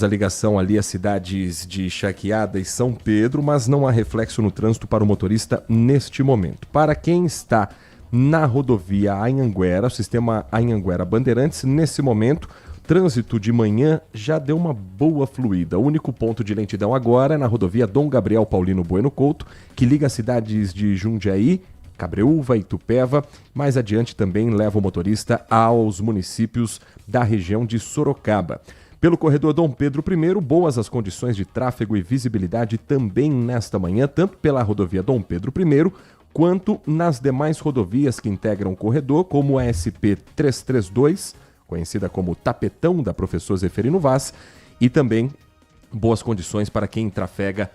a ligação ali às cidades de Chaquiada e São Pedro, mas não há reflexo no trânsito para o motorista neste momento. Para quem está na rodovia Anhanguera, o sistema Anhanguera Bandeirantes, nesse momento, trânsito de manhã já deu uma boa fluida. O único ponto de lentidão agora é na rodovia Dom Gabriel Paulino Bueno Couto, que liga as cidades de Jundiaí, Cabreúva e Itupeva. Mais adiante também leva o motorista aos municípios da região de Sorocaba. Pelo corredor Dom Pedro I, boas as condições de tráfego e visibilidade também nesta manhã, tanto pela rodovia Dom Pedro I, quanto nas demais rodovias que integram o corredor, como a SP 332, conhecida como Tapetão, da Professor Zeferino Vaz, e também boas condições para quem trafega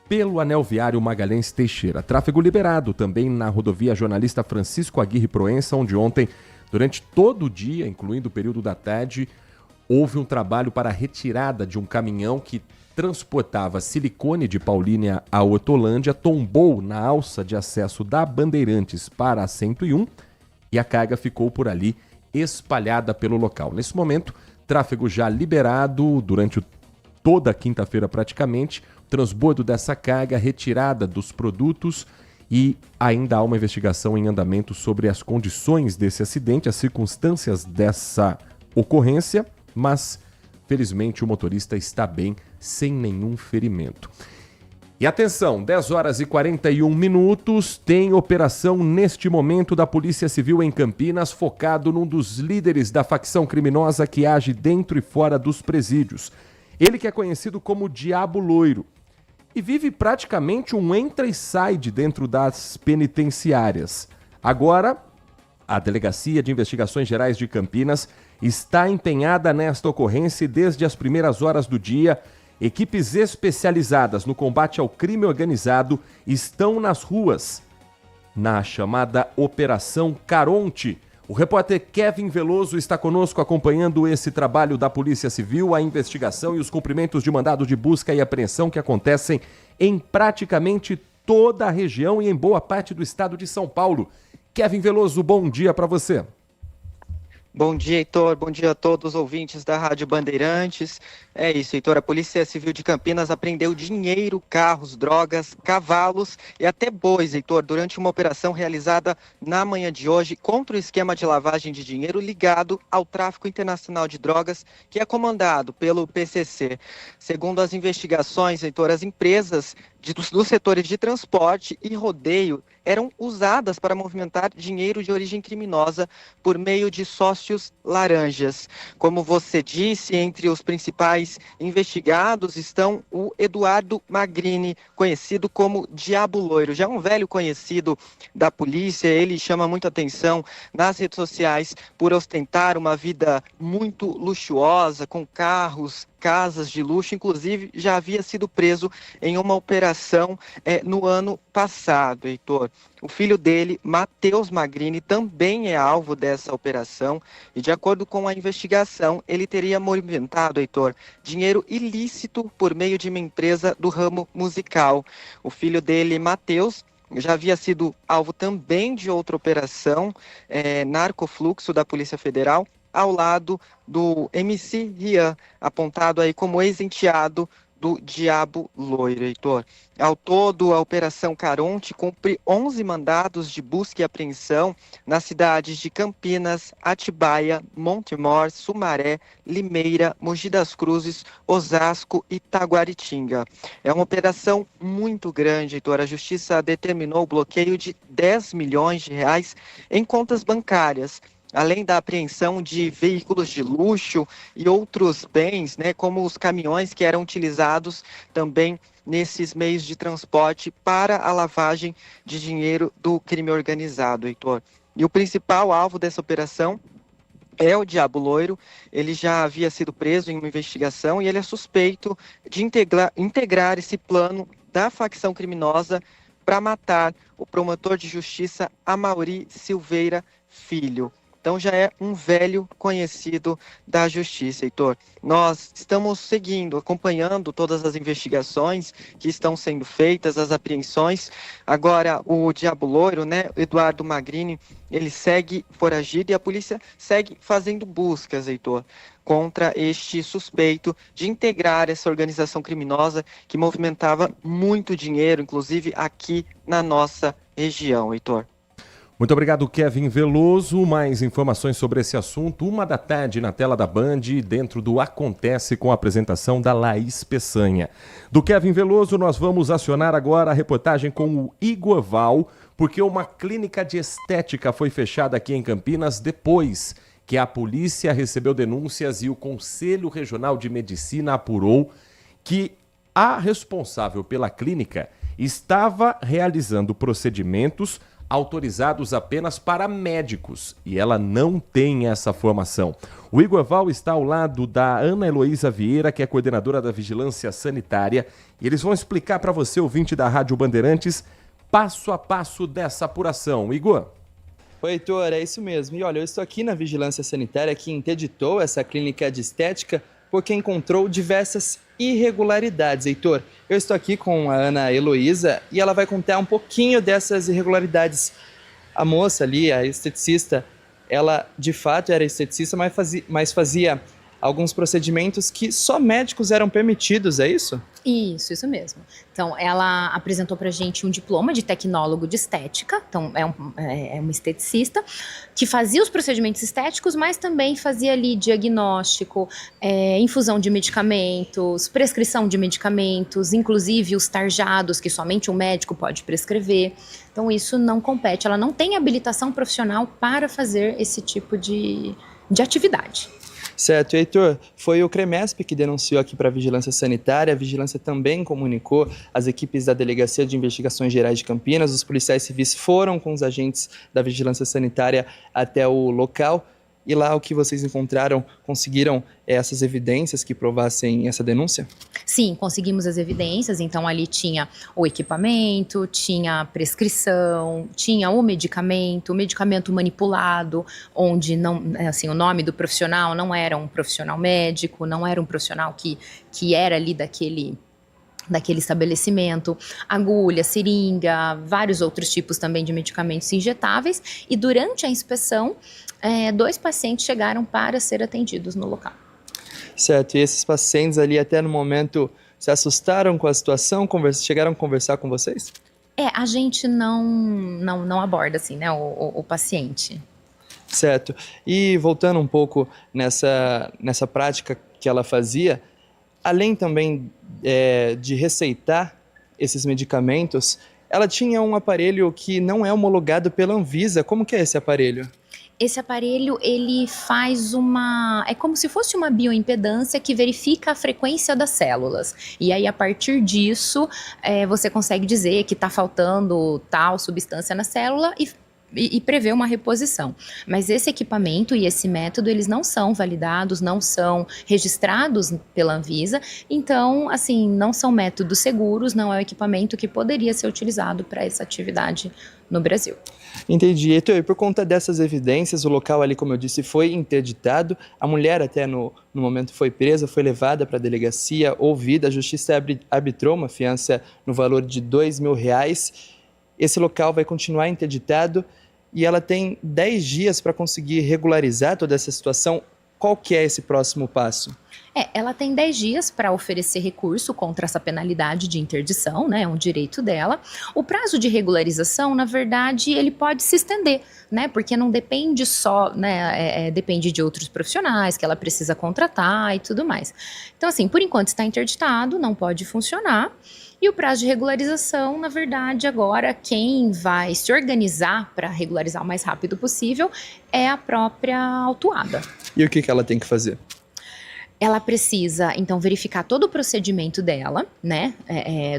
pelo anel viário Magalhães Teixeira. Tráfego liberado também na rodovia Jornalista Francisco Aguirre Proença, onde ontem, durante todo o dia, incluindo o período da tarde, houve um trabalho para a retirada de um caminhão que transportava silicone de Paulínia a Hortolândia, tombou na alça de acesso da Bandeirantes para a 101 e a carga ficou por ali espalhada pelo local. Nesse momento, tráfego já liberado durante toda a quinta-feira praticamente, transbordo dessa carga, retirada dos produtos e ainda há uma investigação em andamento sobre as condições desse acidente, as circunstâncias dessa ocorrência, mas felizmente o motorista está bem, sem nenhum ferimento. E atenção, 10 horas e 41 minutos, tem operação neste momento da Polícia Civil em Campinas, focado num dos líderes da facção criminosa que age dentro e fora dos presídios. Ele que é conhecido como Diabo Loiro e vive praticamente um entra e sai de dentro das penitenciárias. Agora, a Delegacia de Investigações Gerais de Campinas está empenhada nesta ocorrência e desde as primeiras horas do dia, equipes especializadas no combate ao crime organizado estão nas ruas, na chamada Operação Caronte. O repórter Kevin Veloso está conosco acompanhando esse trabalho da Polícia Civil, a investigação e os cumprimentos de mandado de busca e apreensão que acontecem em praticamente toda a região e em boa parte do estado de São Paulo. Kevin Veloso, bom dia para você. Bom dia, Heitor. Bom dia a todos os ouvintes da Rádio Bandeirantes. É isso, Heitor. A Polícia Civil de Campinas apreendeu dinheiro, carros, drogas, cavalos e até bois, Heitor, durante uma operação realizada na manhã de hoje contra o esquema de lavagem de dinheiro ligado ao tráfico internacional de drogas, que é comandado pelo PCC. Segundo as investigações, Heitor, as empresas dos setores de transporte e rodeio eram usadas para movimentar dinheiro de origem criminosa por meio de sócios laranjas. Como você disse, entre os principais investigados estão o Eduardo Magrini, conhecido como Diabo Loiro. Já é um velho conhecido da polícia, ele chama muita atenção nas redes sociais por ostentar uma vida muito luxuosa, com carros, casas de luxo, inclusive já havia sido preso em uma operação no ano passado, Heitor. O filho dele, Matheus Magrini, também é alvo dessa operação e, de acordo com a investigação, ele teria movimentado, Heitor, dinheiro ilícito por meio de uma empresa do ramo musical. O filho dele, Matheus, já havia sido alvo também de outra operação, narcofluxo da Polícia Federal, ao lado do MC Rian, apontado aí como ex-enteado do Diabo Loiro, Heitor. Ao todo, a Operação Caronte cumpre 11 mandados de busca e apreensão nas cidades de Campinas, Atibaia, Montemor, Sumaré, Limeira, Mogi das Cruzes, Osasco e Taguaritinga. É uma operação muito grande, Heitor. A Justiça determinou o bloqueio de 10 milhões de reais em contas bancárias, além da apreensão de veículos de luxo e outros bens, como os caminhões que eram utilizados também nesses meios de transporte para a lavagem de dinheiro do crime organizado, Heitor. E o principal alvo dessa operação é o Diabo Loiro. Ele já havia sido preso em uma investigação e ele é suspeito de integrar esse plano da facção criminosa para matar o promotor de justiça Amaury Silveira Filho. Então já é um velho conhecido da justiça, Heitor. Nós estamos seguindo, acompanhando todas as investigações que estão sendo feitas, as apreensões. Agora o Diabo Loiro, né, Eduardo Magrini, ele segue foragido e a polícia segue fazendo buscas, Heitor, contra este suspeito de integrar essa organização criminosa que movimentava muito dinheiro, inclusive aqui na nossa região, Heitor. Muito obrigado, Kevin Veloso. Mais informações sobre esse assunto, 13h na tela da Band, dentro do Acontece, com a apresentação da Laís Peçanha. Do Kevin Veloso, nós vamos acionar agora a reportagem com o Igor Val, porque uma clínica de estética foi fechada aqui em Campinas depois que a polícia recebeu denúncias e o Conselho Regional de Medicina apurou que a responsável pela clínica estava realizando procedimentos autorizados apenas para médicos, e ela não tem essa formação. O Igor Val está ao lado da Ana Heloísa Vieira, que é coordenadora da Vigilância Sanitária, e eles vão explicar para você, ouvinte da Rádio Bandeirantes, passo a passo dessa apuração. Igor? Oi, Heitor, é isso mesmo. E olha, eu estou aqui na Vigilância Sanitária que interditou essa clínica de estética porque encontrou diversas irregularidades, Heitor. Eu estou aqui com a Ana Heloísa e ela vai contar um pouquinho dessas irregularidades. A moça ali, a esteticista, ela de fato era esteticista, mas fazia alguns procedimentos que só médicos eram permitidos, é isso? Isso mesmo. Então, ela apresentou pra gente um diploma de tecnólogo de estética, então é uma esteticista, que fazia os procedimentos estéticos, mas também fazia ali diagnóstico, infusão de medicamentos, prescrição de medicamentos, inclusive os tarjados, que somente um médico pode prescrever. Então, isso não compete, ela não tem habilitação profissional para fazer esse tipo de atividade. Certo, Heitor, foi o CREMESP que denunciou aqui para a Vigilância Sanitária. A Vigilância também comunicou às equipes da Delegacia de Investigações Gerais de Campinas. Os policiais civis foram com os agentes da Vigilância Sanitária até o local. E lá o que vocês encontraram, conseguiram essas evidências que provassem essa denúncia? Sim, conseguimos as evidências, então ali tinha o equipamento, tinha a prescrição, tinha o medicamento manipulado, onde não, assim, o nome do profissional não era um profissional médico, não era um profissional que era ali daquele estabelecimento, agulha, seringa, vários outros tipos também de medicamentos injetáveis, e durante a inspeção, 2 pacientes chegaram para ser atendidos no local. Certo, e esses pacientes ali até no momento se assustaram com a situação, chegaram a conversar com vocês? A gente não aborda assim, né, o paciente. Certo, e voltando um pouco nessa prática que ela fazia, além também de receitar esses medicamentos, ela tinha um aparelho que não é homologado pela Anvisa. Como que é esse aparelho? Esse aparelho, ele faz é como se fosse uma bioimpedância que verifica a frequência das células. E aí, a partir disso, você consegue dizer que está faltando tal substância na célula e prever uma reposição. Mas esse equipamento e esse método, eles não são validados, não são registrados pela Anvisa, então, assim, não são métodos seguros, não é o equipamento que poderia ser utilizado para essa atividade no Brasil. Entendi. Heitor, e por conta dessas evidências, o local ali, como eu disse, foi interditado. A mulher até no momento foi presa, foi levada para a delegacia, ouvida. A justiça arbitrou uma fiança no valor de R$2.000. Esse local vai continuar interditado e ela tem 10 dias para conseguir regularizar toda essa situação. Qual que é esse próximo passo? Ela tem 10 dias para oferecer recurso contra essa penalidade de interdição, né, é um direito dela. O prazo de regularização, na verdade, ele pode se estender, né, porque não depende só, né, depende de outros profissionais que ela precisa contratar e tudo mais. Então, assim, por enquanto está interditado, não pode funcionar. E o prazo de regularização, na verdade, agora quem vai se organizar para regularizar o mais rápido possível é a própria autuada. E o que ela tem que fazer? Ela precisa, então, verificar todo o procedimento dela, né,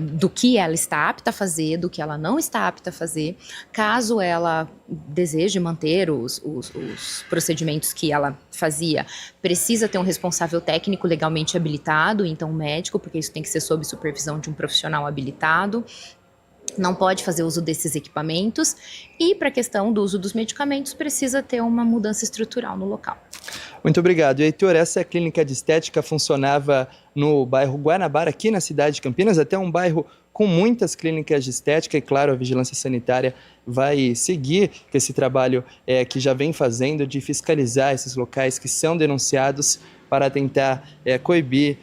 do que ela está apta a fazer, do que ela não está apta a fazer. Caso ela deseje manter os procedimentos que ela fazia, precisa ter um responsável técnico legalmente habilitado, então um médico, porque isso tem que ser sob supervisão de um profissional habilitado. não pode fazer uso desses equipamentos, e para a questão do uso dos medicamentos precisa ter uma mudança estrutural no local. Muito obrigado. E, Heitor, essa clínica de estética funcionava no bairro Guanabara, aqui na cidade de Campinas, até um bairro com muitas clínicas de estética, e claro, a vigilância sanitária vai seguir com esse trabalho que já vem fazendo de fiscalizar esses locais que são denunciados para tentar coibir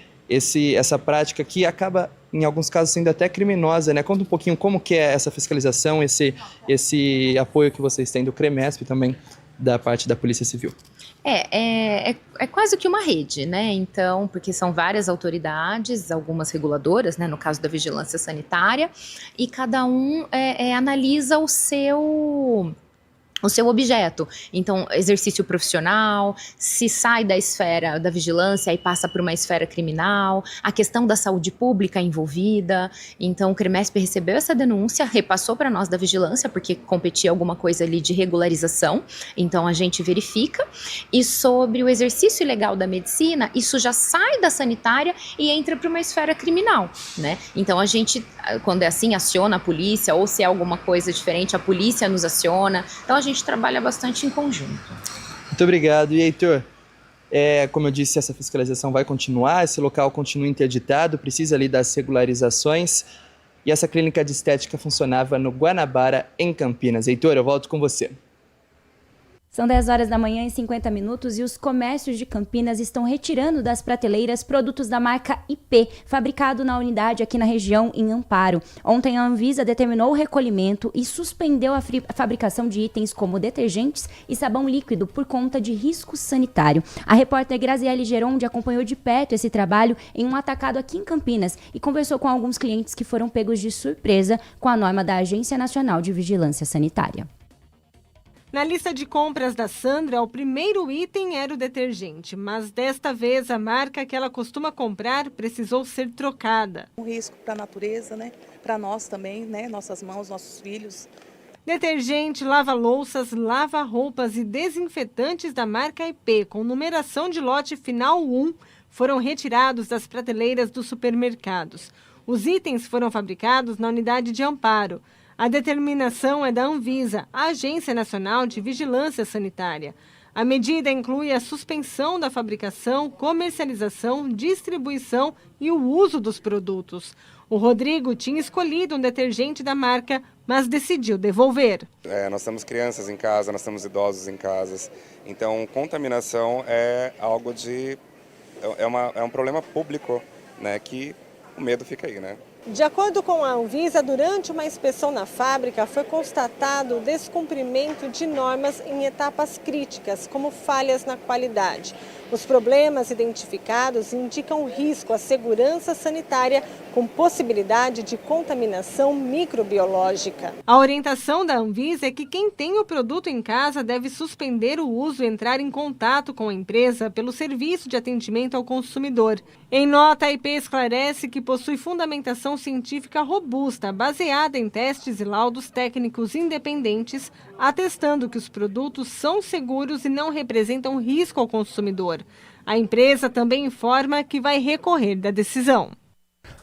essa prática que acaba, em alguns casos, sendo até criminosa, né? Conta um pouquinho como que é essa fiscalização, esse apoio que vocês têm do CREMESP também, da parte da Polícia Civil. É quase que uma rede, né? Então, porque são várias autoridades, algumas reguladoras, né? No caso da vigilância sanitária, e cada um analisa o seu objeto. Então, exercício profissional, se sai da esfera da vigilância e passa para uma esfera criminal, a questão da saúde pública envolvida. Então, o CREMESP recebeu essa denúncia, repassou para nós da vigilância, porque competia alguma coisa ali de regularização. Então, a gente verifica. E sobre o exercício ilegal da medicina, isso já sai da sanitária e entra para uma esfera criminal, né? Então, a gente, quando é assim, aciona a polícia, ou se é alguma coisa diferente, a polícia nos aciona. Então, a gente trabalha bastante em conjunto. Muito obrigado. E, Heitor, como eu disse, essa fiscalização vai continuar, esse local continua interditado, precisa ali das regularizações, e essa clínica de estética funcionava no Guanabara, em Campinas. Heitor, eu volto com você. São 10 horas da manhã e 50 minutos e os comércios de Campinas estão retirando das prateleiras produtos da marca IP, fabricado na unidade aqui na região, em Amparo. Ontem a Anvisa determinou o recolhimento e suspendeu a fabricação de itens como detergentes e sabão líquido por conta de risco sanitário. A repórter Graziele Geronde acompanhou de perto esse trabalho em um atacado aqui em Campinas e conversou com alguns clientes que foram pegos de surpresa com a norma da Agência Nacional de Vigilância Sanitária. Na lista de compras da Sandra, o primeiro item era o detergente, mas desta vez a marca que ela costuma comprar precisou ser trocada. Um risco para a natureza, né? Para nós também, né? Nossas mãos, nossos filhos. Detergente, lava-louças, lava-roupas e desinfetantes da marca IP, com numeração de lote final 1, foram retirados das prateleiras dos supermercados. Os itens foram fabricados na unidade de Amparo. A determinação é da Anvisa, a Agência Nacional de Vigilância Sanitária. A medida inclui a suspensão da fabricação, comercialização, distribuição e o uso dos produtos. O Rodrigo tinha escolhido um detergente da marca, mas decidiu devolver. Nós temos crianças em casa, nós temos idosos em casa. Então, contaminação é algo é um problema público, né, que o medo fica aí, né? De acordo com a Anvisa, durante uma inspeção na fábrica foi constatado o descumprimento de normas em etapas críticas, como falhas na qualidade. Os problemas identificados indicam risco à segurança sanitária com possibilidade de contaminação microbiológica. A orientação da Anvisa é que quem tem o produto em casa deve suspender o uso e entrar em contato com a empresa pelo Serviço de Atendimento ao Consumidor. Em nota, a IP esclarece que possui fundamentação científica robusta, baseada em testes e laudos técnicos independentes, atestando que os produtos são seguros e não representam risco ao consumidor. A empresa também informa que vai recorrer da decisão.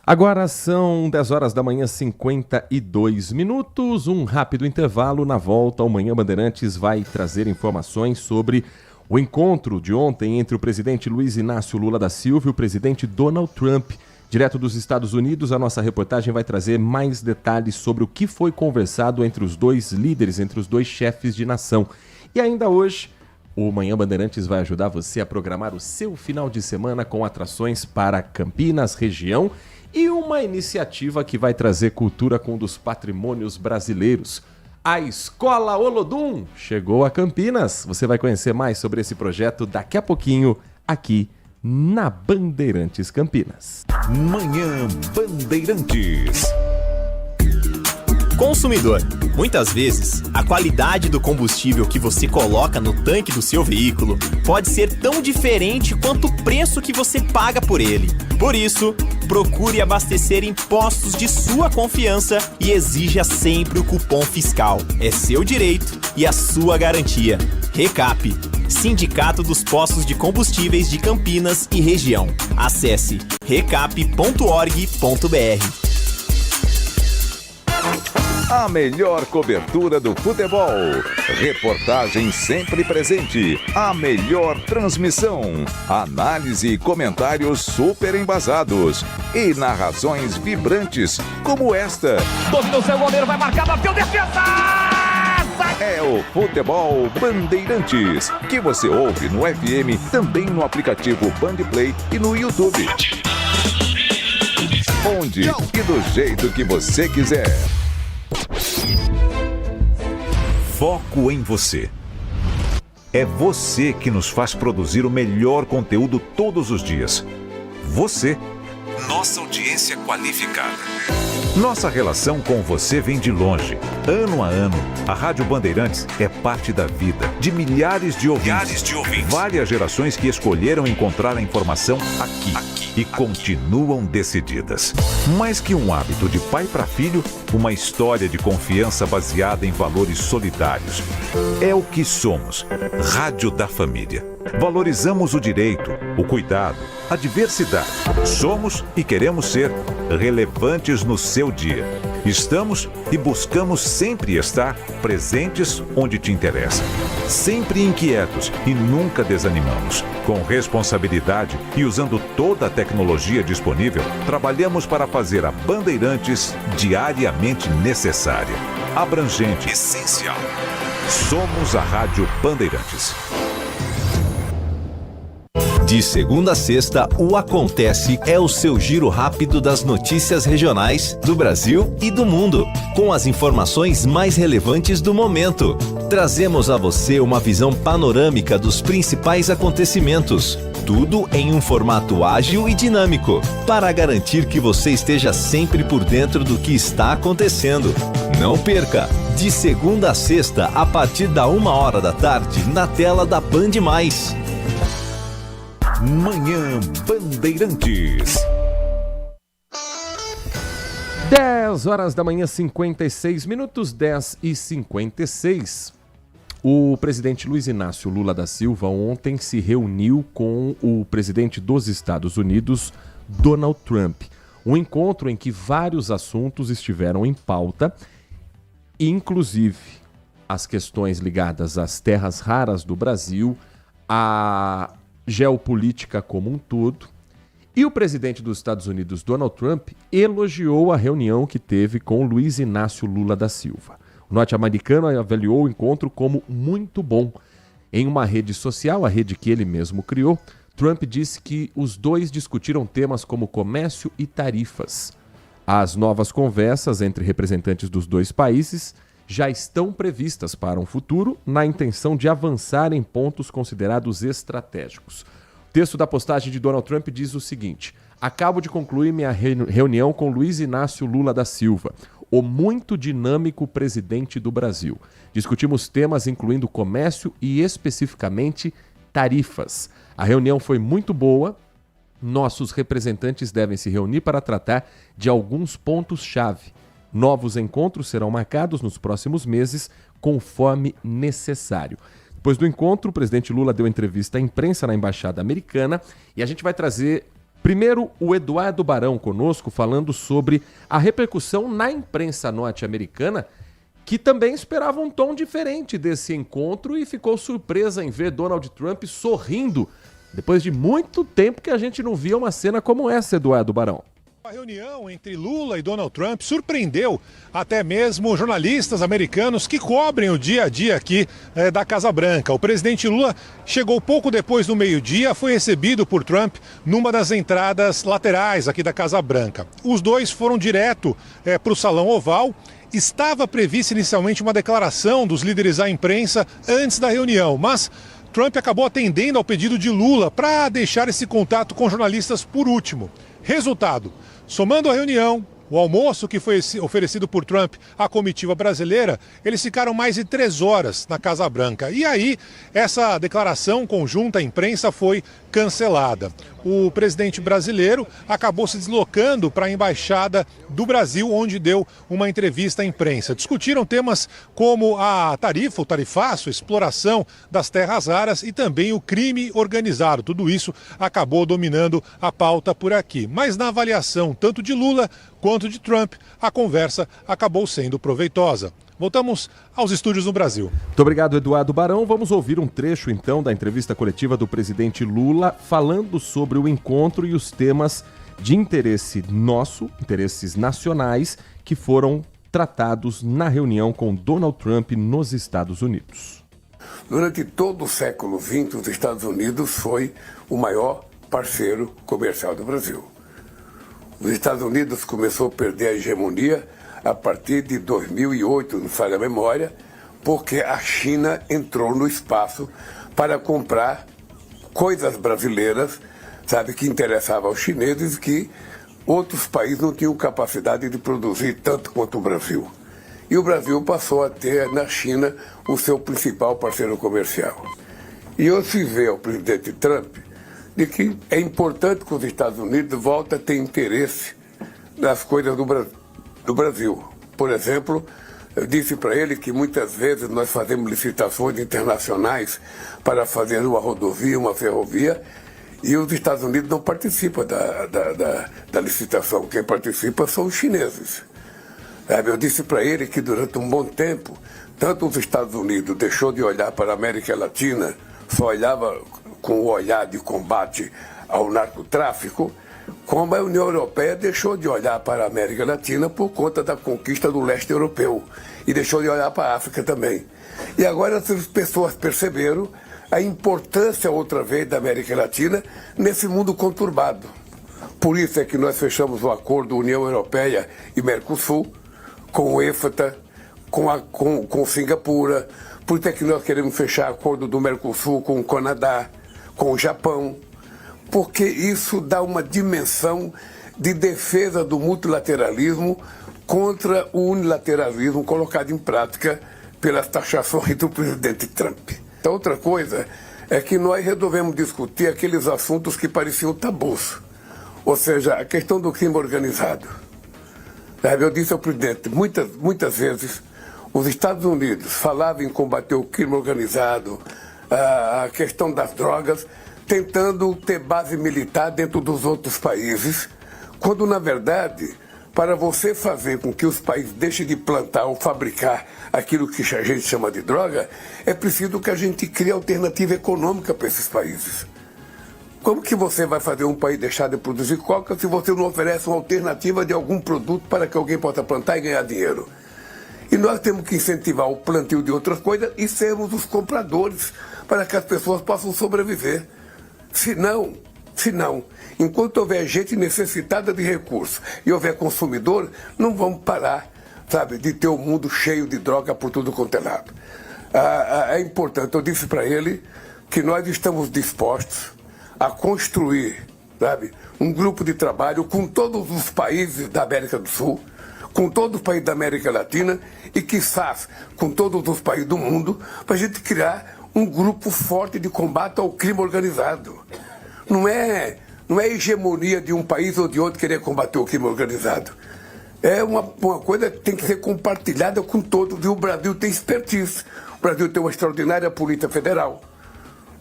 Agora são 10 horas da manhã, 52 minutos. Um rápido intervalo. Na volta, o Manhã Bandeirantes vai trazer informações sobre o encontro de ontem entre o presidente Luiz Inácio Lula da Silva e o presidente Donald Trump. Direto dos Estados Unidos, a nossa reportagem vai trazer mais detalhes sobre o que foi conversado entre os dois líderes, entre os dois chefes de nação. E ainda hoje, o Manhã Bandeirantes vai ajudar você a programar o seu final de semana com atrações para Campinas, região, e uma iniciativa que vai trazer cultura com um dos patrimônios brasileiros. A Escola Olodum chegou a Campinas. Você vai conhecer mais sobre esse projeto daqui a pouquinho, aqui na Bandeirantes Campinas. Manhã Bandeirantes. Consumidor, muitas vezes, a qualidade do combustível que você coloca no tanque do seu veículo pode ser tão diferente quanto o preço que você paga por ele. Por isso, procure abastecer em postos de sua confiança e exija sempre o cupom fiscal. É seu direito e a sua garantia. Recap, Sindicato dos Postos de Combustíveis de Campinas e Região. Acesse recap.org.br. A melhor cobertura do futebol. Reportagem sempre presente. A melhor transmissão. Análise e comentários super embasados. E narrações vibrantes como esta. Dominou seu goleiro, vai marcar, bateu, defesa! É o Futebol Bandeirantes, que você ouve no FM, também no aplicativo Bandplay e no YouTube. Onde e do jeito que você quiser. Foco em você. É você que nos faz produzir o melhor conteúdo todos os dias. Você. Nossa audiência qualificada. Nossa relação com você vem de longe. Ano a ano, a Rádio Bandeirantes é parte da vida de milhares de ouvintes. Várias gerações que escolheram encontrar a informação aqui e continuam decididas. Mais que um hábito de pai para filho, uma história de confiança baseada em valores solidários. É o que somos. Rádio da Família. Valorizamos o direito, o cuidado, a diversidade. Somos e queremos ser relevantes no seu dia. Estamos e buscamos sempre estar presentes onde te interessa. Sempre inquietos e nunca desanimamos. Com responsabilidade e usando toda a tecnologia disponível, trabalhamos para fazer a Bandeirantes diariamente necessária, abrangente, essencial. Somos a Rádio Bandeirantes. De segunda a sexta, o Acontece é o seu giro rápido das notícias regionais do Brasil e do mundo, com as informações mais relevantes do momento. Trazemos a você uma visão panorâmica dos principais acontecimentos, tudo em um formato ágil e dinâmico, para garantir que você esteja sempre por dentro do que está acontecendo. Não perca! De segunda a sexta, a partir da 13h, na tela da Band+. Manhã Bandeirantes. 10 horas da manhã, 56 minutos, 10h56. O presidente Luiz Inácio Lula da Silva ontem se reuniu com o presidente dos Estados Unidos, Donald Trump. Um encontro em que vários assuntos estiveram em pauta, inclusive as questões ligadas às terras raras do Brasil, a geopolítica como um todo, e o presidente dos Estados Unidos, Donald Trump, elogiou a reunião que teve com Luiz Inácio Lula da Silva. O norte-americano avaliou o encontro como muito bom. Em uma rede social, a rede que ele mesmo criou, Trump disse que os dois discutiram temas como comércio e tarifas. As novas conversas entre representantes dos dois países já estão previstas para um futuro na intenção de avançar em pontos considerados estratégicos. O texto da postagem de Donald Trump diz o seguinte: acabo de concluir minha reunião com Luiz Inácio Lula da Silva, o muito dinâmico presidente do Brasil. Discutimos temas incluindo comércio e especificamente tarifas. A reunião foi muito boa. Nossos representantes devem se reunir para tratar de alguns pontos-chave. Novos encontros serão marcados nos próximos meses, conforme necessário. Depois do encontro, o presidente Lula deu entrevista à imprensa na Embaixada Americana e a gente vai trazer primeiro o Eduardo Barão conosco, falando sobre a repercussão na imprensa norte-americana, que também esperava um tom diferente desse encontro e ficou surpresa em ver Donald Trump sorrindo, depois de muito tempo que a gente não via uma cena como essa, Eduardo Barão. A reunião entre Lula e Donald Trump surpreendeu até mesmo jornalistas americanos que cobrem o dia a dia aqui da Casa Branca. O presidente Lula chegou pouco depois do meio-dia, foi recebido por Trump numa das entradas laterais aqui da Casa Branca. Os dois foram direto para o Salão Oval. Estava prevista inicialmente uma declaração dos líderes à imprensa antes da reunião, mas Trump acabou atendendo ao pedido de Lula para deixar esse contato com jornalistas por último. Resultado: somando a reunião, o almoço que foi oferecido por Trump à comitiva brasileira, eles ficaram mais de 3 horas na Casa Branca. E aí, essa declaração conjunta à imprensa foi cancelada. o presidente brasileiro acabou se deslocando para a Embaixada do Brasil, onde deu uma entrevista à imprensa. Discutiram temas como a tarifa, o tarifaço, a exploração das terras raras e também o crime organizado. Tudo isso acabou dominando a pauta por aqui. Mas na avaliação tanto de Lula quanto de Trump, a conversa acabou sendo proveitosa. Voltamos aos estúdios no Brasil. Muito obrigado, Eduardo Barão. Vamos ouvir um trecho, então, da entrevista coletiva do presidente Lula, falando sobre o encontro e os temas de interesse nosso, interesses nacionais, que foram tratados na reunião com Donald Trump nos Estados Unidos. Durante todo o século XX, os Estados Unidos foi o maior parceiro comercial do Brasil. Os Estados Unidos começou a perder a hegemonia a partir de 2008, não falha a memória, porque a China entrou no espaço para comprar coisas brasileiras, sabe, que interessavam aos chineses, que outros países não tinham capacidade de produzir tanto quanto o Brasil. E o Brasil passou a ter na China o seu principal parceiro comercial. E hoje se vê o presidente Trump de que é importante que os Estados Unidos voltem a ter interesse nas coisas do Brasil. Por exemplo, eu disse para ele que muitas vezes nós fazemos licitações internacionais para fazer uma rodovia, uma ferrovia, e os Estados Unidos não participam da licitação. Quem participa são os chineses. Eu disse para ele que durante um bom tempo, tanto os Estados Unidos deixou de olhar para a América Latina, só olhava com o olhar de combate ao narcotráfico, como a União Europeia deixou de olhar para a América Latina por conta da conquista do leste europeu e deixou de olhar para a África também. E agora essas pessoas perceberam a importância outra vez da América Latina nesse mundo conturbado. Por isso é que nós fechamos o acordo União Europeia e Mercosul com o EFTA, com Singapura. Por isso é que nós queremos fechar acordo do Mercosul com o Canadá, com o Japão, porque isso dá uma dimensão de defesa do multilateralismo contra o unilateralismo colocado em prática pelas taxações do presidente Trump. A outra coisa é que nós resolvemos discutir aqueles assuntos que pareciam tabus, ou seja, a questão do crime organizado. Eu disse ao presidente, muitas vezes, os Estados Unidos falavam em combater o crime organizado, a questão das drogas, tentando ter base militar dentro dos outros países, quando, na verdade, para você fazer com que os países deixem de plantar ou fabricar aquilo que a gente chama de droga, é preciso que a gente crie alternativa econômica para esses países. Como que você vai fazer um país deixar de produzir coca se você não oferece uma alternativa de algum produto para que alguém possa plantar e ganhar dinheiro? E nós temos que incentivar o plantio de outras coisas e sermos os compradores para que as pessoas possam sobreviver. Se não, enquanto houver gente necessitada de recursos e houver consumidor, não vamos parar, sabe, de ter um mundo cheio de droga por tudo quanto é lado. É importante, eu disse para ele que nós estamos dispostos a construir, sabe, um grupo de trabalho com todos os países da América do Sul, com todos os países da América Latina e, quizás, com todos os países do mundo, para a gente criar um grupo forte de combate ao crime organizado. Não é hegemonia de um país ou de outro querer combater o crime organizado. É uma coisa que tem que ser compartilhada com todos. E o Brasil tem expertise. O Brasil tem uma extraordinária polícia federal.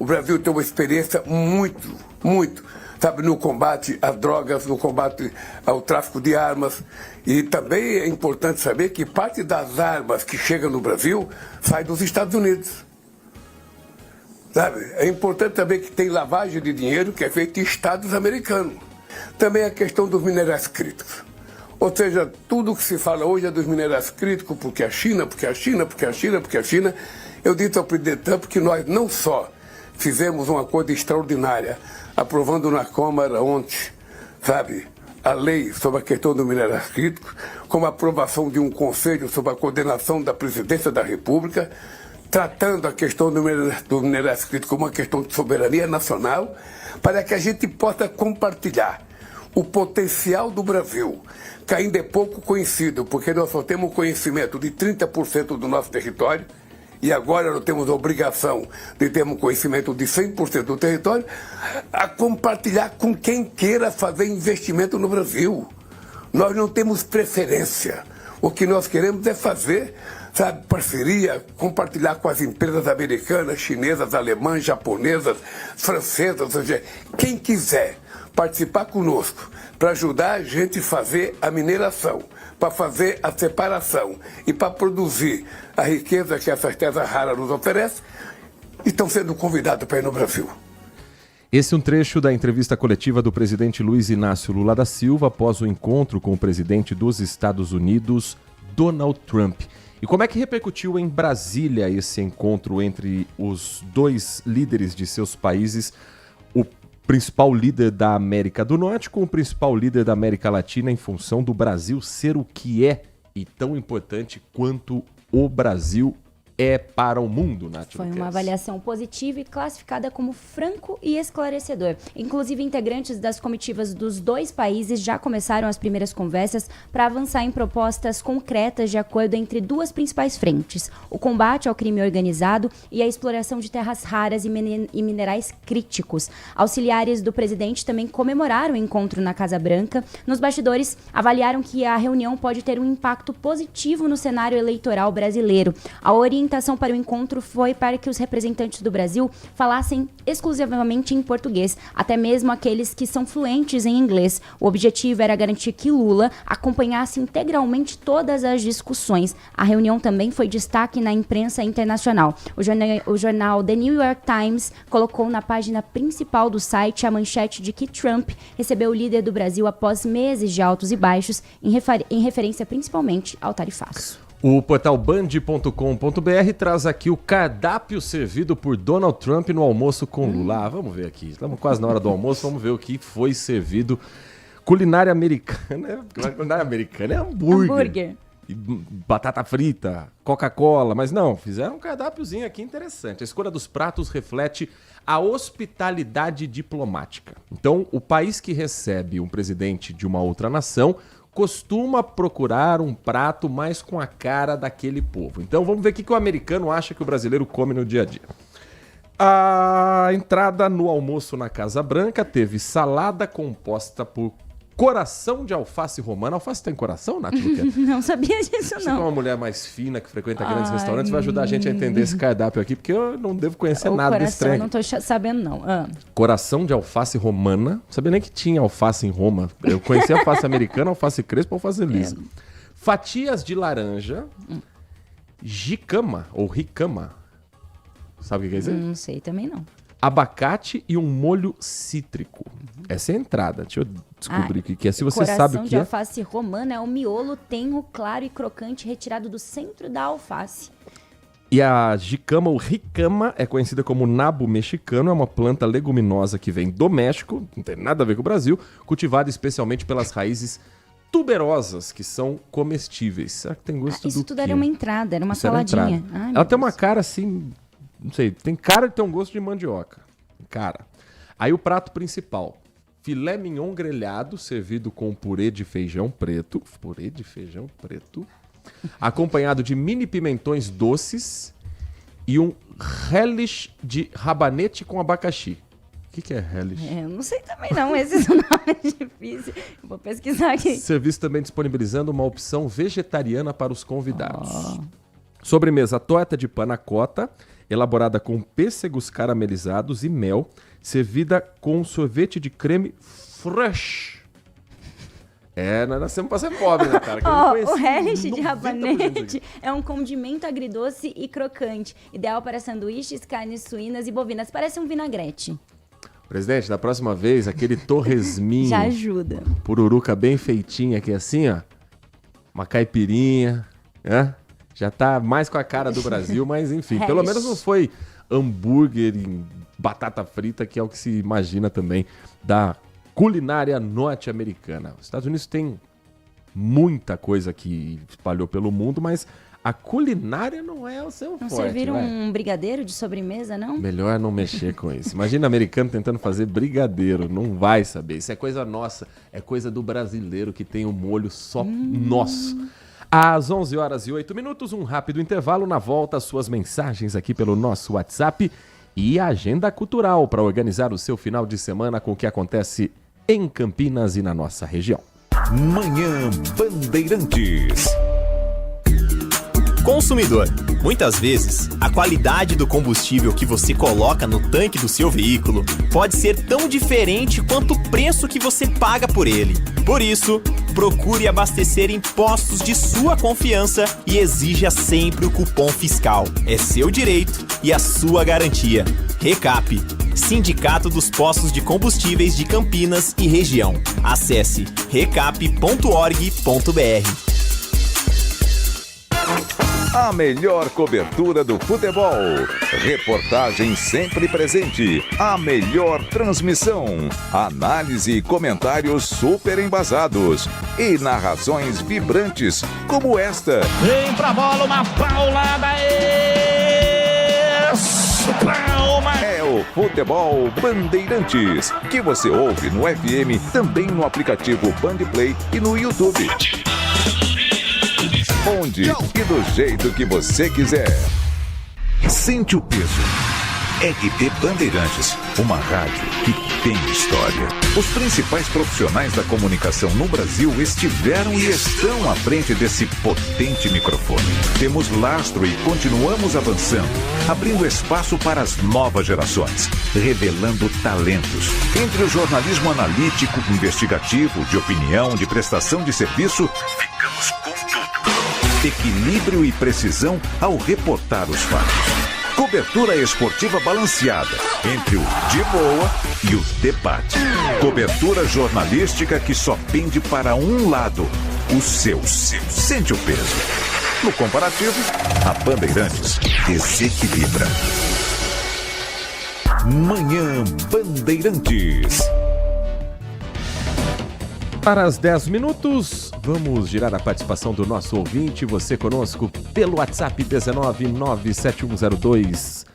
O Brasil tem uma experiência muito, sabe, no combate às drogas, no combate ao tráfico de armas. E também é importante saber que parte das armas que chegam no Brasil sai dos Estados Unidos. Sabe? É importante também que tem lavagem de dinheiro que é feita em estados americanos. Também a questão dos minerais críticos. Ou seja, tudo que se fala hoje é dos minerais críticos, porque a China. Eu disse ao presidente Trump que nós não só fizemos uma coisa extraordinária, aprovando na Câmara ontem, sabe, a lei sobre a questão dos minerais críticos, como a aprovação de um conselho sobre a coordenação da presidência da República, tratando a questão do minerais críticos como uma questão de soberania nacional, para que a gente possa compartilhar o potencial do Brasil, que ainda é pouco conhecido, porque nós só temos conhecimento de 30% do nosso território, e agora nós temos a obrigação de ter um conhecimento de 100% do território, a compartilhar com quem queira fazer investimento no Brasil. Nós não temos preferência. O que nós queremos é fazer, sabe, parceria, compartilhar com as empresas americanas, chinesas, alemãs, japonesas, francesas, ou seja, quem quiser participar conosco para ajudar a gente a fazer a mineração, para fazer a separação e para produzir a riqueza que essas terras raras nos oferecem, estão sendo convidados para ir no Brasil. Esse é um trecho da entrevista coletiva do presidente Luiz Inácio Lula da Silva após o encontro com o presidente dos Estados Unidos, Donald Trump. E como é que repercutiu em Brasília esse encontro entre os dois líderes de seus países, o principal líder da América do Norte com o principal líder da América Latina, em função do Brasil ser o que é e tão importante quanto o Brasil é para o mundo, Nath? Foi uma avaliação positiva e classificada como franco e esclarecedor. Inclusive, integrantes das comitivas dos dois países já começaram as primeiras conversas para avançar em propostas concretas de acordo entre duas principais frentes: o combate ao crime organizado e a exploração de terras raras e minerais críticos. Auxiliares do presidente também comemoraram o encontro na Casa Branca. Nos bastidores, avaliaram que a reunião pode ter um impacto positivo no cenário eleitoral brasileiro. A orientação para o encontro foi para que os representantes do Brasil falassem exclusivamente em português, até mesmo aqueles que são fluentes em inglês. O objetivo era garantir que Lula acompanhasse integralmente todas as discussões. A reunião também foi destaque na imprensa internacional. O jornal The New York Times colocou na página principal do site a manchete de que Trump recebeu o líder do Brasil após meses de altos e baixos, em referência principalmente ao tarifaço. O portal Band.com.br traz aqui o cardápio servido por Donald Trump no almoço com Lula. Vamos ver aqui, estamos quase na hora do almoço, vamos ver o que foi servido. Culinária americana é hambúrguer. E batata frita, Coca-Cola, mas não, fizeram um cardápiozinho aqui interessante. A escolha dos pratos reflete a hospitalidade diplomática. Então, o país que recebe um presidente de uma outra nação costuma procurar um prato mais com a cara daquele povo. Então vamos ver o que o americano acha que o brasileiro come no dia a dia. A entrada no almoço na Casa Branca teve salada composta por coração de alface romana. Alface tem coração, Nath? Não sabia disso, Você, como uma mulher mais fina que frequenta grandes restaurantes, vai ajudar a gente a entender esse cardápio aqui, porque eu não devo conhecer nada desse trem. Eu não tô sabendo, não. Coração de alface romana. Não sabia nem que tinha alface em Roma. Eu conhecia alface americana, alface crespa, alface lisa. Fatias de laranja, jicama ou ricama. Sabe o que quer dizer? Não sei também não. Abacate e um molho cítrico. Essa é a entrada. Deixa eu descobrir o que é. Se você sabe o que é. Coração de alface romana é um miolo tenro, claro e crocante retirado do centro da alface. E a jicama ou ricama é conhecida como nabo mexicano. É uma planta leguminosa que vem do México, não tem nada a ver com o Brasil, cultivada especialmente pelas raízes tuberosas, que são comestíveis. Será que tem gosto do Isso tudo quê? era uma entrada, era uma saladinha. Ela tem uma cara assim, não sei, tem cara de ter um gosto de mandioca. Cara. Aí o prato principal, filé mignon grelhado, servido com purê de feijão preto. Purê de feijão preto. Acompanhado de mini pimentões doces e um relish de rabanete com abacaxi. O que é relish? Eu não sei também não, esses nomes difíceis. Vou pesquisar aqui. Serviço também disponibilizando uma opção vegetariana para os convidados. Sobremesa, torta de panna cotta, elaborada com pêssegos caramelizados e mel, servida com sorvete de creme fraiche. Nós nascemos para ser pobre, né, cara? O relish de rabanete é um condimento agridoce e crocante, ideal para sanduíches, carnes suínas e bovinas. Parece um vinagrete. Presidente, da próxima vez, aquele torresminho. Já ajuda. Pururuca bem feitinha aqui assim, ó. Uma caipirinha, né? Já tá mais com a cara do Brasil, mas enfim. Pelo menos não foi hambúrguer e batata frita, que é o que se imagina também da culinária norte-americana. Os Estados Unidos tem muita coisa que espalhou pelo mundo, mas a culinária não é o seu forte. Não serviram um brigadeiro de sobremesa, não? Melhor não mexer com isso. Imagina americano tentando fazer brigadeiro, não vai saber. Isso é coisa nossa, é coisa do brasileiro que tem o molho só nosso. Às 11h08, um rápido intervalo. Na volta, suas mensagens aqui pelo nosso WhatsApp e a agenda cultural para organizar o seu final de semana com o que acontece em Campinas e na nossa região. Manhã Bandeirantes. Consumidor, muitas vezes, a qualidade do combustível que você coloca no tanque do seu veículo pode ser tão diferente quanto o preço que você paga por ele. Por isso, procure abastecer em postos de sua confiança e exija sempre o cupom fiscal. É seu direito e a sua garantia. Recap, Sindicato dos Postos de Combustíveis de Campinas e Região. Acesse recap.org.br. A melhor cobertura do futebol. Reportagem sempre presente. A melhor transmissão. Análise e comentários super embasados. E narrações vibrantes, como esta. Vem pra bola, uma paulada. Palma. É o Futebol Bandeirantes, que você ouve no FM, também no aplicativo Bandplay e no YouTube. Onde e do jeito que você quiser. Sente o peso. RB Bandeirantes, uma rádio que tem história. Os principais profissionais da comunicação no Brasil estiveram e estão à frente desse potente microfone. Temos lastro e continuamos avançando, abrindo espaço para as novas gerações, revelando talentos. Entre o jornalismo analítico, investigativo, de opinião, de prestação de serviço, ficamos com tudo. Equilíbrio e precisão ao reportar os fatos. Cobertura esportiva balanceada entre o de boa e o debate. Cobertura jornalística que só pende para um lado, o seu. Sente o peso. No comparativo, a Bandeirantes desequilibra. Manhã Bandeirantes. Para as 10 minutos, vamos girar a participação do nosso ouvinte. Você conosco pelo WhatsApp 1997102.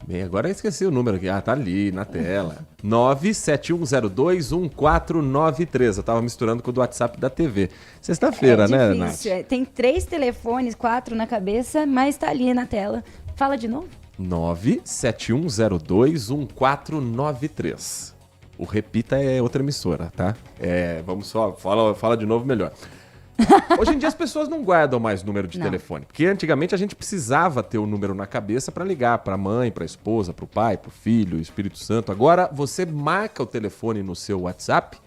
Bem, agora eu esqueci o número aqui. Ah, tá ali na tela. 971021493. Eu tava misturando com o do WhatsApp da TV. Sexta-feira, né, Nath? Tem 3 telefones, 4 na cabeça, mas tá ali na tela. Fala de novo. 971021493. O Repita é outra emissora, tá? Vamos só, fala de novo melhor. Hoje em dia as pessoas não guardam mais número de telefone, porque antigamente a gente precisava ter o número na cabeça para ligar para a mãe, para a esposa, para o pai, para o filho, o Espírito Santo. Agora você marca o telefone no seu WhatsApp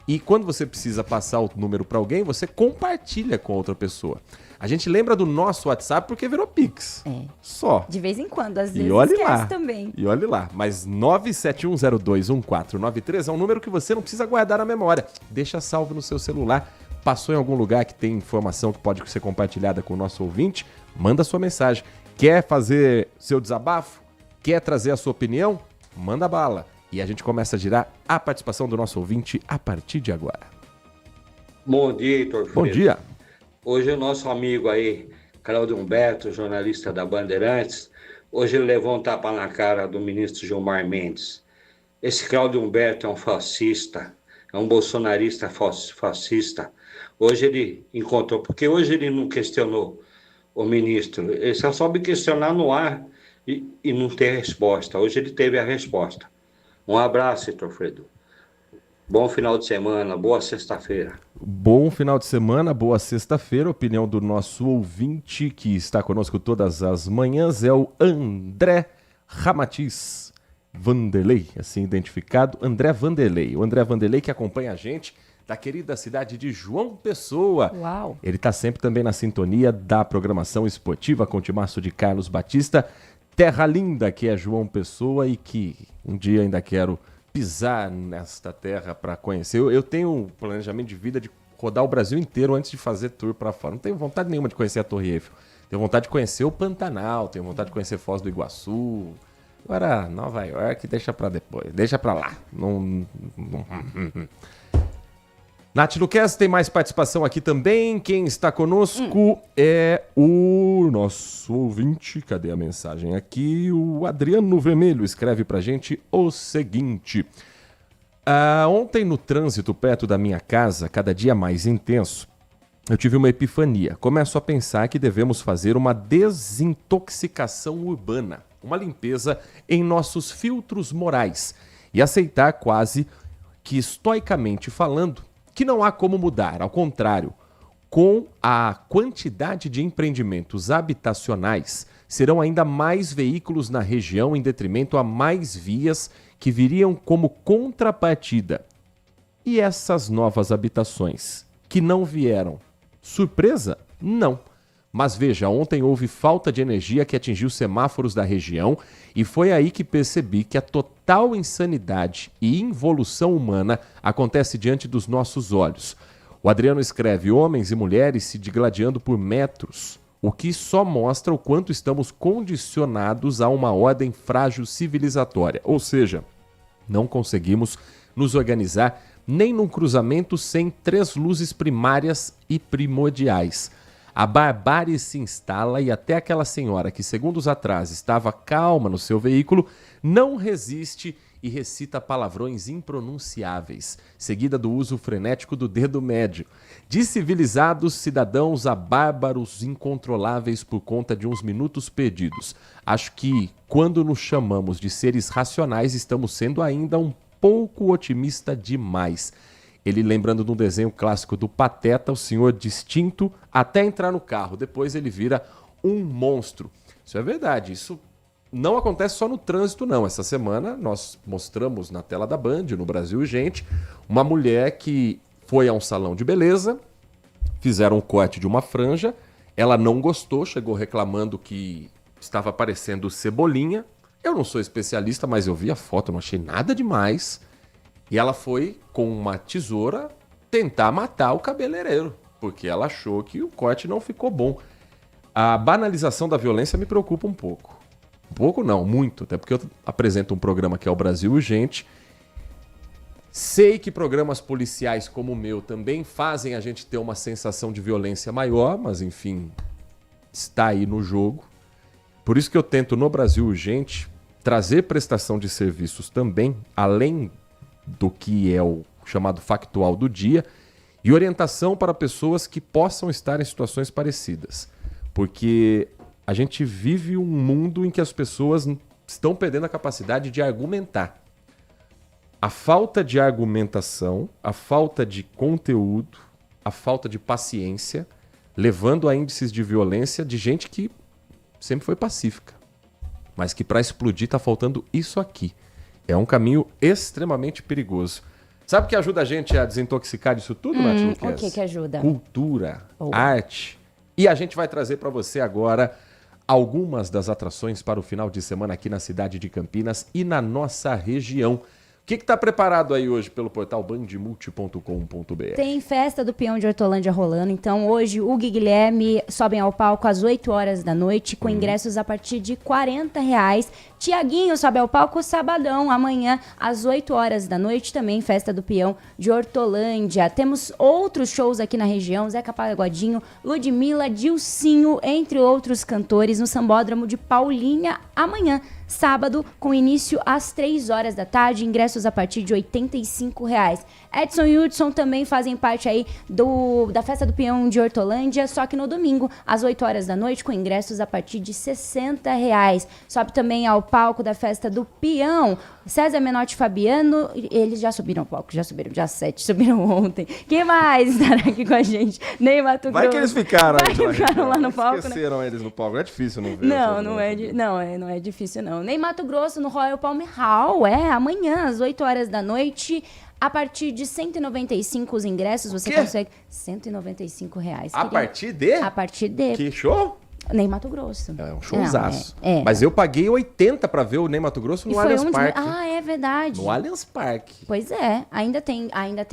e quando você precisa passar o número para alguém, você compartilha com outra pessoa. A gente lembra do nosso WhatsApp porque virou Pix. Só. De vez em quando, às vezes esquece lá. Também. E olhe lá. Mas 971021493 é um número que você não precisa guardar na memória. Deixa salvo no seu celular. Passou em algum lugar que tem informação que pode ser compartilhada com o nosso ouvinte, manda sua mensagem. Quer fazer seu desabafo? Quer trazer a sua opinião? Manda bala. E a gente começa a girar a participação do nosso ouvinte a partir de agora. Bom dia, Heitor Freire. Bom dia. Hoje o nosso amigo aí, Claudio Humberto, jornalista da Bandeirantes, hoje ele levou um tapa na cara do ministro Gilmar Mendes. Esse Claudio Humberto é um fascista, é um bolsonarista fascista. Hoje ele encontrou, porque hoje ele não questionou o ministro, ele só soube questionar no ar e não ter resposta. Hoje ele teve a resposta. Um abraço, Heitor Freire. Bom final de semana, boa sexta-feira. Bom final de semana, boa sexta-feira. Opinião do nosso ouvinte que está conosco todas as manhãs é o André Ramatiz Vanderlei, assim identificado, André Vanderlei. O André Vanderlei que acompanha a gente da querida cidade de João Pessoa. Uau! Ele está sempre também na sintonia da programação esportiva com o timaço de Carlos Batista. Terra linda que é João Pessoa e que um dia ainda quero pisar nesta terra para conhecer. Eu tenho um planejamento de vida de rodar o Brasil inteiro antes de fazer tour para fora. Não tenho vontade nenhuma de conhecer a Torre Eiffel. Tenho vontade de conhecer o Pantanal, tenho vontade de conhecer Foz do Iguaçu. Agora, Nova York, deixa para depois. Deixa para lá. Nath Luquez, tem mais participação aqui também. Quem está conosco é o nosso ouvinte. Cadê a mensagem aqui? O Adriano Vermelho escreve pra gente o seguinte. Ontem no trânsito perto da minha casa, cada dia mais intenso, eu tive uma epifania. Começo a pensar que devemos fazer uma desintoxicação urbana, uma limpeza em nossos filtros morais e aceitar quase que estoicamente falando que não há como mudar. Ao contrário, com a quantidade de empreendimentos habitacionais, serão ainda mais veículos na região em detrimento a mais vias que viriam como contrapartida. E essas novas habitações que não vieram? Surpresa? Não. Mas veja, ontem houve falta de energia que atingiu semáforos da região e foi aí que percebi que a total insanidade e involução humana acontece diante dos nossos olhos. O Adriano escreve: homens e mulheres se digladiando por metros, o que só mostra o quanto estamos condicionados a uma ordem frágil civilizatória. Ou seja, não conseguimos nos organizar nem num cruzamento sem 3 luzes primárias e primordiais. A barbárie se instala e até aquela senhora que segundos atrás estava calma no seu veículo não resiste e recita palavrões impronunciáveis, seguida do uso frenético do dedo médio. De civilizados cidadãos a bárbaros incontroláveis por conta de uns minutos perdidos. Acho que, quando nos chamamos de seres racionais, estamos sendo ainda um pouco otimista demais. Ele lembrando de um desenho clássico do Pateta, o senhor distinto até entrar no carro. Depois ele vira um monstro. Isso é verdade, isso não acontece só no trânsito, não. Essa semana nós mostramos na tela da Band, no Brasil Urgente, uma mulher que foi a um salão de beleza, fizeram um corte de uma franja, ela não gostou, chegou reclamando que estava parecendo Cebolinha. Eu não sou especialista, mas eu vi a foto, não achei nada demais. E ela foi, com uma tesoura, tentar matar o cabeleireiro, porque ela achou que o corte não ficou bom. A banalização da violência me preocupa um pouco. Um pouco não, muito, até porque eu apresento um programa que é o Brasil Urgente. Sei que programas policiais como o meu também fazem a gente ter uma sensação de violência maior, mas enfim, está aí no jogo. Por isso que eu tento, no Brasil Urgente, trazer prestação de serviços também, além do que é o chamado factual do dia, e orientação para pessoas que possam estar em situações parecidas. Porque a gente vive um mundo em que as pessoas estão perdendo a capacidade de argumentar. A falta de argumentação, a falta de conteúdo, a falta de paciência, levando a índices de violência de gente que sempre foi pacífica, mas que para explodir está faltando isso aqui. É um caminho extremamente perigoso. Sabe o que ajuda a gente a desintoxicar disso tudo, Nath Luquez? O que ajuda? Cultura, arte. E a gente vai trazer para você agora algumas das atrações para o final de semana aqui na cidade de Campinas e na nossa região. O que está preparado aí hoje pelo portal bandmulti.com.br? Tem festa do Peão de Hortolândia rolando, então hoje o Gui e Guilherme sobem ao palco às 8 horas da noite, com ingressos a partir de R$40. Tiaguinho sobe ao palco sabadão, amanhã às 8 horas da noite, também festa do Peão de Hortolândia. Temos outros shows aqui na região, Zeca Pagodinho, Ludmilla, Dilcinho, entre outros cantores, no Sambódromo de Paulinha, amanhã. Sábado, com início às 3 horas da tarde, ingressos a partir de R$85. Edson e Hudson também fazem parte aí da Festa do Peão de Hortolândia, só que no domingo, às 8 horas da noite, com ingressos a partir de R$60. Sobe também ao palco da Festa do Peão César Menotti e Fabiano, eles já subiram ao palco, já subiram dia 7, subiram ontem. Quem mais estará aqui com a gente? Ney Mato Grosso. Vai que eles ficaram, ficaram lá no palco, esqueceram, né? Eles no palco, não é difícil não ver. Não é difícil não. Ney Mato Grosso no Royal Palm Hall, amanhã às 8 horas da noite. A partir de R$195 os ingressos, você consegue R$195. A partir de? A partir de. Que show? Ney Mato Grosso. É um showzaço. Mas eu paguei 80 pra ver o Ney Mato Grosso no Allianz Parque. Ah, é verdade. No Allianz Parque. Pois é, ainda tem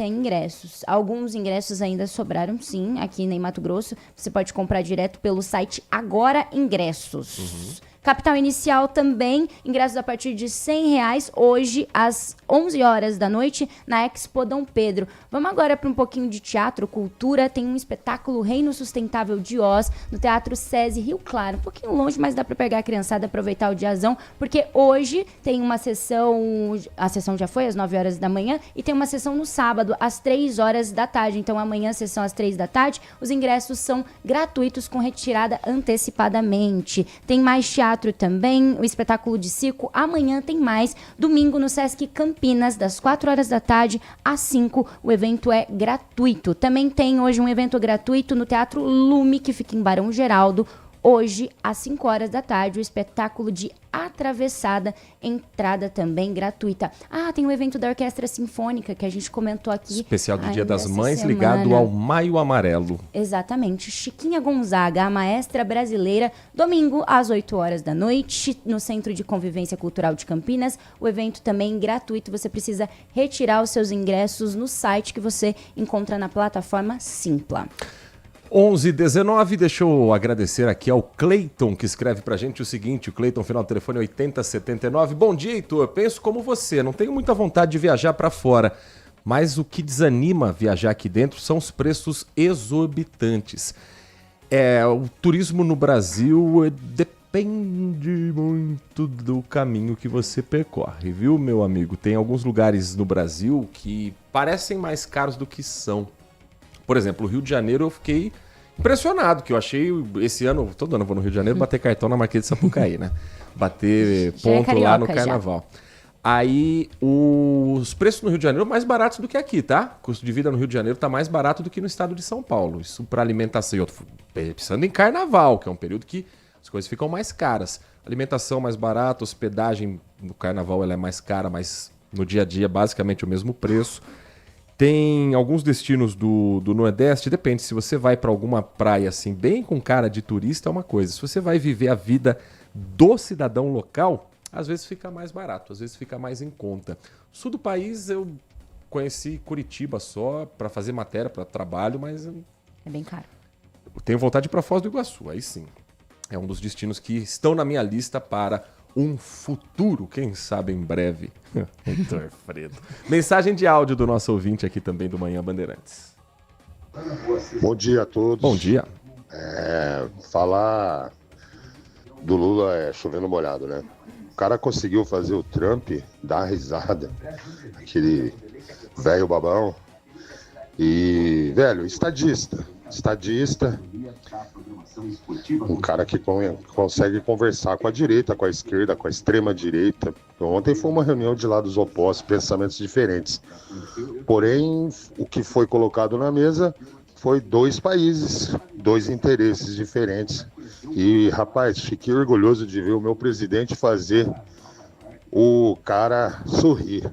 ingressos. Alguns ingressos ainda sobraram, sim, aqui em Ney Mato Grosso. Você pode comprar direto pelo site Agora Ingressos. Capital Inicial também, ingressos a partir de R$100, hoje às 11 horas da noite, na Expo Dom Pedro. Vamos agora para um pouquinho de teatro, cultura. Tem um espetáculo Reino Sustentável de Oz, no Teatro SESI Rio Claro. Um pouquinho longe, mas dá para pegar a criançada e aproveitar o diazão, porque hoje tem uma sessão, a sessão já foi às 9 horas da manhã, e tem uma sessão no sábado, às 3 horas da tarde. Então amanhã, sessão às 3 da tarde, os ingressos são gratuitos com retirada antecipadamente. Tem mais teatro também, o espetáculo de circo, amanhã tem mais, domingo no Sesc Campinas, das 4 horas da tarde às 5, o evento é gratuito. Também tem hoje um evento gratuito no Teatro Lume, que fica em Barão Geraldo, hoje, às 5 horas da tarde, o espetáculo de Atravessada, entrada também gratuita. Tem o evento da Orquestra Sinfônica, que a gente comentou aqui. Especial do Dia das Mães, ligado ao Maio Amarelo. Exatamente. Chiquinha Gonzaga, a maestra brasileira, domingo, às 8 horas da noite, no Centro de Convivência Cultural de Campinas. O evento também gratuito, você precisa retirar os seus ingressos no site que você encontra na plataforma Simpla. 11h19, deixa eu agradecer aqui ao Cleiton, que escreve pra gente o seguinte, o Cleiton, final do telefone 8079. Bom dia, Heitor, penso como você, não tenho muita vontade de viajar pra fora, mas o que desanima viajar aqui dentro são os preços exorbitantes. O turismo no Brasil depende muito do caminho que você percorre, viu, meu amigo? Tem alguns lugares no Brasil que parecem mais caros do que são. Por exemplo, o Rio de Janeiro eu fiquei impressionado, que eu achei esse ano, todo ano eu vou no Rio de Janeiro bater cartão na Marquês de Sapucaí, né? Bater ponto carioca, lá no Carnaval. Já. Aí os preços no Rio de Janeiro mais baratos do que aqui, tá? O custo de vida no Rio de Janeiro tá mais barato do que no estado de São Paulo. Isso para alimentação. E eu tô pensando em Carnaval, que é um período que as coisas ficam mais caras. Alimentação mais barata, hospedagem no Carnaval ela é mais cara, mas no dia a dia basicamente o mesmo preço. Tem alguns destinos do Nordeste, depende, se você vai para alguma praia assim, bem com cara de turista é uma coisa. Se você vai viver a vida do cidadão local, às vezes fica mais barato, às vezes fica mais em conta. Sul do país eu conheci Curitiba só para fazer matéria, para trabalho, mas... É bem caro. Eu tenho vontade de ir para Foz do Iguaçu, aí sim. É um dos destinos que estão na minha lista para um futuro, quem sabe em breve. Heitor Fredo. Mensagem de áudio do nosso ouvinte aqui também do Manhã Bandeirantes. Bom dia a todos. Bom dia. Falar do Lula é chovendo molhado, né? O cara conseguiu fazer o Trump dar risada, aquele velho babão. E, velho, estadista, um cara que consegue conversar com a direita, com a esquerda, com a extrema direita. Ontem foi uma reunião de lados opostos, pensamentos diferentes. Porém, o que foi colocado na mesa foi 2 países, 2 interesses diferentes. E, rapaz, fiquei orgulhoso de ver o meu presidente fazer o cara sorrir.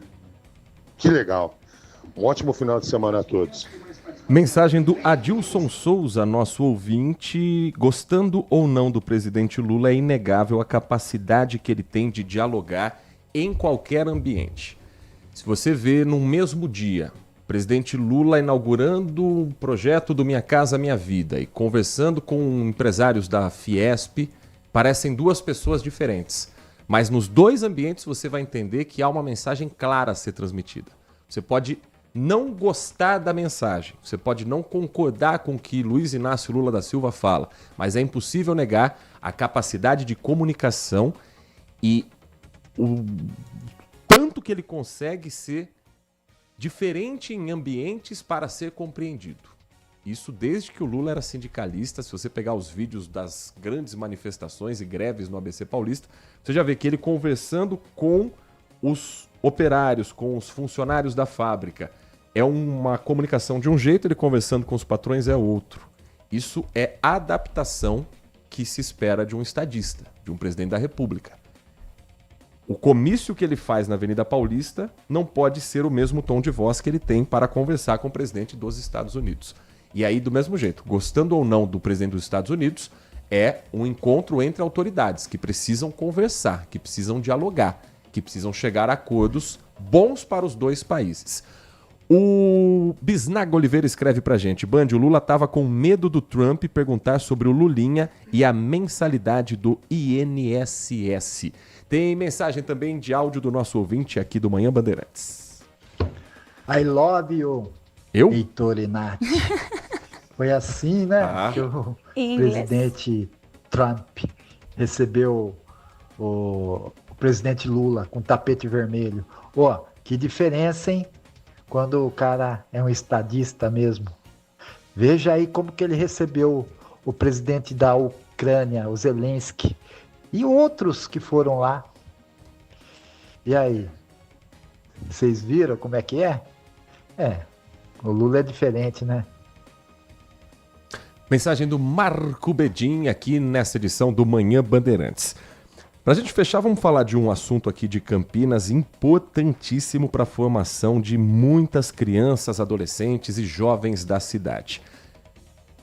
Que legal. Um ótimo final de semana a todos. Mensagem do Adilson Souza, nosso ouvinte. Gostando ou não do presidente Lula, é inegável a capacidade que ele tem de dialogar em qualquer ambiente. Se você vê no mesmo dia, o presidente Lula inaugurando o projeto do Minha Casa Minha Vida e conversando com empresários da Fiesp, parecem 2 pessoas diferentes. Mas nos 2 ambientes você vai entender que há uma mensagem clara a ser transmitida. Você pode não gostar da mensagem, você pode não concordar com o que Luiz Inácio Lula da Silva fala, mas é impossível negar a capacidade de comunicação e o tanto que ele consegue ser diferente em ambientes para ser compreendido. Isso desde que o Lula era sindicalista. Se você pegar os vídeos das grandes manifestações e greves no ABC Paulista, você já vê que ele conversando com os operários, com os funcionários da fábrica. É uma comunicação de um jeito, ele conversando com os patrões é outro. Isso é adaptação que se espera de um estadista, de um presidente da República. O comício que ele faz na Avenida Paulista não pode ser o mesmo tom de voz que ele tem para conversar com o presidente dos Estados Unidos. E aí, do mesmo jeito, gostando ou não do presidente dos Estados Unidos, é um encontro entre autoridades que precisam conversar, que precisam dialogar, que precisam chegar a acordos bons para os 2 países. O Bisnaga Oliveira escreve pra gente: Band, o Lula tava com medo do Trump perguntar sobre o Lulinha e a mensalidade do INSS. Tem mensagem também de áudio do nosso ouvinte aqui do Manhã Bandeirantes. I love you. Eu? Heitor Inácio. Foi assim, né? Que o presidente Trump recebeu o presidente Lula com tapete vermelho. Ó, que diferença, hein? Quando o cara é um estadista mesmo. Veja aí como que ele recebeu o presidente da Ucrânia, o Zelensky, e outros que foram lá. E aí? Vocês viram como é que é? O Lula é diferente, né? Mensagem do Marco Bedin aqui nessa edição do Manhã Bandeirantes. Pra gente fechar, vamos falar de um assunto aqui de Campinas importantíssimo para a formação de muitas crianças, adolescentes e jovens da cidade.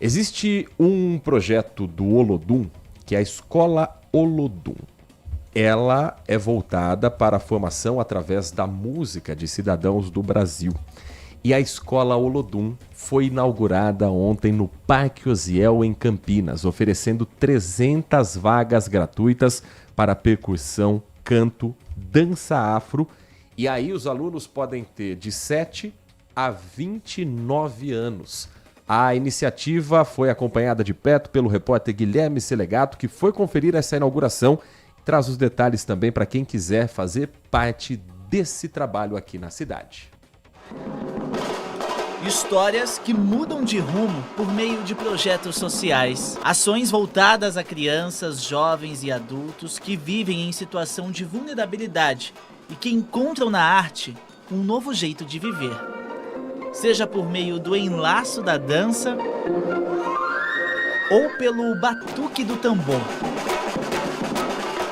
Existe um projeto do Olodum, que é a Escola Olodum. Ela é voltada para a formação através da música de cidadãos do Brasil. E a Escola Olodum foi inaugurada ontem no Parque Osiel, em Campinas, oferecendo 300 vagas gratuitas para percussão, canto, dança afro. E aí os alunos podem ter de 7 a 29 anos. A iniciativa foi acompanhada de perto pelo repórter Guilherme Selegato, que foi conferir essa inauguração e traz os detalhes também para quem quiser fazer parte desse trabalho aqui na cidade. Histórias que mudam de rumo por meio de projetos sociais. Ações voltadas a crianças, jovens e adultos que vivem em situação de vulnerabilidade e que encontram na arte um novo jeito de viver. Seja por meio do enlaço da dança ou pelo batuque do tambor.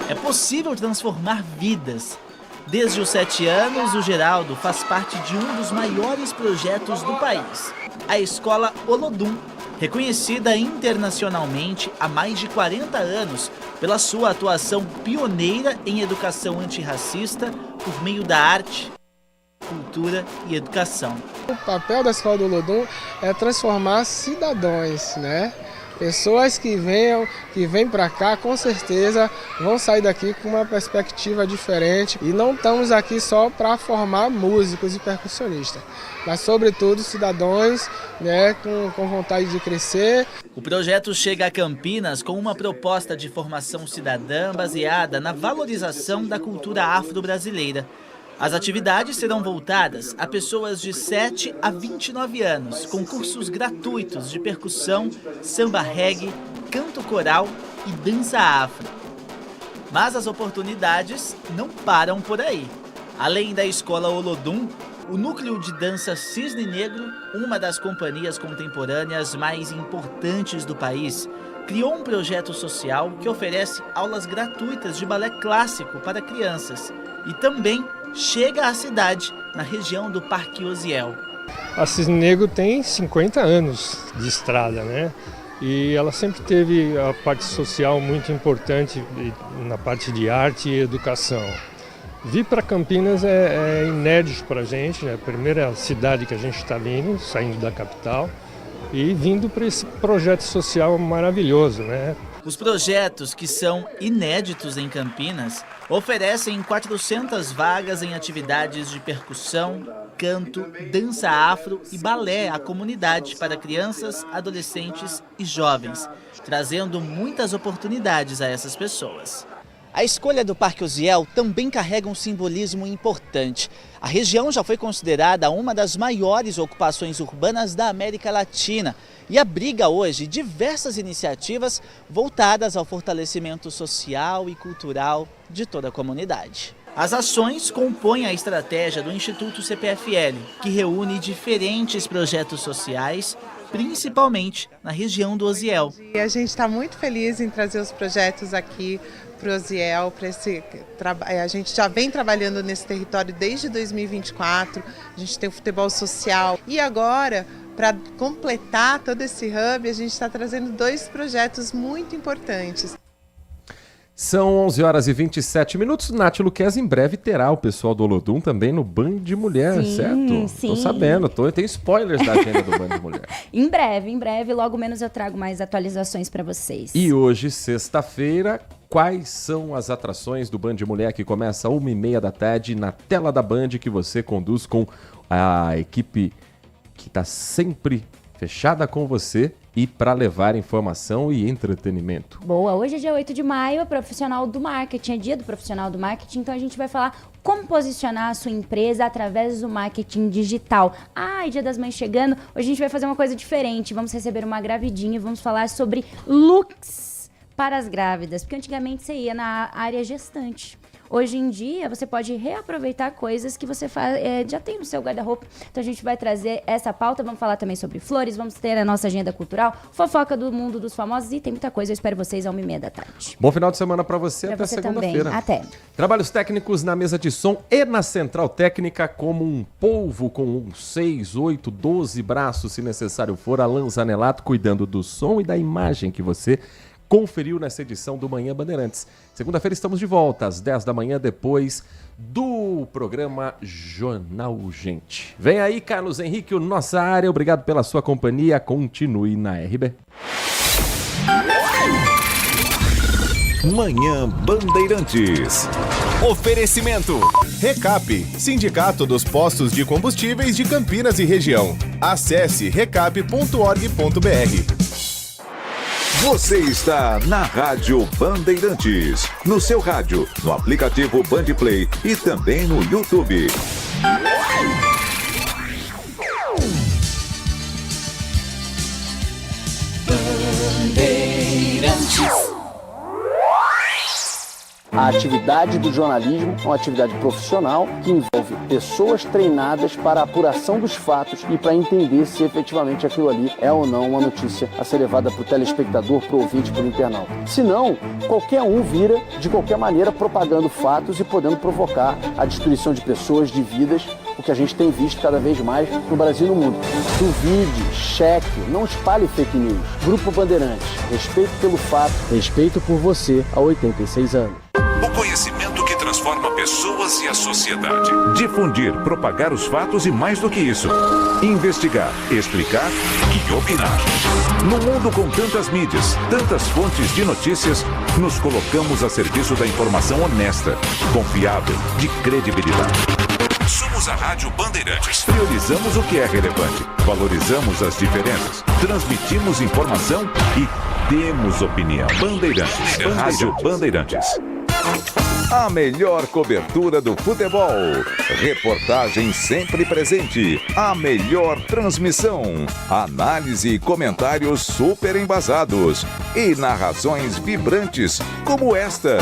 É possível transformar vidas. Desde os 7 anos, o Geraldo faz parte de um dos maiores projetos do país, a Escola Olodum, reconhecida internacionalmente há mais de 40 anos pela sua atuação pioneira em educação antirracista por meio da arte, cultura e educação. O papel da Escola do Olodum é transformar cidadãos, né? Pessoas que vêm para cá, com certeza vão sair daqui com uma perspectiva diferente. E não estamos aqui só para formar músicos e percussionistas, mas sobretudo cidadãos, né, com vontade de crescer. O projeto chega a Campinas com uma proposta de formação cidadã baseada na valorização da cultura afro-brasileira. As atividades serão voltadas a pessoas de 7 a 29 anos, com cursos gratuitos de percussão, samba reggae, canto coral e dança afro. Mas as oportunidades não param por aí. Além da Escola Olodum, o Núcleo de Dança Cisne Negro, uma das companhias contemporâneas mais importantes do país, criou um projeto social que oferece aulas gratuitas de balé clássico para crianças e também chega à cidade, na região do Parque Osiel. A Cisne Negro tem 50 anos de estrada, né? E ela sempre teve a parte social muito importante na parte de arte e educação. Vir para Campinas é inédito para a gente, né? A primeira cidade que a gente está vindo, saindo da capital, e vindo para esse projeto social maravilhoso, né? Os projetos, que são inéditos em Campinas, oferecem 400 vagas em atividades de percussão, canto, dança afro e balé à comunidade para crianças, adolescentes e jovens, trazendo muitas oportunidades a essas pessoas. A escolha do Parque Osiel também carrega um simbolismo importante. A região já foi considerada uma das maiores ocupações urbanas da América Latina e abriga hoje diversas iniciativas voltadas ao fortalecimento social e cultural de toda a comunidade. As ações compõem a estratégia do Instituto CPFL, que reúne diferentes projetos sociais, principalmente na região do Osiel. E a gente está muito feliz em trazer os projetos aqui para o Osiel, a gente já vem trabalhando nesse território desde 2024, a gente tem o futebol social e agora, para completar todo esse hub, a gente está trazendo 2 projetos muito importantes. São 11 horas e 27 minutos. Nath Luquez em breve terá o pessoal do Olodum também no Band de Mulher, certo? Sim. Tô sabendo, tem spoilers da agenda do Band de Mulher. Em breve, logo menos eu trago mais atualizações para vocês. E hoje, sexta-feira, quais são as atrações do Band de Mulher que começa às 1h30 da tarde na tela da Band, que você conduz com a equipe que está sempre fechada com você e para levar informação e entretenimento. Boa, hoje é dia 8 de maio, é profissional do marketing, é dia do profissional do marketing, então a gente vai falar como posicionar a sua empresa através do marketing digital. E Dia das Mães chegando, hoje a gente vai fazer uma coisa diferente, vamos receber uma gravidinha e vamos falar sobre looks para as grávidas, porque antigamente você ia na área gestante. Hoje em dia, você pode reaproveitar coisas que você já tem no seu guarda-roupa. Então, a gente vai trazer essa pauta. Vamos falar também sobre flores. Vamos ter a nossa agenda cultural, fofoca do mundo dos famosos e tem muita coisa. Eu espero vocês às 1h30 da tarde. Bom final de semana para você. Pra até você segunda-feira. Também. Até. Trabalhos técnicos na mesa de som e na central técnica, como um polvo com 6, 8, 12 braços, se necessário for. Alan Zanelato cuidando do som e da imagem que você conferiu nessa edição do Manhã Bandeirantes. Segunda-feira estamos de volta, às 10 da manhã, depois do programa Jornal Gente. Vem aí, Carlos Henrique, o Nossa Área. Obrigado pela sua companhia. Continue na RB. Manhã Bandeirantes. Oferecimento. Recap, Sindicato dos Postos de Combustíveis de Campinas e Região. Acesse recap.org.br. Você está na Rádio Bandeirantes, no seu rádio, no aplicativo Bandplay e também no YouTube. Bandeirantes. A atividade do jornalismo é uma atividade profissional que envolve pessoas treinadas para a apuração dos fatos e para entender se efetivamente aquilo ali é ou não uma notícia a ser levada para o telespectador, para o ouvinte, para o internauta. Se não, qualquer um vira, de qualquer maneira, propagando fatos e podendo provocar a destruição de pessoas, de vidas, o que a gente tem visto cada vez mais no Brasil e no mundo. Duvide, cheque, não espalhe fake news. Grupo Bandeirantes, respeito pelo fato, respeito por você há 86 anos. O conhecimento que transforma pessoas e a sociedade. Difundir, propagar os fatos e mais do que isso. Investigar, explicar e opinar. No mundo com tantas mídias, tantas fontes de notícias, nos colocamos a serviço da informação honesta, confiável, de credibilidade. Somos a Rádio Bandeirantes. Priorizamos o que é relevante, valorizamos as diferenças, transmitimos informação e temos opinião. Bandeirantes. Rádio Bandeirantes. A melhor cobertura do futebol. Reportagem sempre presente. A melhor transmissão. Análise e comentários super embasados. E narrações vibrantes como esta.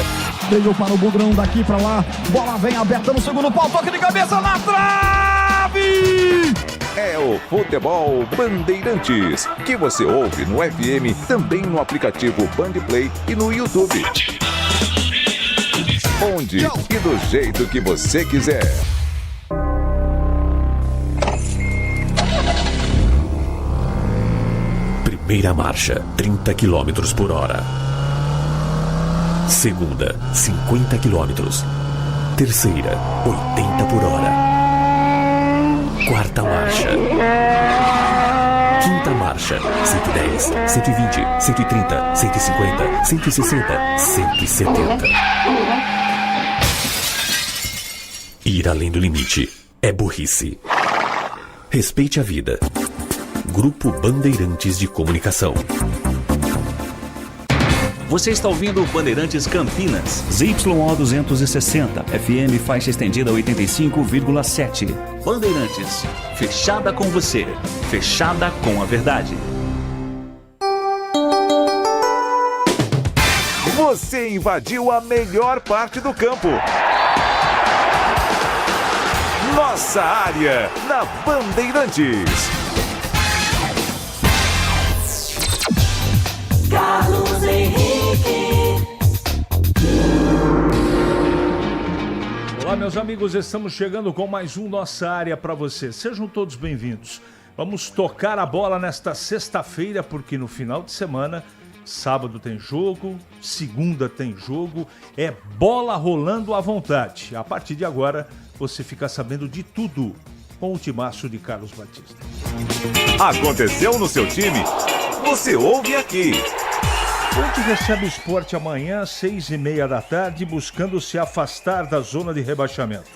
Veio para o Bugrão, daqui para lá. Bola vem aberta no segundo pau. Toque de cabeça na trave! É o Futebol Bandeirantes, que você ouve no FM, também no aplicativo Bandplay e no YouTube. Onde e do jeito que você quiser. Primeira marcha, 30 km por hora. Segunda, 50 km. Terceira, 80 por hora. Quarta marcha. Quinta marcha, 110, 120, 130, 150, 160, 170. Ir além do limite é burrice. Respeite a vida. Grupo Bandeirantes de Comunicação. Você está ouvindo Bandeirantes Campinas, ZYO 260, FM faixa estendida 85,7. Bandeirantes, fechada com você, fechada com a verdade. Você invadiu a melhor parte do campo. Nossa Área, na Bandeirantes. Carlos Henrique. Olá, meus amigos, estamos chegando com mais um Nossa Área para você. Sejam todos bem-vindos. Vamos tocar a bola nesta sexta-feira, porque no final de semana Sábado tem jogo, segunda tem jogo, é bola rolando à vontade. A partir de agora, você fica sabendo de tudo com o timaço de Carlos Batista. Aconteceu no seu time? Você ouve aqui. Ponte recebe o Sport amanhã às 6h30 da tarde, buscando se afastar da zona de rebaixamento.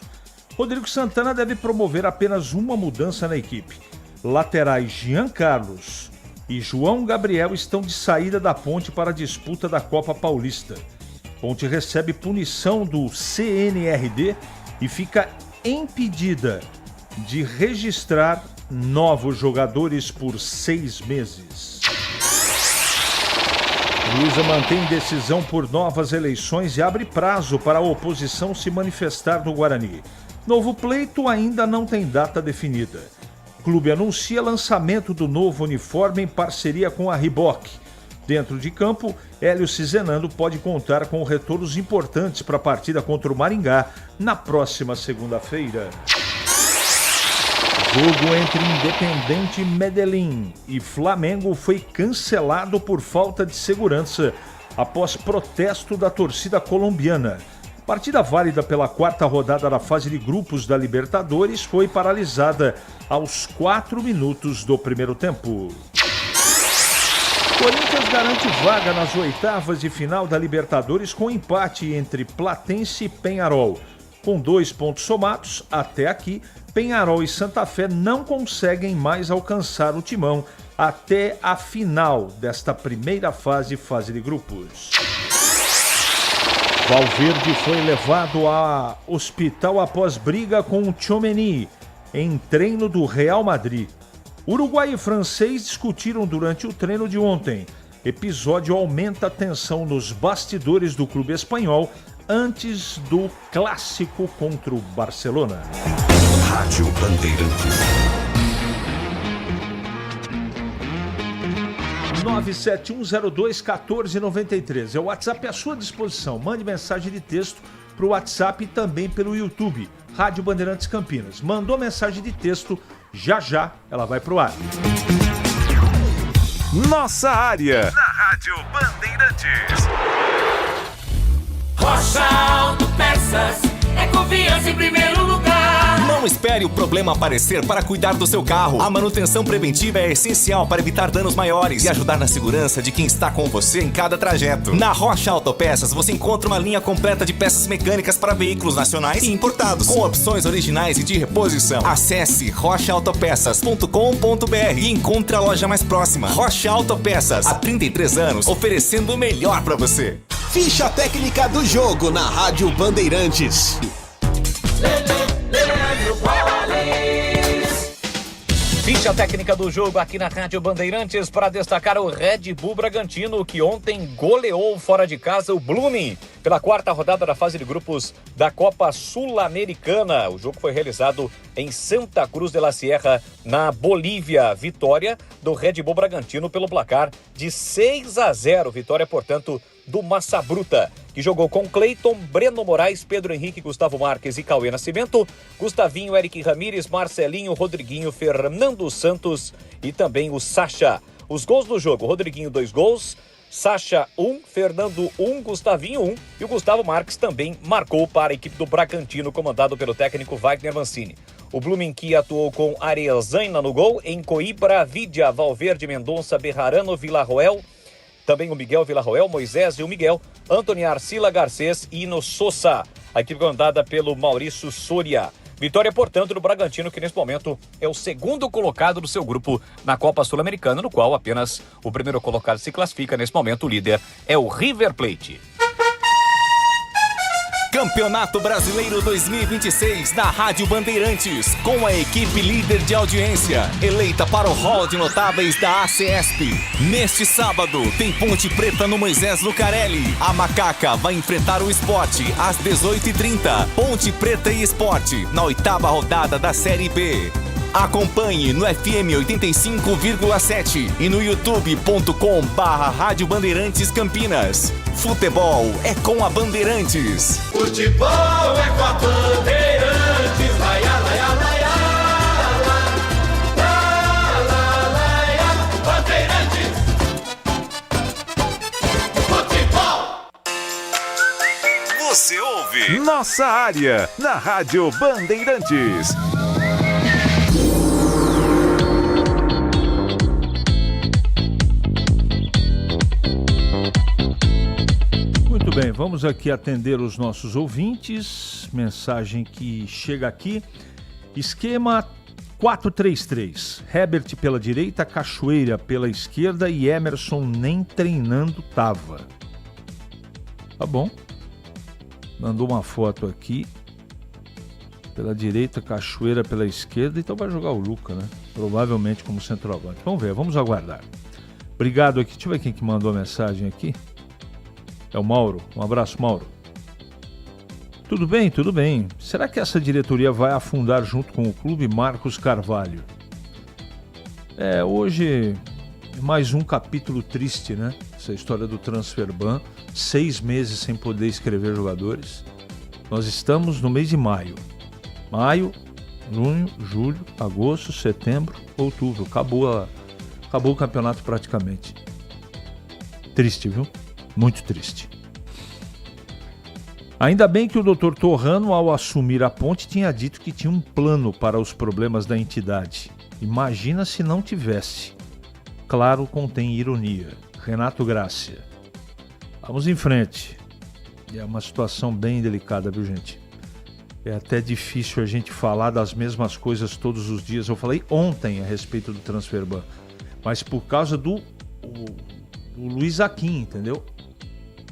Rodrigo Santana deve promover apenas uma mudança na equipe. Laterais Jean Carlos e João Gabriel estão de saída da Ponte para a disputa da Copa Paulista. Ponte recebe punição do CNRD e fica impedida de registrar novos jogadores por 6 meses. Luiza mantém decisão por novas eleições e abre prazo para a oposição se manifestar no Guarani. Novo pleito ainda não tem data definida. O clube anuncia lançamento do novo uniforme em parceria com a Reebok. Dentro de campo, Hélio Cizenando pode contar com retornos importantes para a partida contra o Maringá na próxima segunda-feira. Jogo entre Independente Medellín e Flamengo foi cancelado por falta de segurança após protesto da torcida colombiana. Partida válida pela 4ª rodada da fase de grupos da Libertadores foi paralisada aos 4 minutos do primeiro tempo. Corinthians garante vaga nas oitavas de final da Libertadores com empate entre Platense e Peñarol. Com 2 pontos somados, até aqui, Peñarol e Santa Fé não conseguem mais alcançar o timão até a final desta primeira fase de grupos. Valverde foi levado a hospital após briga com o Tchouaméni em treino do Real Madrid. Uruguai e francês discutiram durante o treino de ontem. Episódio aumenta a tensão nos bastidores do clube espanhol antes do clássico contra o Barcelona. Rádio Bandeirantes. 971021493. É o WhatsApp à sua disposição. Mande mensagem de texto para o WhatsApp e também pelo YouTube. Rádio Bandeirantes Campinas. Mandou mensagem de texto, já ela vai pro ar. Nossa área. Na Rádio Bandeirantes. Rocha Autopeças é confiança em primeiro lugar. Não espere o problema aparecer para cuidar do seu carro. A manutenção preventiva é essencial para evitar danos maiores e ajudar na segurança de quem está com você em cada trajeto. Na Rocha Autopeças você encontra uma linha completa de peças mecânicas para veículos nacionais e importados, com opções originais e de reposição. Acesse rochaautopeças.com.br e encontre a loja mais próxima. Rocha Autopeças, há 33 anos, oferecendo o melhor para você. Ficha técnica do jogo na Rádio Bandeirantes. Ficha técnica do jogo aqui na Rádio Bandeirantes para destacar o Red Bull Bragantino, que ontem goleou fora de casa o Blooming pela 4ª rodada da fase de grupos da Copa Sul-Americana. O jogo foi realizado em Santa Cruz de la Sierra, na Bolívia. Vitória do Red Bull Bragantino pelo placar de 6-0. Vitória, portanto, do Massa Bruta, que jogou com Cleiton, Breno Moraes, Pedro Henrique, Gustavo Marques e Cauê Nascimento, Gustavinho, Eric Ramírez, Marcelinho, Rodriguinho, Fernando Santos e também o Sacha. Os gols do jogo: Rodriguinho 2 gols, Sacha 1, Fernando 1, Gustavinho 1 e o Gustavo Marques também marcou para a equipe do Bragantino, comandado pelo técnico Wagner Mancini. O Blooming, que atuou com Arielzaina no gol, em Coimbra, Vidia, Valverde, Mendonça, Berrarano, Villarroel, também o Miguel Villarroel, Moisés e o Miguel, Antony Arcila Garcês e Ino Sousa. A equipe comandada pelo Maurício Soria. Vitória, portanto, do Bragantino, que nesse momento é o segundo colocado do seu grupo na Copa Sul-Americana, no qual apenas o primeiro colocado se classifica. Nesse momento, o líder é o River Plate. Campeonato Brasileiro 2026 da Rádio Bandeirantes, com a equipe líder de audiência, eleita para o hall de notáveis da ACESP. Neste sábado, tem Ponte Preta no Moisés Lucarelli. A Macaca vai enfrentar o Sport às 18h30. Ponte Preta e Sport, na 8ª rodada da Série B. Acompanhe no FM 85,7 e no youtube.com/Rádio Bandeirantes Campinas. Futebol é com a Bandeirantes. Futebol é com a Bandeirantes. Laia, laia, laia, laia, laia, Bandeirantes. Nossa área, na Rádio Bandeirantes. Muito bem, vamos aqui atender os nossos ouvintes. Mensagem que chega aqui. Esquema 4-3-3. Herbert pela direita, Cachoeira pela esquerda e Emerson nem treinando tava. Tá bom. Mandou uma foto aqui. Pela direita, Cachoeira pela esquerda. Então vai jogar o Luca, né? Provavelmente como centroavante. Vamos ver, vamos aguardar. Obrigado aqui. Deixa eu ver quem que mandou a mensagem aqui. É o Mauro. Um abraço, Mauro. Tudo bem, tudo bem. Será que essa diretoria vai afundar junto com o clube? Marcos Carvalho. Hoje mais um capítulo triste, né? Essa história do Transferban. 6 meses sem poder escrever jogadores. Nós estamos no mês de maio. Maio, junho, julho, agosto, setembro, outubro. Acabou o campeonato praticamente. Triste, viu? Muito triste. Ainda bem que o Dr. Torrano, ao assumir a Ponte, tinha dito que tinha um plano para os problemas da entidade. Imagina se não tivesse. Claro, contém ironia. Renato Grácia. Vamos em frente. É uma situação bem delicada, viu, gente? É até difícil a gente falar das mesmas coisas todos os dias. Eu falei ontem a respeito do Transferban, mas por causa do Luiz Aquim, entendeu?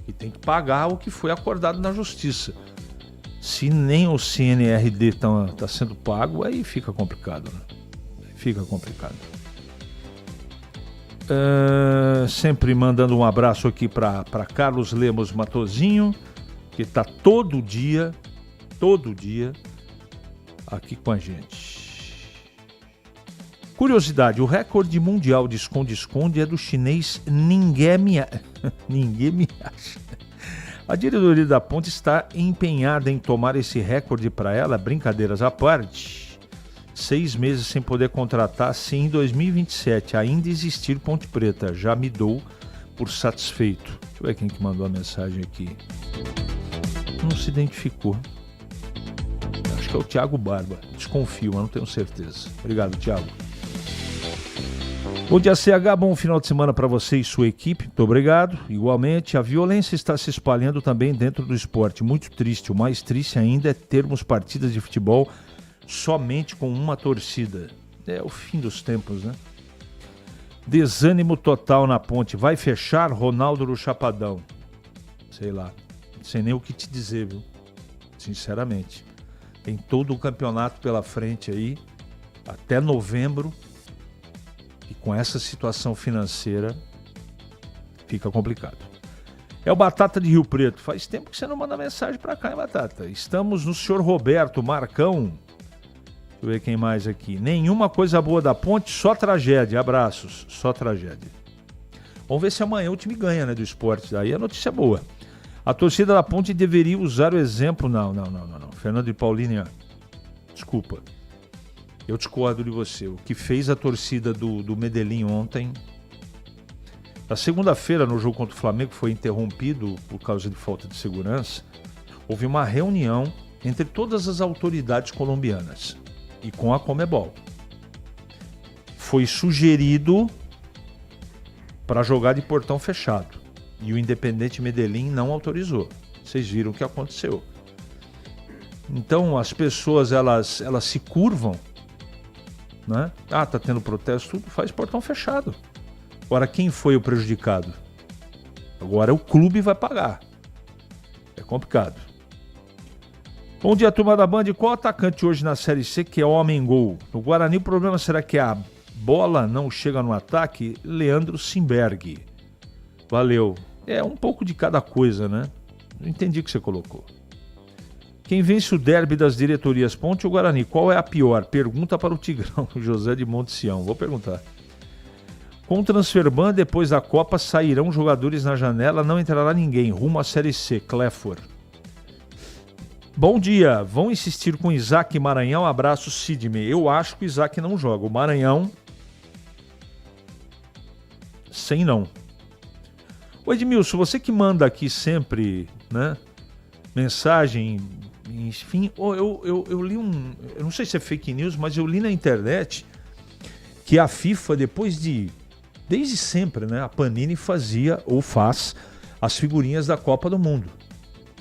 E tem que pagar o que foi acordado na justiça. Se nem o CNRD está sendo pago, aí fica complicado, né? Fica complicado. Sempre mandando um abraço aqui para Carlos Lemos Matozinho, que está todo dia aqui com a gente. Curiosidade, o recorde mundial de esconde-esconde é do chinês Ninguém Me Acha. A diretoria da Ponte está empenhada em tomar esse recorde para ela, brincadeiras à parte. 6 meses sem poder contratar, se em 2027 ainda existir Ponte Preta. Já me dou por satisfeito. Deixa eu ver quem que mandou a mensagem aqui. Não se identificou. Acho que é o Thiago Barba. Desconfio, mas não tenho certeza. Obrigado, Thiago. Bom dia, CH. Bom final de semana para você e sua equipe. Muito obrigado. Igualmente, a violência está se espalhando também dentro do esporte. Muito triste. O mais triste ainda é termos partidas de futebol somente com uma torcida. É o fim dos tempos, né? Desânimo total na Ponte. Vai fechar Ronaldo do Chapadão. Sei lá. Não sei nem o que te dizer, viu? Sinceramente. Tem todo o campeonato pela frente aí. Até novembro. E com essa situação financeira fica complicado. É o Batata de Rio Preto. Faz tempo que você não manda mensagem pra cá, hein, Batata? Estamos no Senhor Roberto, Marcão. Deixa eu ver quem mais aqui. Nenhuma coisa boa da Ponte, só tragédia. Abraços, só tragédia. Vamos ver se amanhã o time ganha, né, do esporte. Aí a notícia é boa. A torcida da Ponte deveria usar o exemplo... Não. Fernando e Paulinha, desculpa. Eu discordo de você. O que fez a torcida do Medellín ontem... Na segunda-feira, no jogo contra o Flamengo, foi interrompido por causa de falta de segurança. Houve uma reunião entre todas as autoridades colombianas e com a Conmebol. Foi sugerido para jogar de portão fechado. E o Independente Medellín não autorizou. Vocês viram o que aconteceu. Então as pessoas elas se curvam, né? Tá tendo protesto, tudo faz portão fechado. Agora quem foi o prejudicado? Agora o clube vai pagar. É complicado. Bom dia, turma da Band. Qual atacante hoje na Série C que é homem-gol? No Guarani o problema será que a bola não chega no ataque? Leandro Simberg. Valeu. É um pouco de cada coisa, né? Não entendi o que você colocou. Quem vence o derby das diretorias Ponte ou Guarani? Qual é a pior? Pergunta para o Tigrão, José de Monte Sião. Vou perguntar. Com o Transferban, depois da Copa, sairão jogadores na janela, não entrará ninguém. Rumo à Série C, Cléfor. Bom dia, vão insistir com Isaac Maranhão? Abraço, Sidney. Eu acho que o Isaac não joga. O Maranhão, sem não. Ô Edmilson, você que manda aqui sempre, né, mensagem enfim, eu li eu não sei se é fake news, mas eu li na internet que a FIFA, desde sempre, né, a Panini fazia ou faz as figurinhas da Copa do Mundo,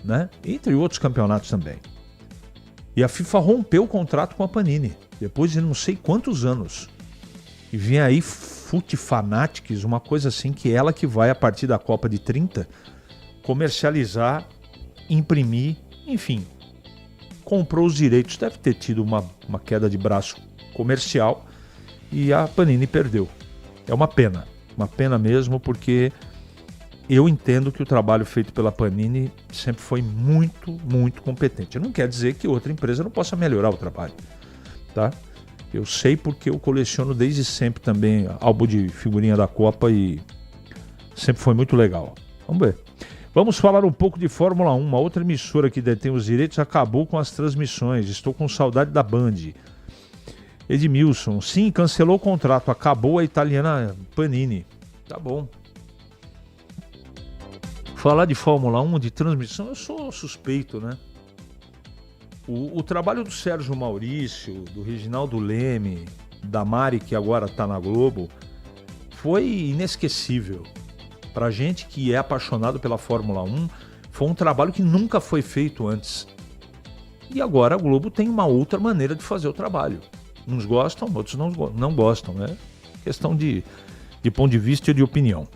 né, entre outros campeonatos também. E a FIFA rompeu o contrato com a Panini, depois de não sei quantos anos. E vem aí Foot Fanatics, uma coisa assim, que ela que vai, a partir da Copa de 30, comercializar, imprimir, enfim, comprou os direitos, deve ter tido uma queda de braço comercial e a Panini perdeu. É uma pena mesmo, porque eu entendo que o trabalho feito pela Panini sempre foi muito, muito competente. Não quer dizer que outra empresa não possa melhorar o trabalho, tá? Eu sei porque eu coleciono desde sempre também álbum de figurinha da Copa e sempre foi muito legal. Vamos ver. Vamos falar um pouco de Fórmula 1. Uma outra emissora que detém os direitos acabou com as transmissões. Estou com saudade da Band. Edmilson, sim, cancelou o contrato. Acabou a italiana Panini. Tá bom. Falar de Fórmula 1, de transmissão, eu sou suspeito, né? O trabalho do Sérgio Maurício, do Reginaldo Leme, da Mari, que agora está na Globo, foi inesquecível. Pra gente que é apaixonado pela Fórmula 1, foi um trabalho que nunca foi feito antes. E agora a Globo tem uma outra maneira de fazer o trabalho. Uns gostam, outros não gostam, né? Questão de ponto de vista e de opinião.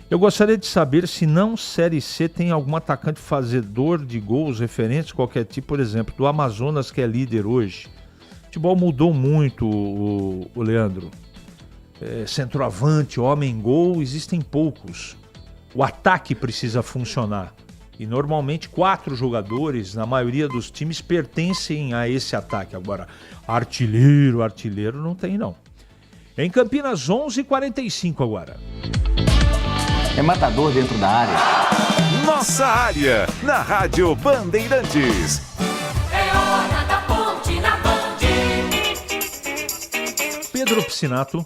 Eu gostaria de saber se não Série C tem algum atacante fazedor de gols referentes a qualquer tipo, por exemplo, do Amazonas, que é líder hoje. O futebol mudou muito, o Leandro. Centroavante, homem-gol, existem poucos. O ataque precisa funcionar. E normalmente 4 jogadores, na maioria dos times, pertencem a esse ataque. Agora, artilheiro não tem não. Em Campinas, 11h45 agora. É matador dentro da área. Nossa área, na Rádio Bandeirantes. É hora da ponte na Band. Pedro Piscinato.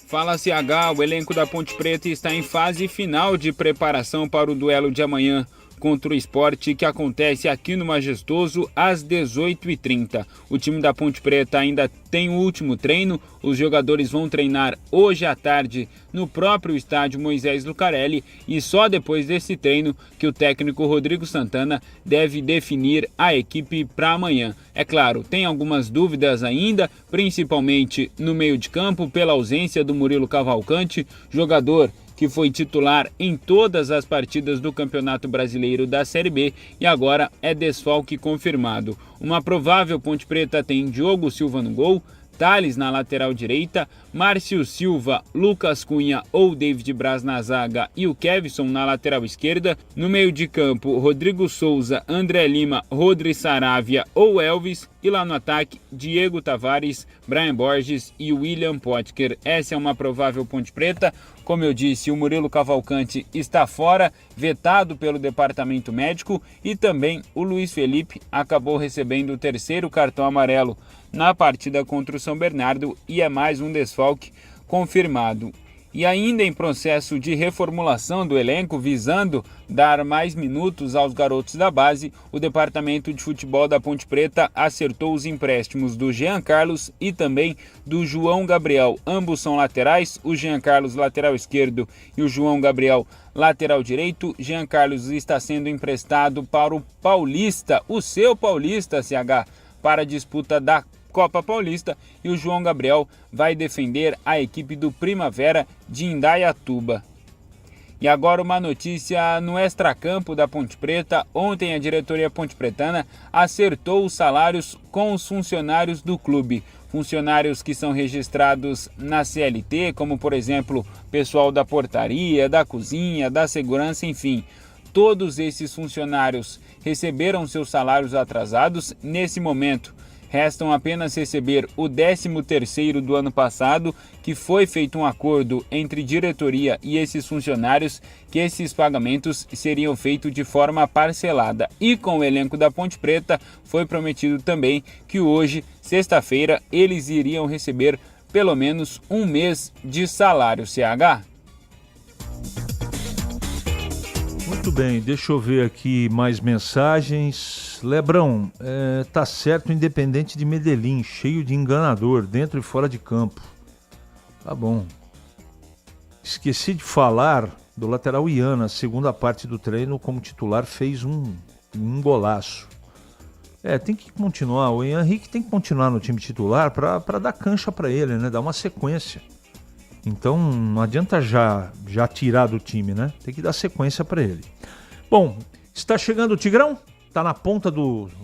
Fala CH, o elenco da Ponte Preta está em fase final de preparação para o duelo de amanhã contra o Sport, que acontece aqui no Majestoso às 18h30. O time da Ponte Preta ainda tem o último treino, os jogadores vão treinar hoje à tarde no próprio estádio Moisés Lucarelli e só depois desse treino que o técnico Rodrigo Santana deve definir a equipe para amanhã. É claro, tem algumas dúvidas ainda, principalmente no meio de campo pela ausência do Murilo Cavalcante, jogador que foi titular em todas as partidas do Campeonato Brasileiro da Série B e agora é desfalque confirmado. Uma provável Ponte Preta tem Diogo Silva no gol, Thales na lateral direita, Márcio Silva, Lucas Cunha ou David Braz na zaga e o Kevson na lateral esquerda. No meio de campo, Rodrigo Souza, André Lima, Rodri Saravia ou Elvis. E lá no ataque, Diego Tavares, Brian Borges e William Potker. Essa é uma provável Ponte Preta. Como eu disse, o Murilo Cavalcante está fora, vetado pelo departamento médico, e também o Luiz Felipe acabou recebendo o 3º cartão amarelo na partida contra o São Bernardo e é mais um desfalque confirmado. E ainda em processo de reformulação do elenco, visando dar mais minutos aos garotos da base, o departamento de futebol da Ponte Preta acertou os empréstimos do Jean Carlos e também do João Gabriel. Ambos são laterais, o Jean Carlos lateral esquerdo e o João Gabriel lateral direito. Jean Carlos está sendo emprestado para o Paulista, o seu Paulista, CH, para a disputa da Copa Paulista, e o João Gabriel vai defender a equipe do Primavera de Indaiatuba. E agora uma notícia no extracampo da Ponte Preta. Ontem a diretoria pontepretana acertou os salários com os funcionários do clube. Funcionários que são registrados na CLT, como por exemplo, pessoal da portaria, da cozinha, da segurança, enfim. Todos esses funcionários receberam seus salários atrasados. Nesse momento, restam apenas receber o 13º do ano passado, que foi feito um acordo entre diretoria e esses funcionários que esses pagamentos seriam feitos de forma parcelada. E com o elenco da Ponte Preta foi prometido também que hoje, sexta-feira, eles iriam receber pelo menos um mês de salário, CH. Muito bem, deixa eu ver aqui mais mensagens. Gomes, Lebrão, tá certo o Independente de Medellín, cheio de enganador, dentro e fora de campo. Tá bom. Esqueci de falar do lateral Ian, na segunda parte do treino, como titular, fez um golaço. Tem que continuar, o Ian Henrique tem que continuar no time titular para dar cancha para ele, né? Dar uma sequência. Então não adianta já tirar do time, né? Tem que dar sequência para ele. Bom, está chegando o Tigrão? Tá na ponta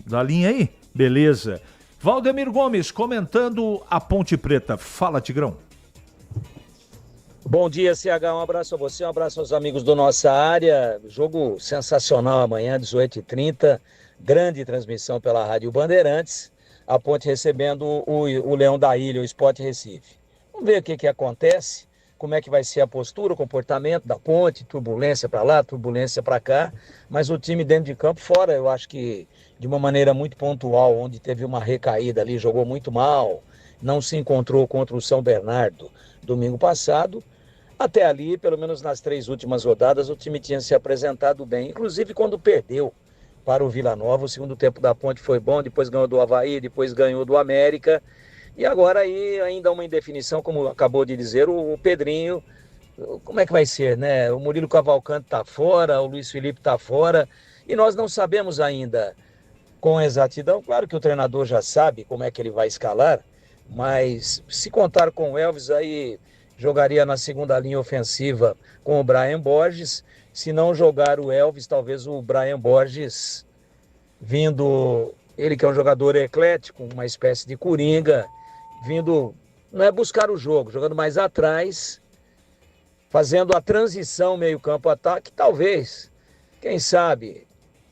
da linha aí? Beleza. Valdemir Gomes comentando a Ponte Preta. Fala, Tigrão. Bom dia, CH. Um abraço a você, um abraço aos amigos do Nossa Área. Jogo sensacional amanhã, 18h30. Grande transmissão pela Rádio Bandeirantes. A Ponte recebendo o Leão da Ilha, o Sport Recife. Vamos ver o que acontece, como é que vai ser a postura, o comportamento da Ponte, turbulência para lá, turbulência para cá. Mas o time dentro de campo, fora, eu acho que de uma maneira muito pontual, onde teve uma recaída ali, jogou muito mal, não se encontrou contra o São Bernardo domingo passado. Até ali, pelo menos nas 3 últimas rodadas, o time tinha se apresentado bem, inclusive quando perdeu para o Vila Nova. O segundo tempo da Ponte foi bom, depois ganhou do Avaí, depois ganhou do América. E agora aí ainda uma indefinição, como acabou de dizer o Pedrinho. Como é que vai ser, né? O Murilo Cavalcante está fora, o Luiz Felipe está fora, e nós não sabemos ainda com exatidão. Claro que o treinador já sabe como é que ele vai escalar, mas se contar com o Elvis, aí jogaria na segunda linha ofensiva com o Brian Borges. Se não jogar o Elvis, talvez o Brian Borges vindo, ele que é um jogador eclético, uma espécie de coringa, vindo, não é buscar o jogo, jogando mais atrás, fazendo a transição meio-campo-ataque, talvez, quem sabe,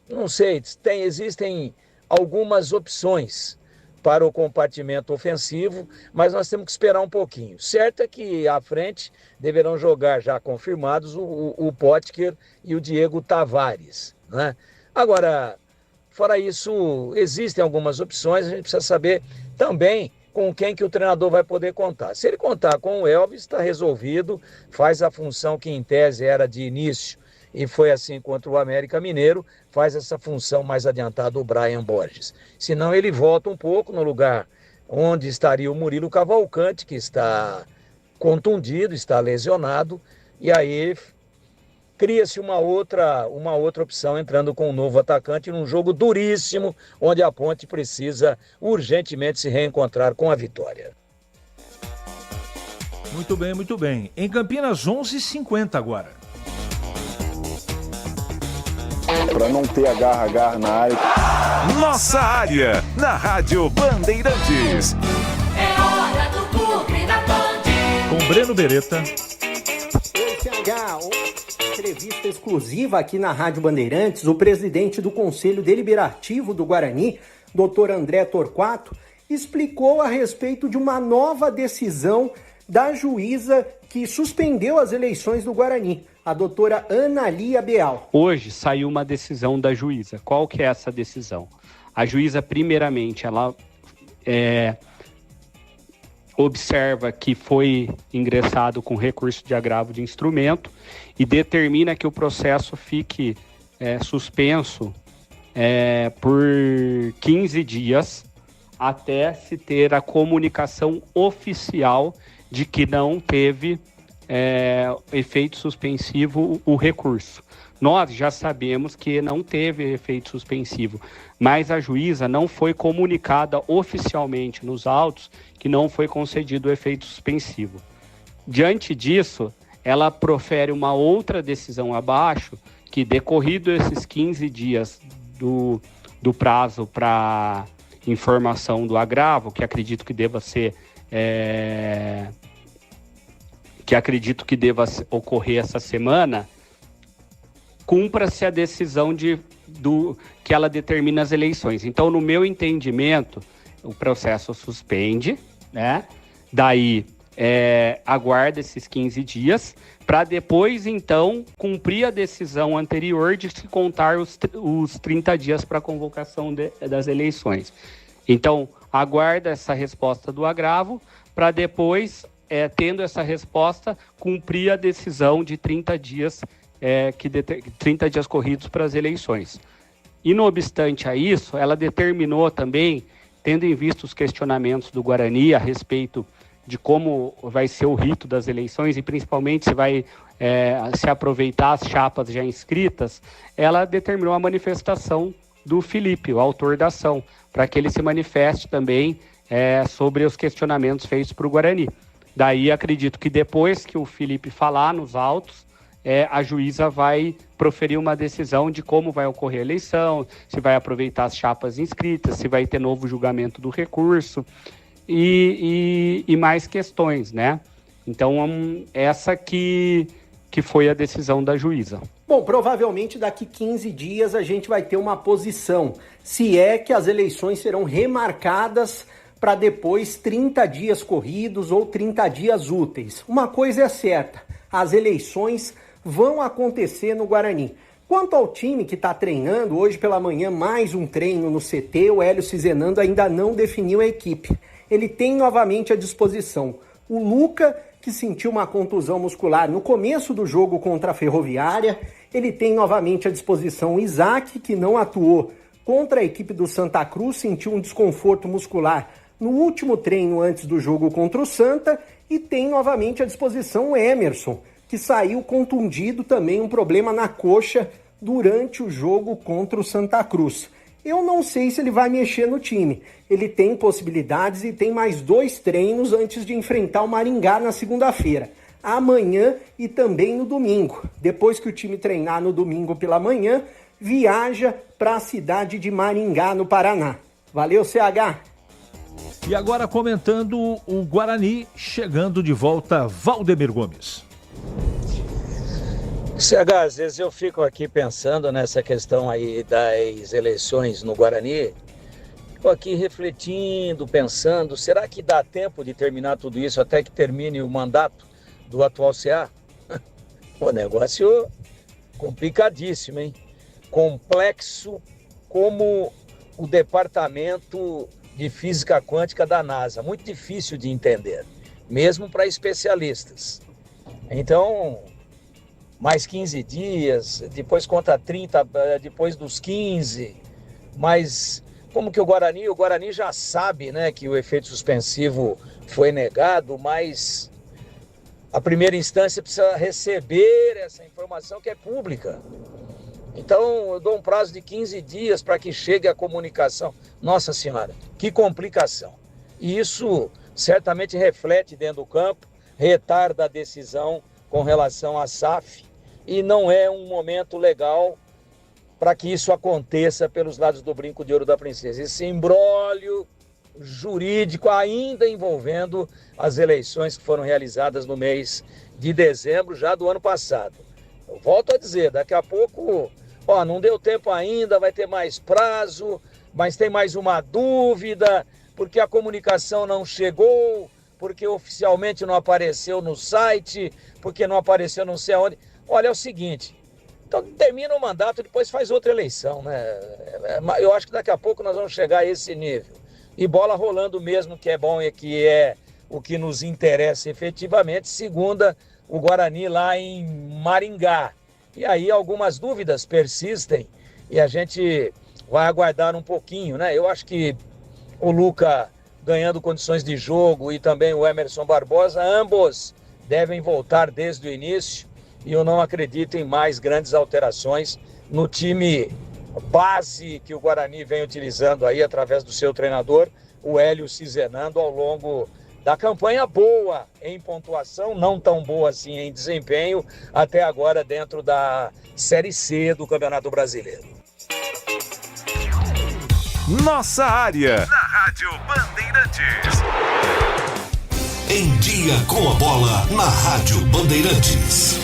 não sei, existem algumas opções para o compartimento ofensivo, mas nós temos que esperar um pouquinho. Certo é que à frente deverão jogar já confirmados o Potker e o Diego Tavares, né? Agora, fora isso, existem algumas opções, a gente precisa saber também com quem que o treinador vai poder contar. Se ele contar com o Elvis, está resolvido, faz a função que em tese era de início, e foi assim contra o América Mineiro, faz essa função mais adiantada o Brian Borges. Senão ele volta um pouco no lugar onde estaria o Murilo Cavalcante, que está contundido, está lesionado, e aí cria-se uma outra opção entrando com um novo atacante num jogo duríssimo, onde a Ponte precisa urgentemente se reencontrar com a vitória. Muito bem, muito bem. Em Campinas, 11h50 agora. Para não ter agarra na área. Nossa Área, na Rádio Bandeirantes. É hora do Clube da Band. Com Breno Beretta. Oi, CH. Entrevista exclusiva aqui na Rádio Bandeirantes. O presidente do Conselho Deliberativo do Guarani, Dr. André Torquato, explicou a respeito de uma nova decisão da juíza que suspendeu as eleições do Guarani, a doutora Ana Lia Beal. Hoje saiu uma decisão da juíza. Qual que é essa decisão? A juíza, primeiramente, ela observa que foi ingressado com recurso de agravo de instrumento e determina que o processo fique suspenso por 15 dias até se ter a comunicação oficial de que não teve efeito suspensivo o recurso. Nós já sabemos que não teve efeito suspensivo, mas a juíza não foi comunicada oficialmente nos autos que não foi concedido o efeito suspensivo. Diante disso, ela profere uma outra decisão abaixo, que decorrido esses 15 dias do prazo para informação do agravo, que acredito que deva ser ocorrer essa semana, cumpra-se a decisão que ela determina as eleições. Então, no meu entendimento, o processo suspende, né? Daí aguarda esses 15 dias para depois, então, cumprir a decisão anterior de se contar os 30 dias para a convocação das eleições. Então, aguarda essa resposta do agravo para depois, tendo essa resposta, cumprir a decisão de 30 dias 30 dias corridos para as eleições. E não obstante a isso, ela determinou também, tendo em vista os questionamentos do Guarani a respeito de como vai ser o rito das eleições e principalmente se vai se aproveitar as chapas já inscritas, ela determinou a manifestação do Felipe, o autor da ação, para que ele se manifeste também sobre os questionamentos feitos para o Guarani. Daí acredito que depois que o Felipe falar nos autos, a juíza vai proferir uma decisão de como vai ocorrer a eleição, se vai aproveitar as chapas inscritas, se vai ter novo julgamento do recurso e mais questões, né? Então, essa que foi a decisão da juíza. Bom, provavelmente daqui 15 dias a gente vai ter uma posição, se é que as eleições serão remarcadas para depois 30 dias corridos ou 30 dias úteis. Uma coisa é certa, as eleições vão acontecer no Guarani. Quanto ao time que está treinando, hoje pela manhã mais um treino no CT, o Hélio Cizenando ainda não definiu a equipe. Ele tem novamente à disposição o Luca, que sentiu uma contusão muscular no começo do jogo contra a Ferroviária. Ele tem novamente à disposição o Isaac, que não atuou contra a equipe do Santa Cruz, sentiu um desconforto muscular no último treino antes do jogo contra o Santa. E tem novamente à disposição o Emerson, que saiu contundido também, um problema na coxa durante o jogo contra o Santa Cruz. Eu não sei se ele vai mexer no time. Ele tem possibilidades e tem mais 2 treinos antes de enfrentar o Maringá na segunda-feira. Amanhã e também no domingo. Depois que o time treinar no domingo pela manhã, viaja para a cidade de Maringá, no Paraná. Valeu, CH! E agora comentando o Guarani, chegando de volta, Valdemir Gomes. CH, às vezes eu fico aqui pensando nessa questão aí das eleições no Guarani, estou aqui refletindo, pensando, será que dá tempo de terminar tudo isso até que termine o mandato do atual CA? O negócio complicadíssimo, hein? Complexo como o departamento de física quântica da NASA, muito difícil de entender, mesmo para especialistas. Então, mais 15 dias, depois conta 30, depois dos 15, mas como que o Guarani já sabe, né, que o efeito suspensivo foi negado, mas a primeira instância precisa receber essa informação que é pública. Então eu dou um prazo de 15 dias para que chegue a comunicação. Nossa Senhora, que complicação. E isso certamente reflete dentro do campo, retarda a decisão com relação à SAF, e não é um momento legal para que isso aconteça pelos lados do brinco de ouro da princesa. Esse imbróglio jurídico ainda envolvendo as eleições que foram realizadas no mês de dezembro já do ano passado. Eu volto a dizer, daqui a pouco, não deu tempo ainda, vai ter mais prazo, mas tem mais uma dúvida, porque a comunicação não chegou, porque oficialmente não apareceu no site, porque não apareceu não sei aonde. Olha, é o seguinte, então termina o mandato, depois faz outra eleição, né? Eu acho que daqui a pouco nós vamos chegar a esse nível. E bola rolando mesmo, que é bom e que é o que nos interessa efetivamente, segunda o Guarani lá em Maringá. E aí algumas dúvidas persistem e a gente vai aguardar um pouquinho, né? Eu acho que o Luca ganhando condições de jogo e também o Emerson Barbosa, ambos devem voltar desde o início. E eu não acredito em mais grandes alterações no time base que o Guarani vem utilizando aí através do seu treinador, o Hélio Cizenando, ao longo da campanha boa em pontuação, não tão boa assim em desempenho, até agora dentro da Série C do Campeonato Brasileiro. Nossa área, na Rádio Bandeirantes. Em dia com a bola, na Rádio Bandeirantes.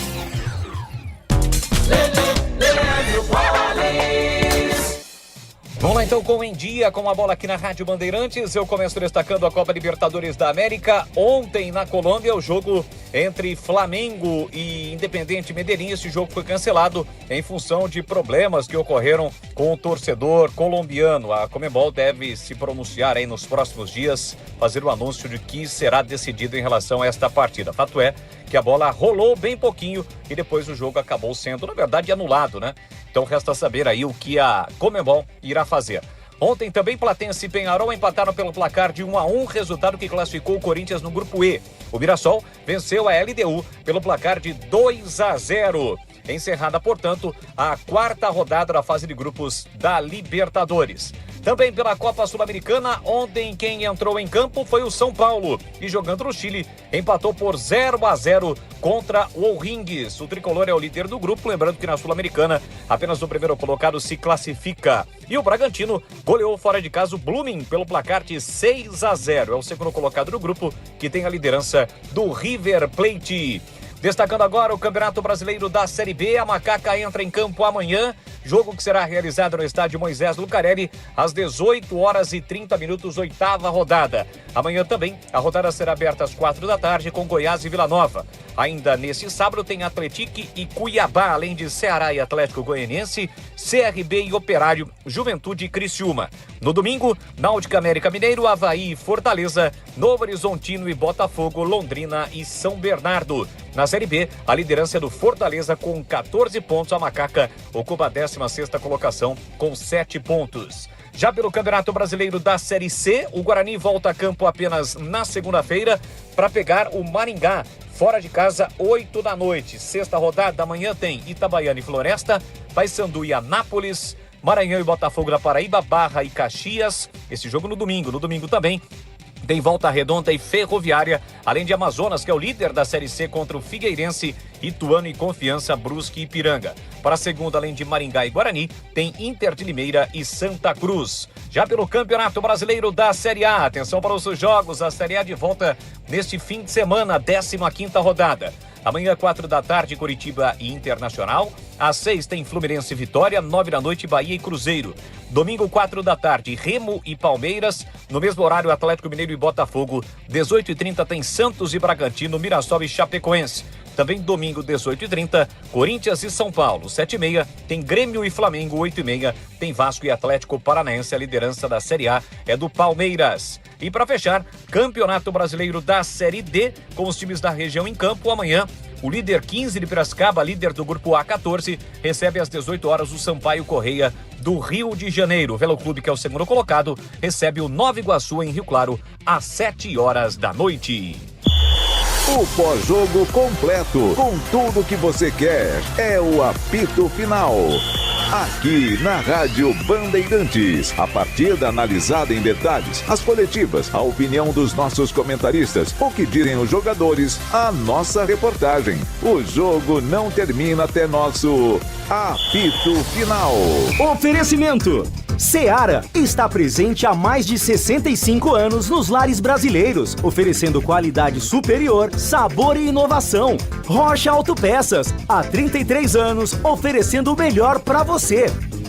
Vamos lá então com Em Dia, com a bola aqui na Rádio Bandeirantes. Eu começo destacando a Copa Libertadores da América. Ontem na Colômbia, o jogo entre Flamengo e Independiente Medellín. Esse jogo foi cancelado em função de problemas que ocorreram com o torcedor colombiano. A Conmebol deve se pronunciar aí nos próximos dias, fazer o anúncio de que será decidido em relação a esta partida. Fato é que a bola rolou bem pouquinho e depois o jogo acabou sendo, na verdade, anulado, né? Então resta saber aí o que a Conmebol irá fazer. Ontem também Platense e Penharol empataram pelo placar de 1-1, resultado que classificou o Corinthians no grupo E. O Mirassol venceu a LDU pelo placar de 2-0. Encerrada, portanto, a 4ª rodada da fase de grupos da Libertadores. Também pela Copa Sul-Americana, ontem quem entrou em campo foi o São Paulo e jogando no Chile, empatou por 0-0 contra o O'Higgins. O tricolor é o líder do grupo, lembrando que na Sul-Americana apenas o primeiro colocado se classifica. E o Bragantino goleou fora de casa o Blooming pelo placar de 6-0. É o segundo colocado do grupo, que tem a liderança do River Plate. Destacando agora o Campeonato Brasileiro da Série B, a Macaca entra em campo amanhã, jogo que será realizado no estádio Moisés Lucarelli, às 18h30, 8ª rodada. Amanhã também, a rodada será aberta às 4 da tarde com Goiás e Vila Nova. Ainda nesse sábado tem Atlético e Cuiabá, além de Ceará e Atlético Goianiense, CRB e Operário, Juventude e Criciúma. No domingo, Náutica América Mineiro, Avaí e Fortaleza, Novo Horizontino e Botafogo, Londrina e São Bernardo. Na Série B, a liderança é do Fortaleza com 14 pontos, a Macaca ocupa a 16ª colocação com 7 pontos. Já pelo Campeonato Brasileiro da Série C, o Guarani volta a campo apenas na segunda-feira para pegar o Maringá. Fora de casa, 8 da noite. Sexta rodada, amanhã tem Itabaiana e Floresta, Paysandu e Anápolis, Maranhão e Botafogo da Paraíba, Barra e Caxias. Esse jogo no domingo. No domingo também tem Volta Redonda e Ferroviária, além de Amazonas, que é o líder da Série C contra o Figueirense, Ituano e Confiança, Brusque e Ipiranga. Para a segunda, além de Maringá e Guarani, tem Inter de Limeira e Santa Cruz. Já pelo Campeonato Brasileiro da Série A, atenção para os jogos, a Série A de volta neste fim de semana, 15ª rodada. Amanhã, 4 da tarde, Curitiba e Internacional. Às 6 tem Fluminense e Vitória, 9 da noite, Bahia e Cruzeiro. Domingo, 4 da tarde, Remo e Palmeiras. No mesmo horário, Atlético Mineiro e Botafogo. 18h30 tem Santos e Bragantino, Mirassol e Chapecoense. Também domingo, 18h30, Corinthians e São Paulo. 7h30 tem Grêmio e Flamengo. 8h30 tem Vasco e Atlético Paranaense. A liderança da Série A é do Palmeiras. E para fechar, Campeonato Brasileiro da Série D, com os times da região em campo. Amanhã, o líder 15 de Piracicaba, líder do grupo A14, recebe às 18 horas o Sampaio Correia do Rio de Janeiro. O Velo Clube, que é o segundo colocado, recebe o Nova Iguaçu em Rio Claro às 7 horas da noite. O pós-jogo completo, com tudo que você quer, é o apito final. Aqui na Rádio Bandeirantes, a partida analisada em detalhes, as coletivas, a opinião dos nossos comentaristas, o que dizem os jogadores, a nossa reportagem. O jogo não termina até nosso apito final. Oferecimento: Seara está presente há mais de 65 anos nos lares brasileiros, oferecendo qualidade superior, sabor e inovação. Rocha Autopeças, há 33 anos, oferecendo o melhor para você.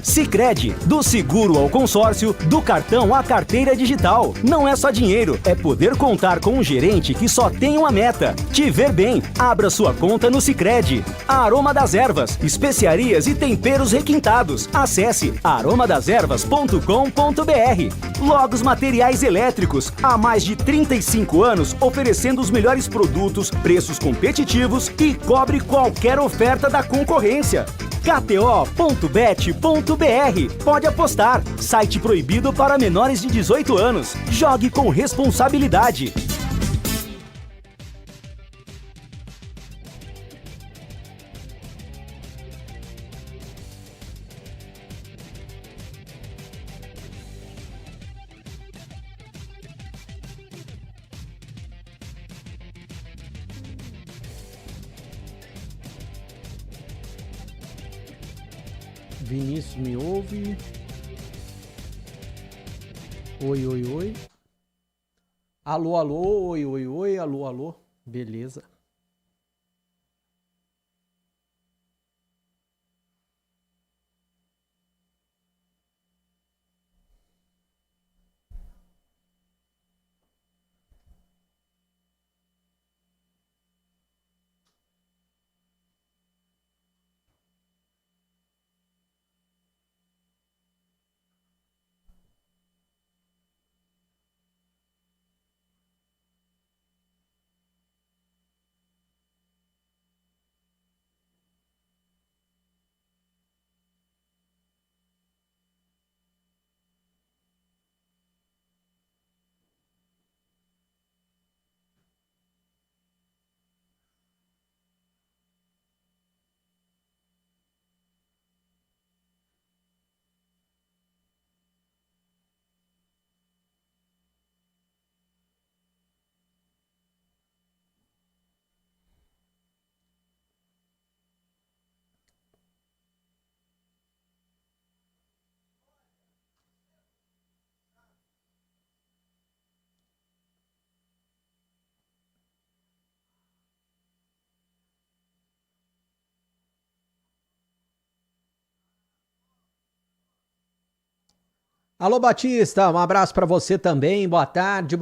Sicredi, do seguro ao consórcio, do cartão à carteira digital. Não é só dinheiro, é poder contar com um gerente que só tem uma meta: te ver bem. Abra sua conta no Sicredi. Aroma das Ervas, especiarias e temperos requintados. Acesse aromadeservas.com.br. Logos Materiais Elétricos, há mais de 35 anos oferecendo os melhores produtos, preços competitivos e cobre qualquer oferta da concorrência. KTO.bet.br. Pode apostar. Site proibido para menores de 18 anos. Jogue com responsabilidade. Vinícius, me ouve? Oi, oi, oi. Alô, alô, oi, oi, oi, alô, alô. Beleza. Alô Batista, um abraço para você também, boa tarde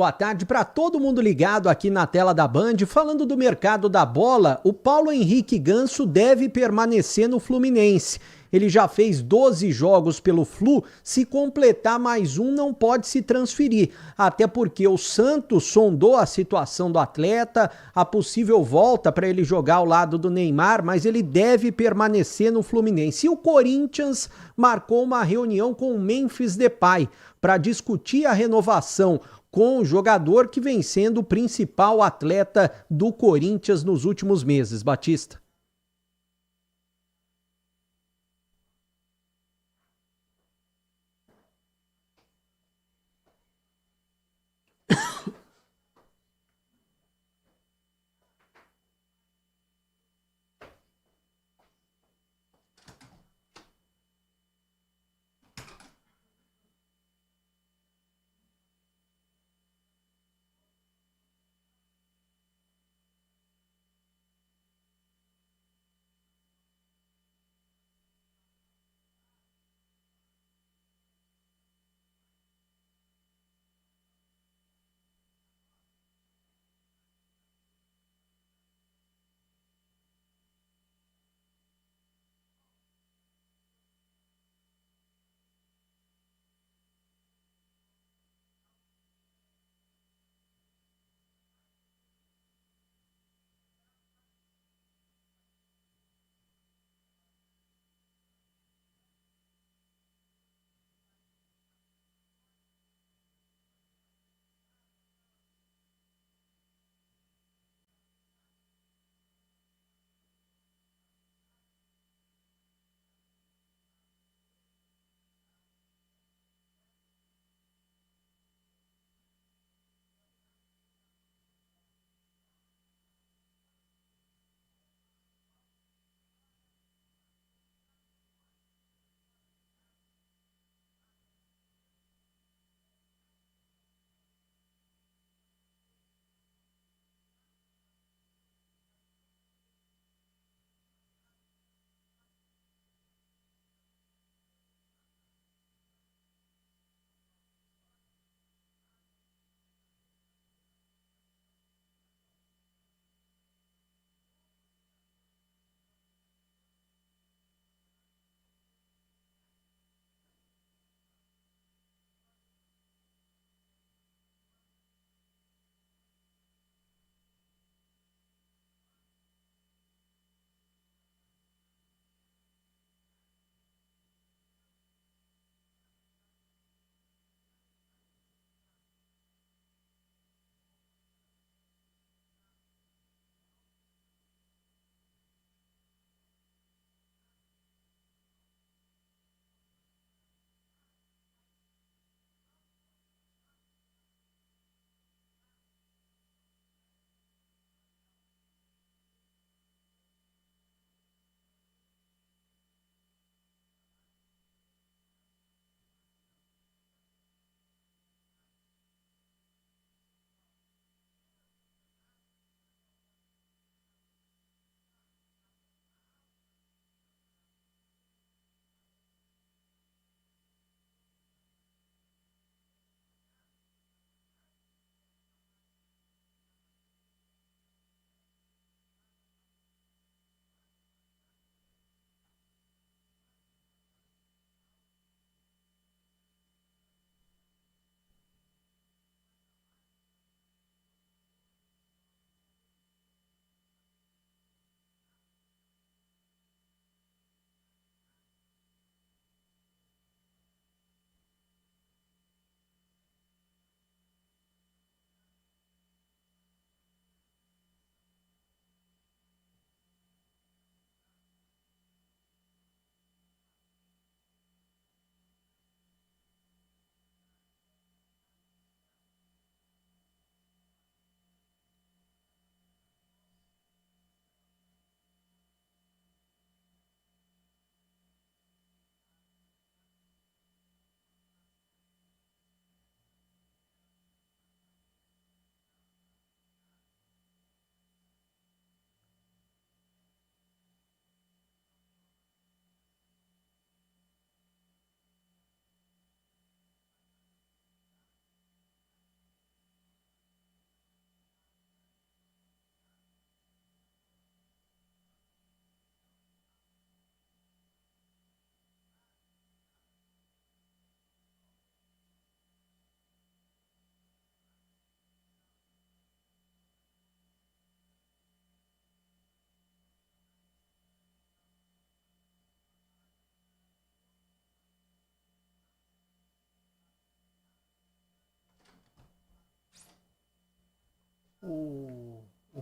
para todo mundo ligado aqui na tela da Band. Falando do mercado da bola, o Paulo Henrique Ganso deve permanecer no Fluminense. Ele já fez 12 jogos pelo Flu, se completar mais um não pode se transferir, até porque o Santos sondou a situação do atleta, a possível volta para ele jogar ao lado do Neymar, mas ele deve permanecer no Fluminense. E o Corinthians marcou uma reunião com o Memphis Depay para discutir a renovação com o jogador que vem sendo o principal atleta do Corinthians nos últimos meses. Batista.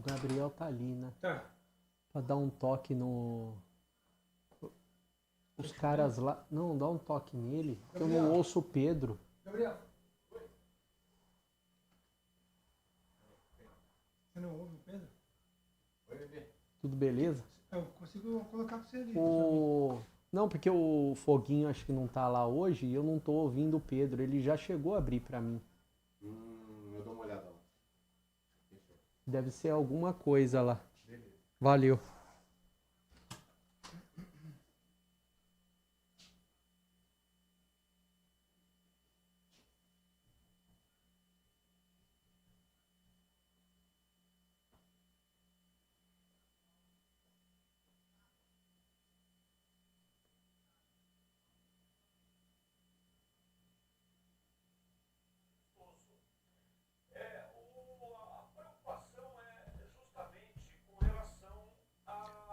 Gabriel tá ali, né? Tá. Pra dar um toque no... Os caras lá... Não, dá um toque nele, que eu não ouço o Pedro. Gabriel. Você não ouve o Pedro? Oi, bebê. Tudo beleza? Eu consigo colocar pra você ali. Não, porque o Foguinho acho que não tá lá hoje e eu não tô ouvindo o Pedro. Ele já chegou a abrir pra mim. Eu dou uma olhada lá. Deve ser alguma coisa lá. Beleza. Valeu.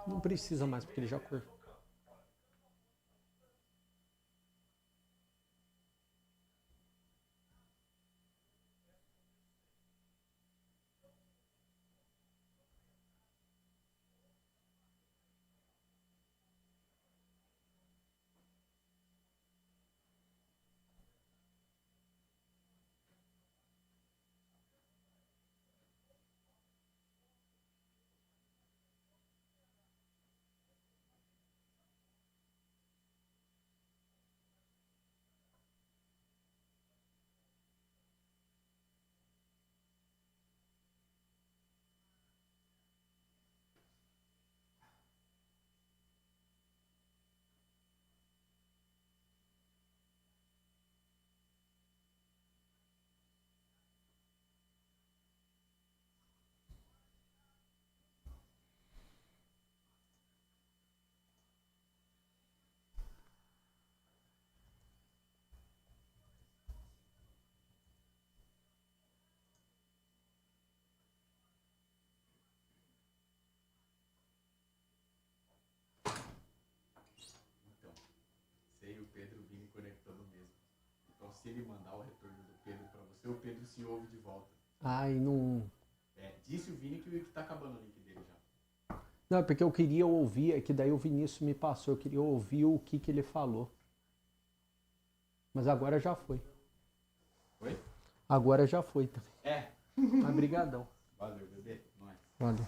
Não precisa mais, porque ele já cortou. Sei o Pedro Vini conectando mesmo. Então se ele mandar o retorno do Pedro pra você, o Pedro se ouve de volta. Ai, não... Disse o Vini que tá acabando o link dele já. Não, é porque eu queria ouvir, é que daí o Vinícius me passou, eu queria ouvir o que ele falou. Mas agora já foi. Oi? Agora já foi também. Mas brigadão. Valeu, bebê. Nós. Valeu.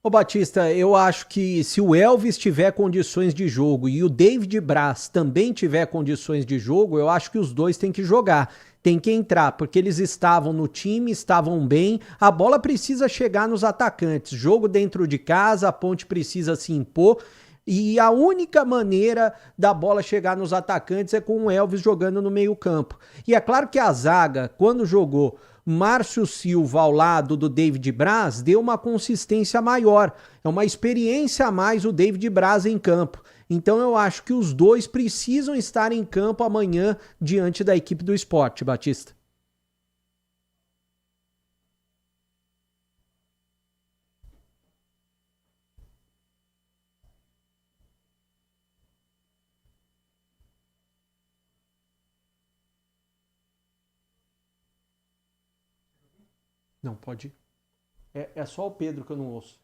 Ô Batista, eu acho que se o Elvis tiver condições de jogo e o David Braz também tiver condições de jogo, eu acho que os dois têm que jogar, tem que entrar, porque eles estavam no time, estavam bem, a bola precisa chegar nos atacantes, jogo dentro de casa, a Ponte precisa se impor, e a única maneira da bola chegar nos atacantes é com o Elvis jogando no meio campo. E é claro que a zaga, quando jogou Márcio Silva ao lado do David Braz, deu uma consistência maior, é uma experiência a mais o David Braz em campo. Então eu acho que os dois precisam estar em campo amanhã diante da equipe do Sport, Batista. Não, pode ir. É só o Pedro que eu não ouço.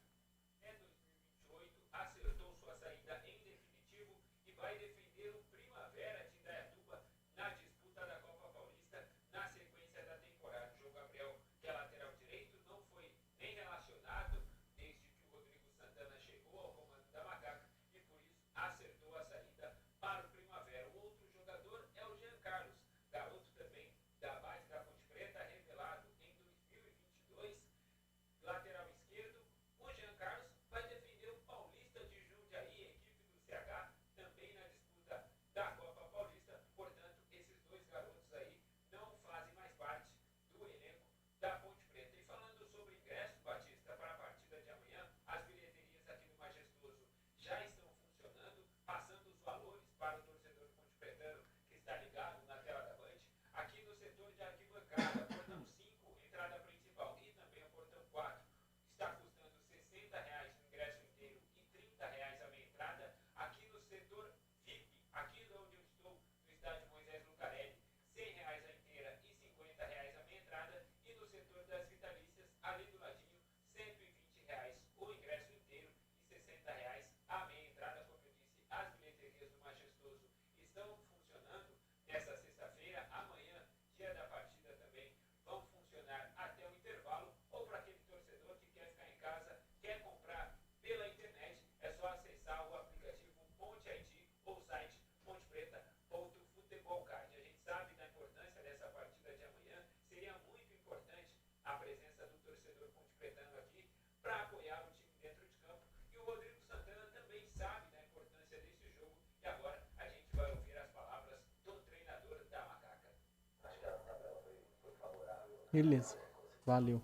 Beleza, valeu.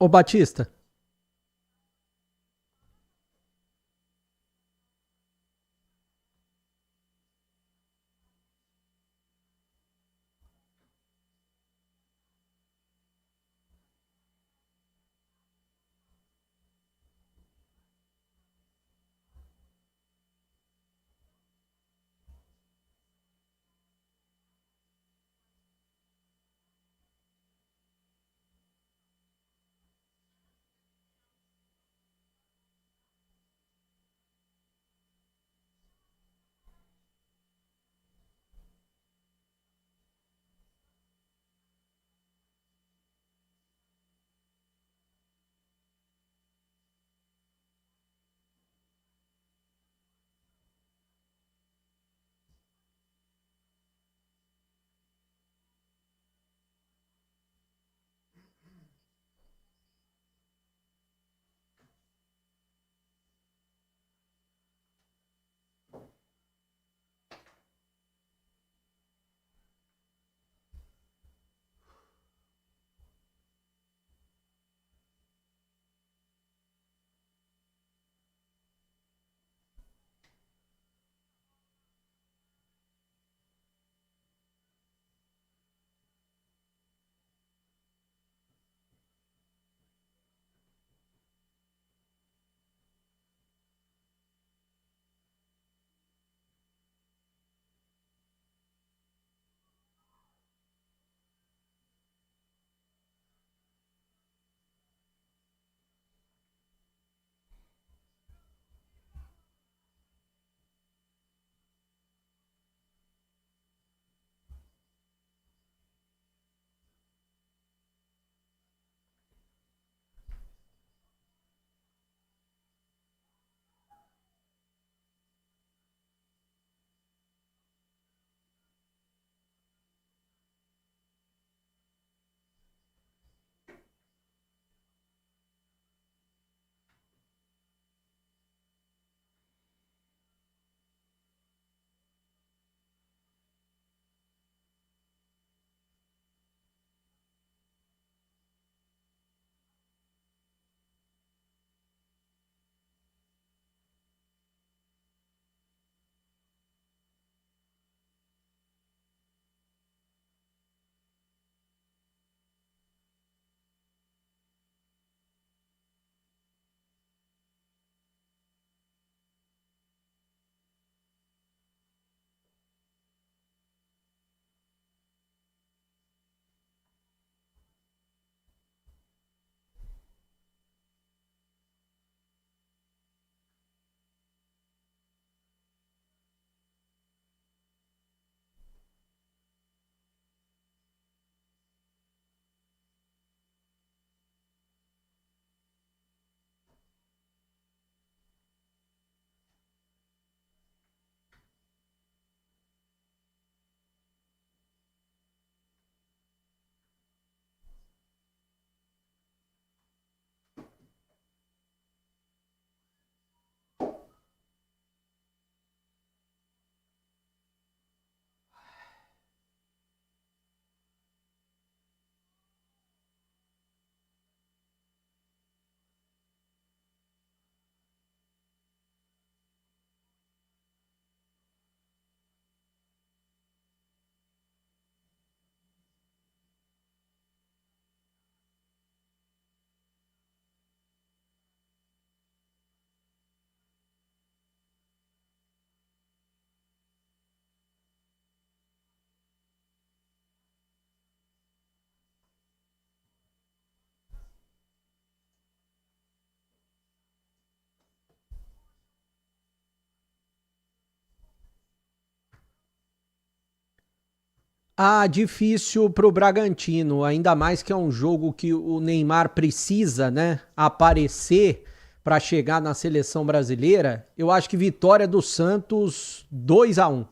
Ô Batista. Ah, difícil pro Bragantino, ainda mais que é um jogo que o Neymar precisa, né, aparecer para chegar na seleção brasileira. Eu acho que vitória do Santos 2-1.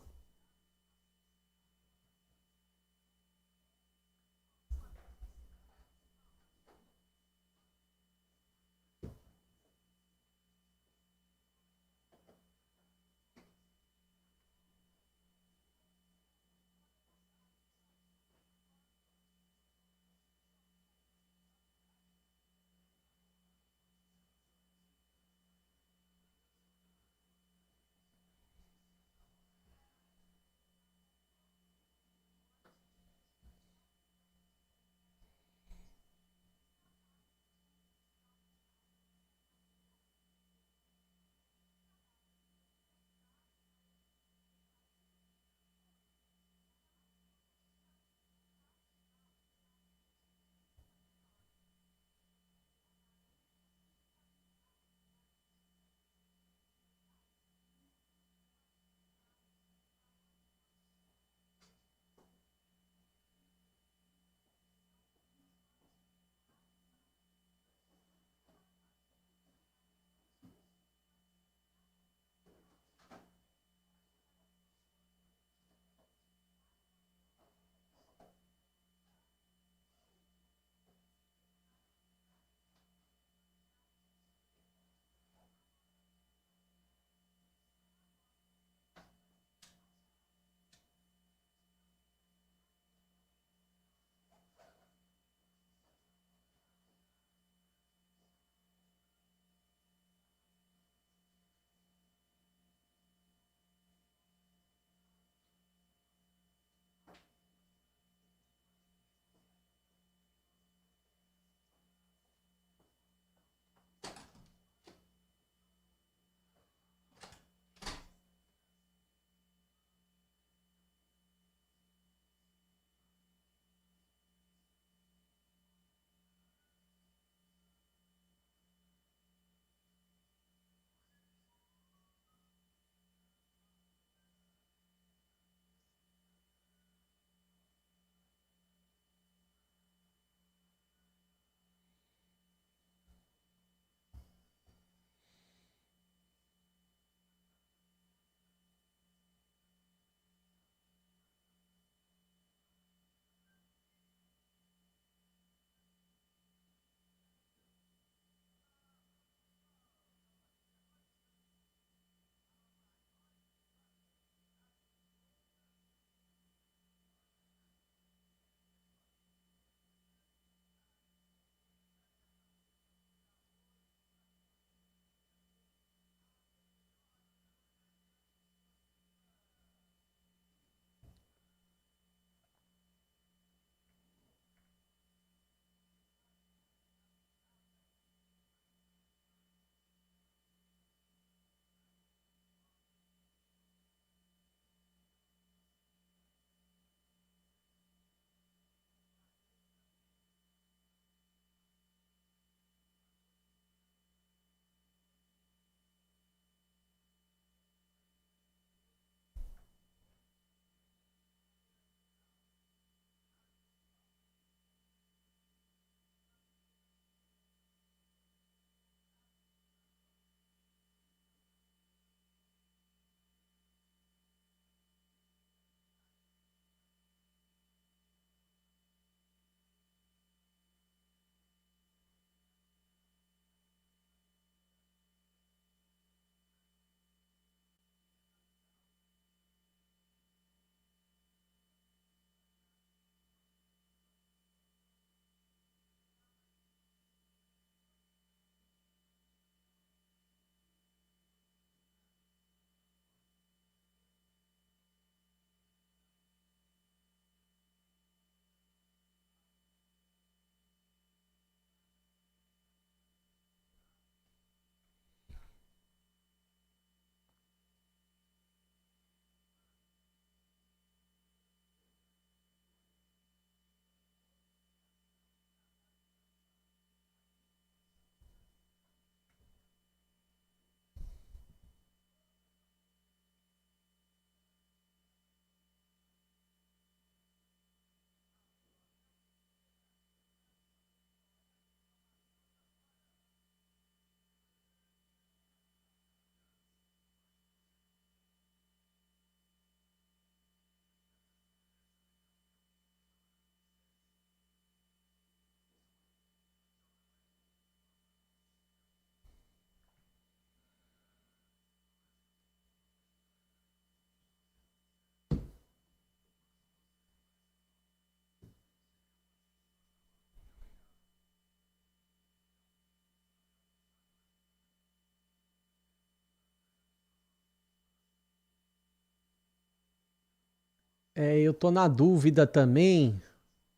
Eu tô na dúvida também,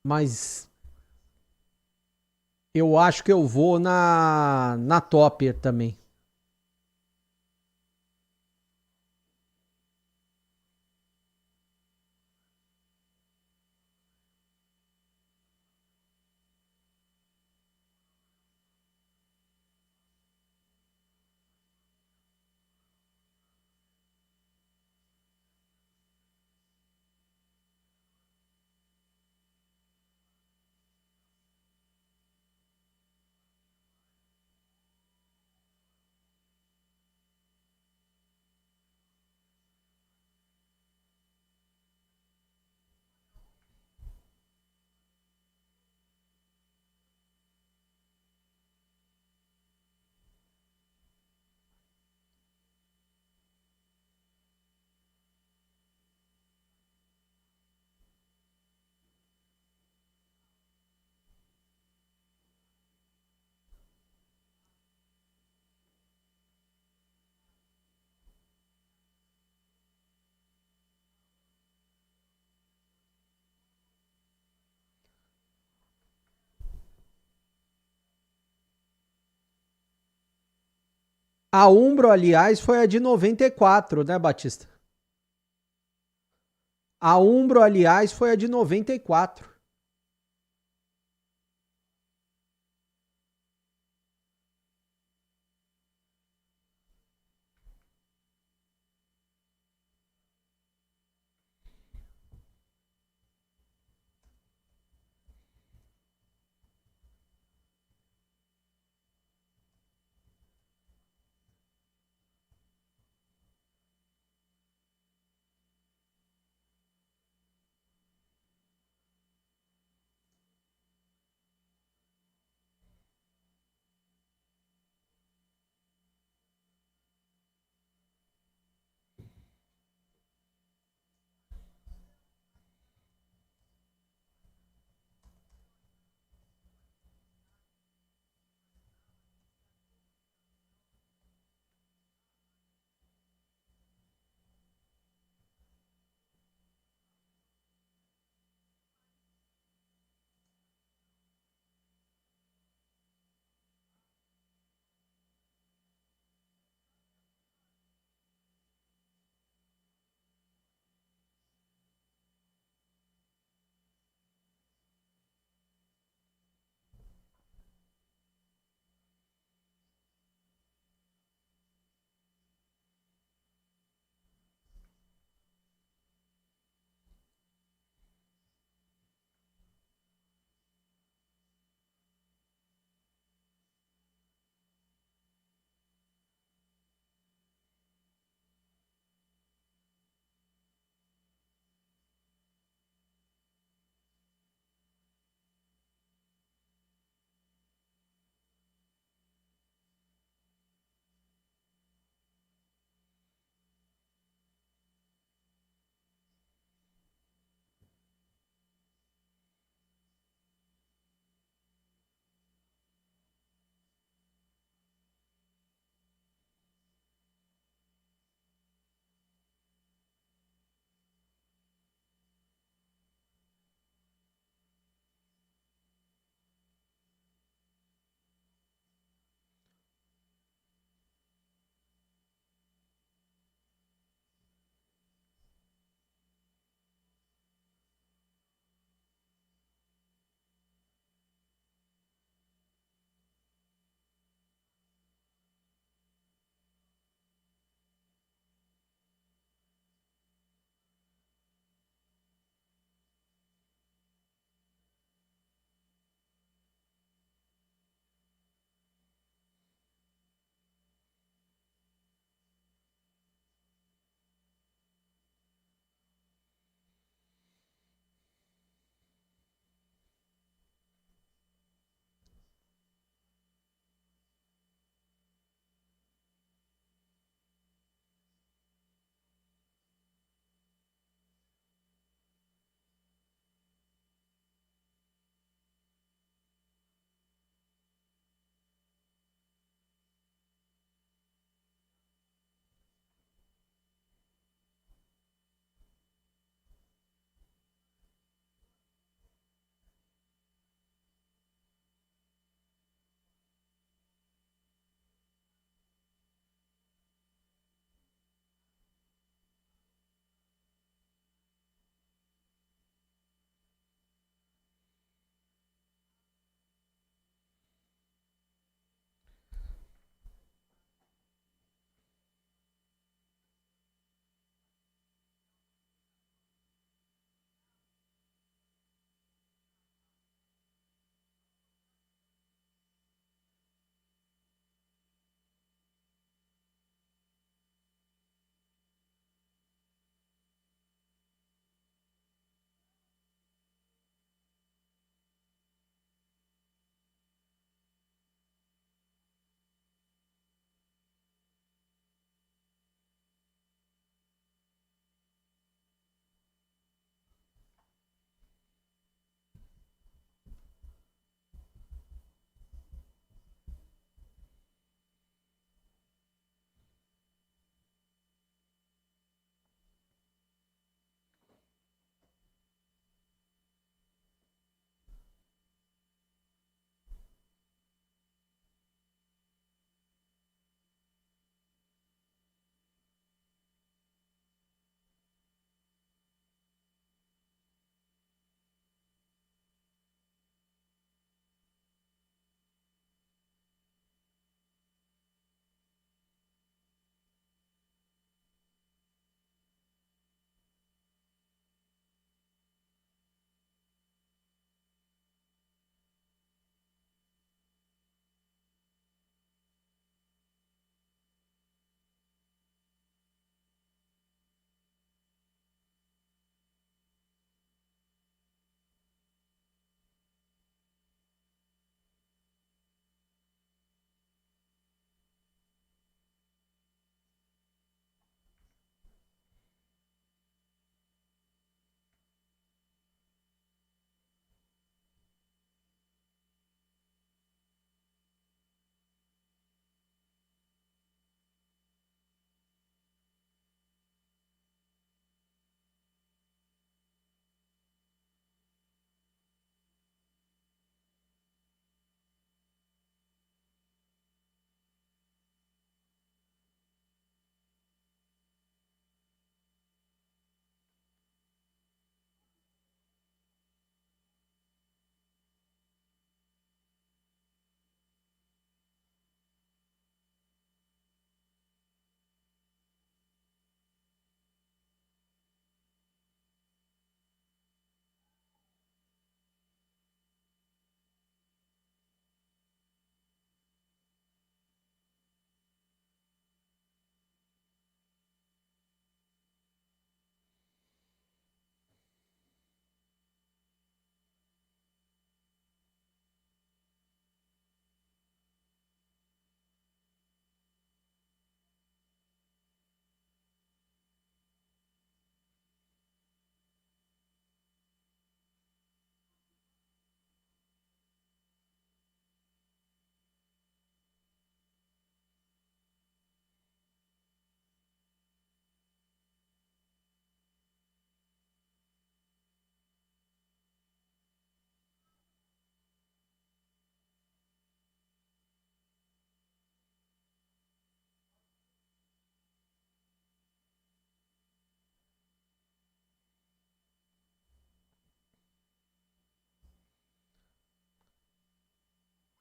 mas eu acho que eu vou na Topper também. A Umbro, aliás, foi a de 94, né, Batista? A Umbro, aliás, foi a de 94.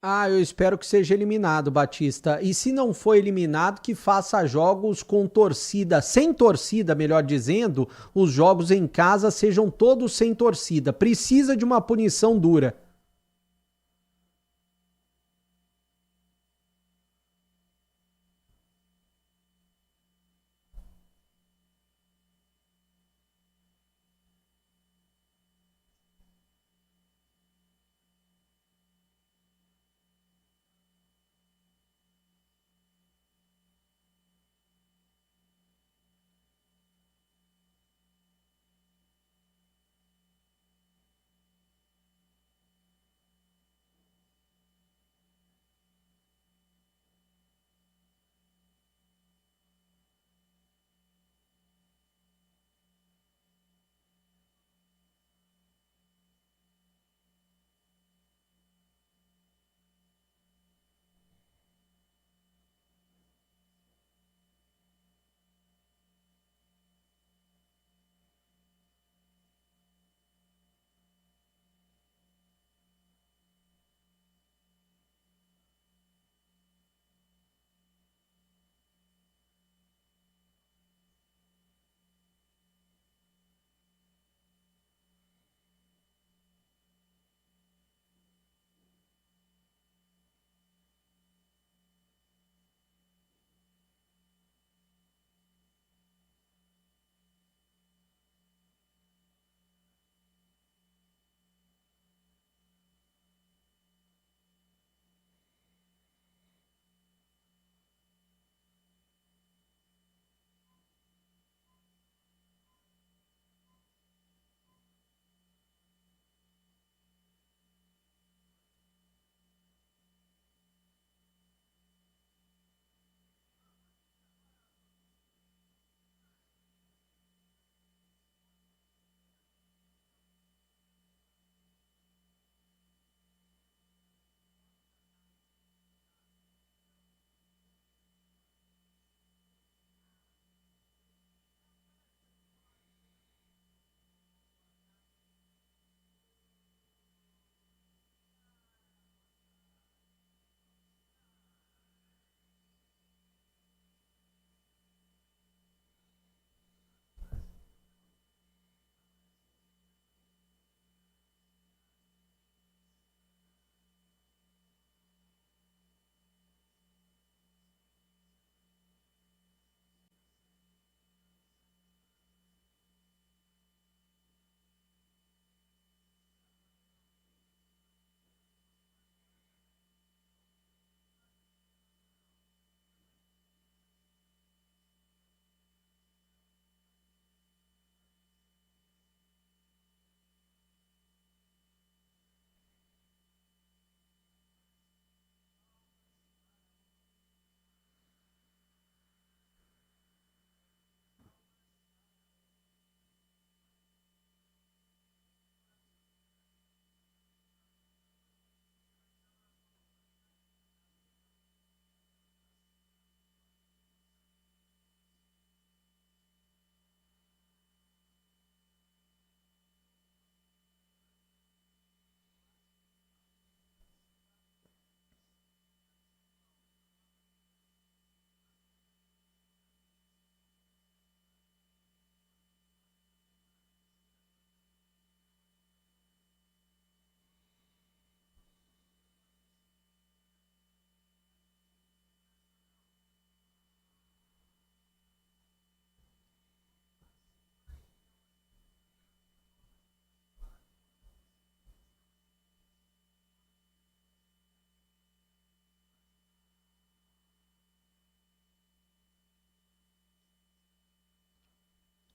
Ah, eu espero que seja eliminado, Batista. E se não for eliminado, que faça jogos com torcida, sem torcida, melhor dizendo, os jogos em casa sejam todos sem torcida. Precisa de uma punição dura.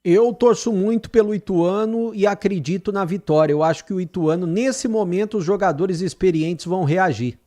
Eu torço muito pelo Ituano e acredito na vitória. Eu acho que o Ituano, nesse momento, os jogadores experientes vão reagir.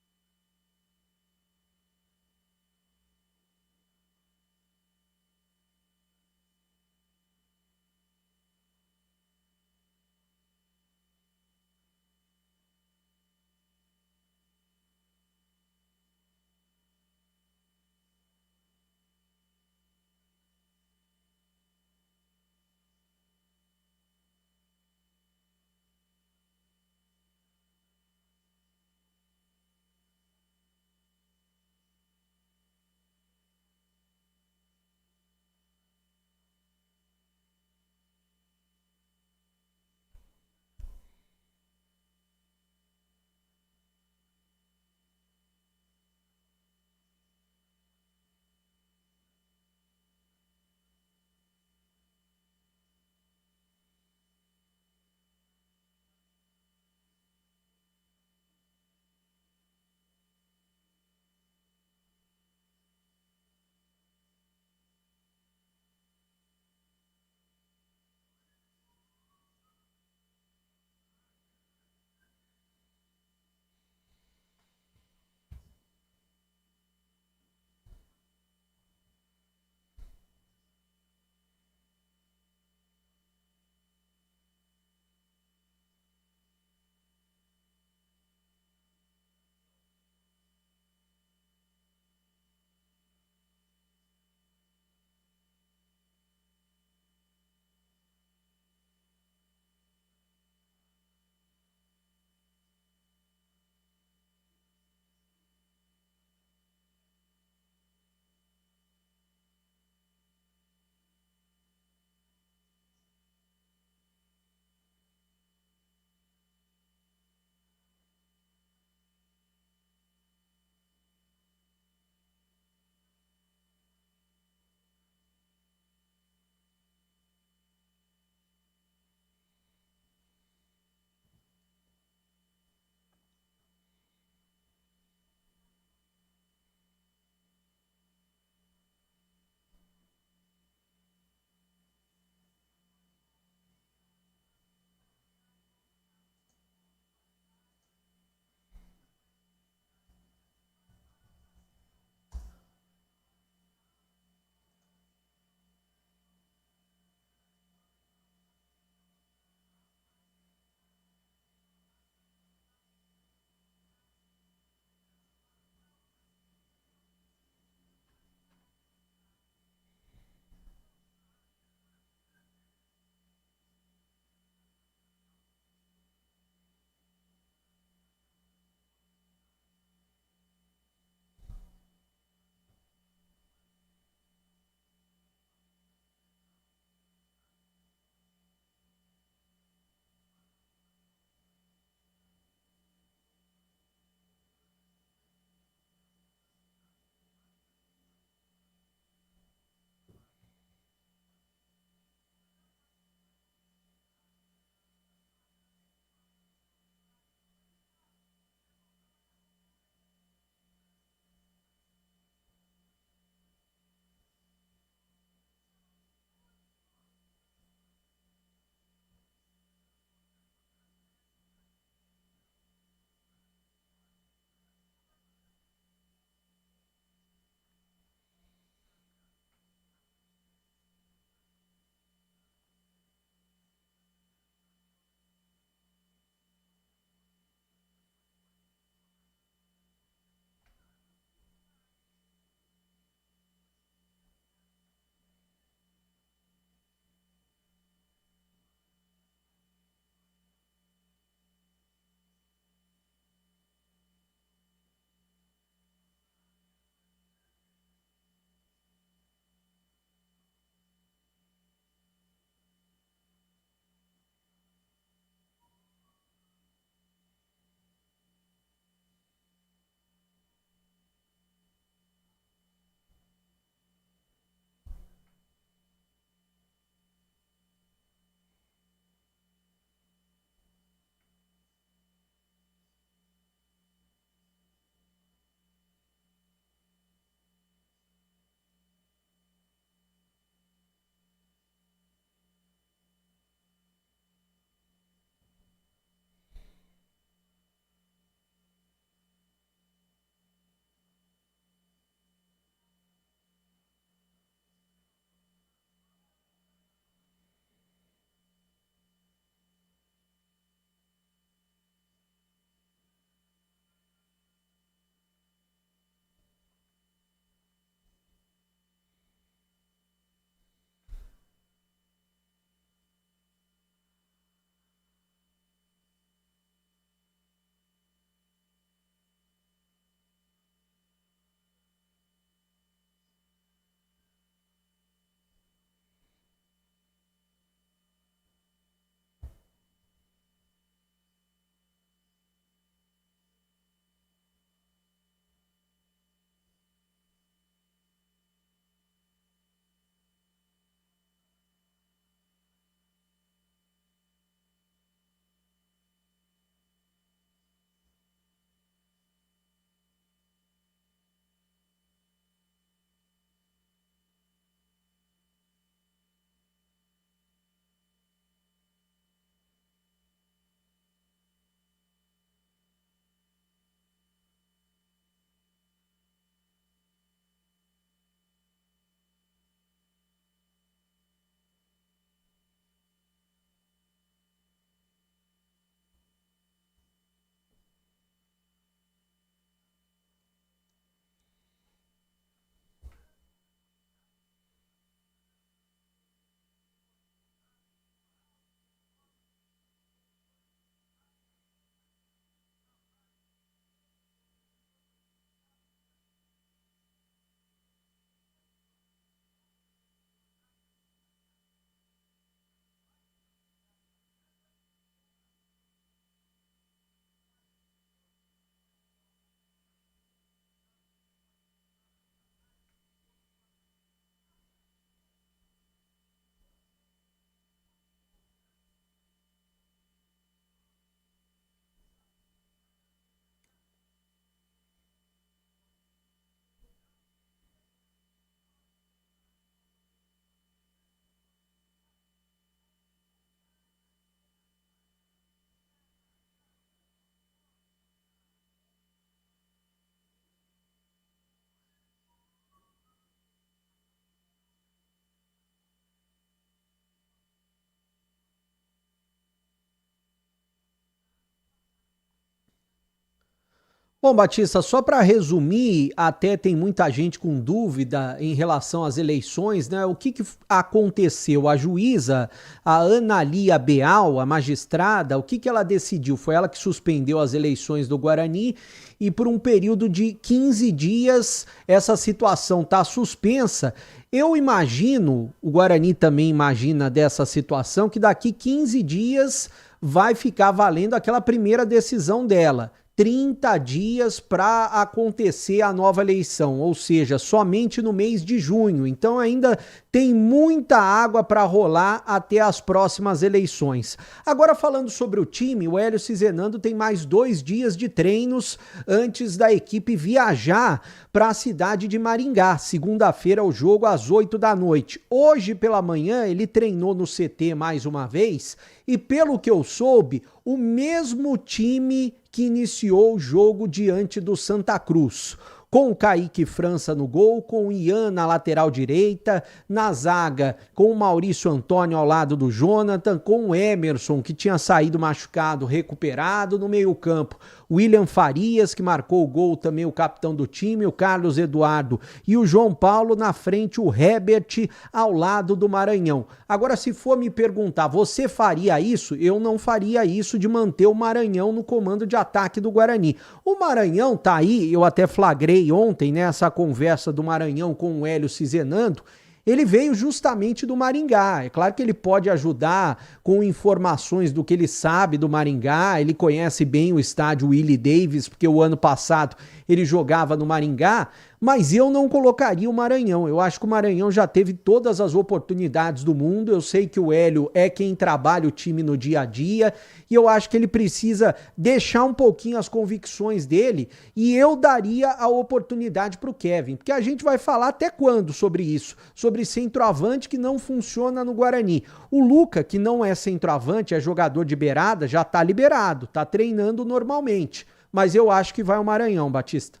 Bom, Batista, só para resumir, até tem muita gente com dúvida em relação às eleições, né? O que aconteceu? A juíza, a Ana Lia Beal, a magistrada, o que ela decidiu? Foi ela que suspendeu as eleições do Guarani e por um período de 15 dias essa situação está suspensa. Eu imagino, o Guarani também imagina dessa situação, que daqui 15 dias vai ficar valendo aquela primeira decisão dela. 30 dias para acontecer a nova eleição, ou seja, somente no mês de junho. Então ainda tem muita água para rolar até as próximas eleições. Agora falando sobre o time, o Hélio Cizenando tem mais 2 dias de treinos antes da equipe viajar para a cidade de Maringá. Segunda-feira o jogo às 8 da noite. Hoje pela manhã ele treinou no CT mais uma vez e pelo que eu soube, o mesmo time que iniciou o jogo diante do Santa Cruz. Com o Kaique França no gol, com o Ian na lateral direita, na zaga com o Maurício Antônio ao lado do Jonathan, com o Emerson, que tinha saído machucado, recuperado, no meio-campo. William Farias, que marcou o gol, também o capitão do time, o Carlos Eduardo e o João Paulo na frente, o Herbert ao lado do Maranhão. Agora, se for me perguntar, você faria isso? Eu não faria isso de manter o Maranhão no comando de ataque do Guarani. O Maranhão tá aí, eu até flagrei ontem, né, essa conversa do Maranhão com o Hélio Cizenando. Ele veio justamente do Maringá. É claro que ele pode ajudar com informações do que ele sabe do Maringá. Ele conhece bem o estádio Willie Davis, porque o ano passado ele jogava no Maringá, mas eu não colocaria o Maranhão. Eu acho que o Maranhão já teve todas as oportunidades do mundo. Eu sei que o Hélio é quem trabalha o time no dia a dia e eu acho que ele precisa deixar um pouquinho as convicções dele e eu daria a oportunidade para o Kevin, porque a gente vai falar até quando sobre isso, sobre centroavante que não funciona no Guarani. O Luca, que não é centroavante, é jogador de beirada, já tá liberado, tá treinando normalmente. Mas eu acho que vai o Maranhão, Batista.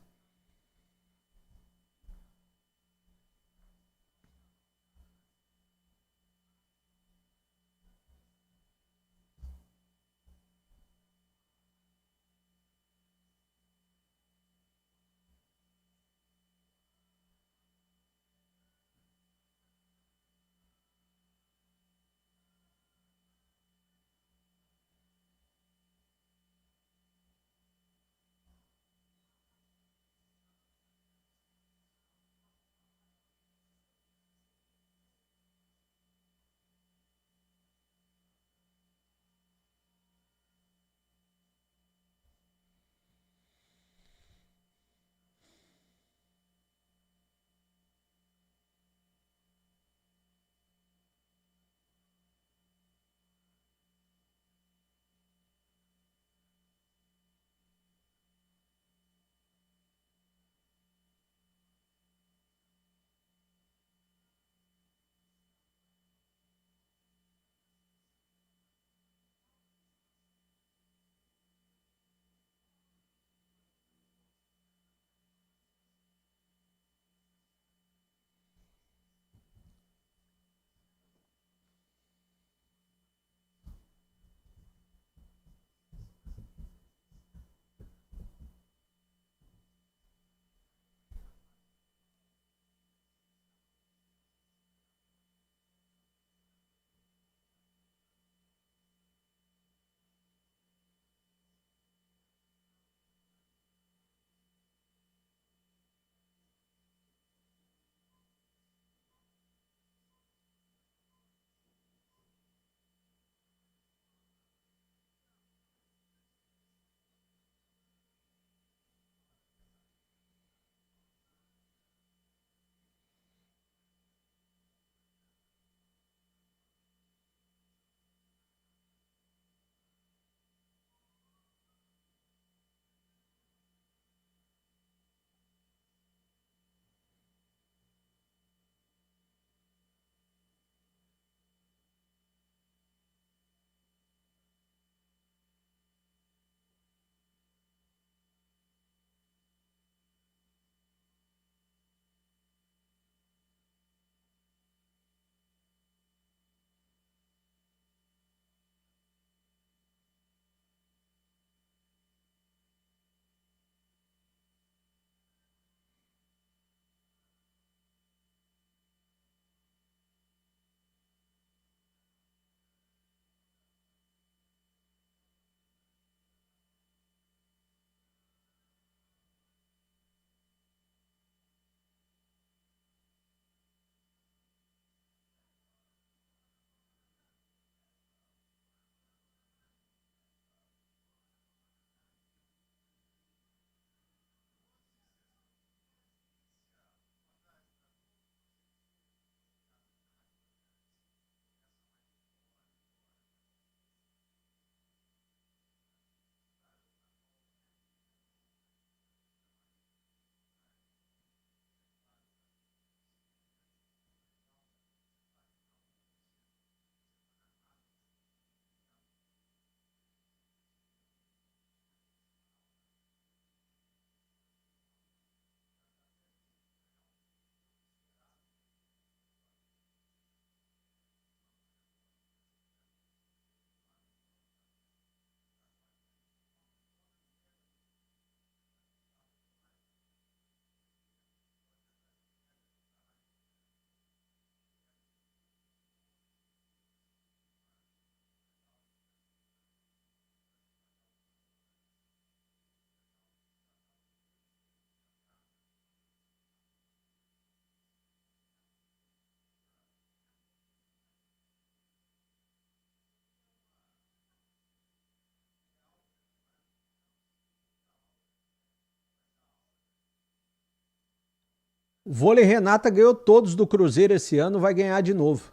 O vôlei Renata ganhou todos do Cruzeiro esse ano, vai ganhar de novo.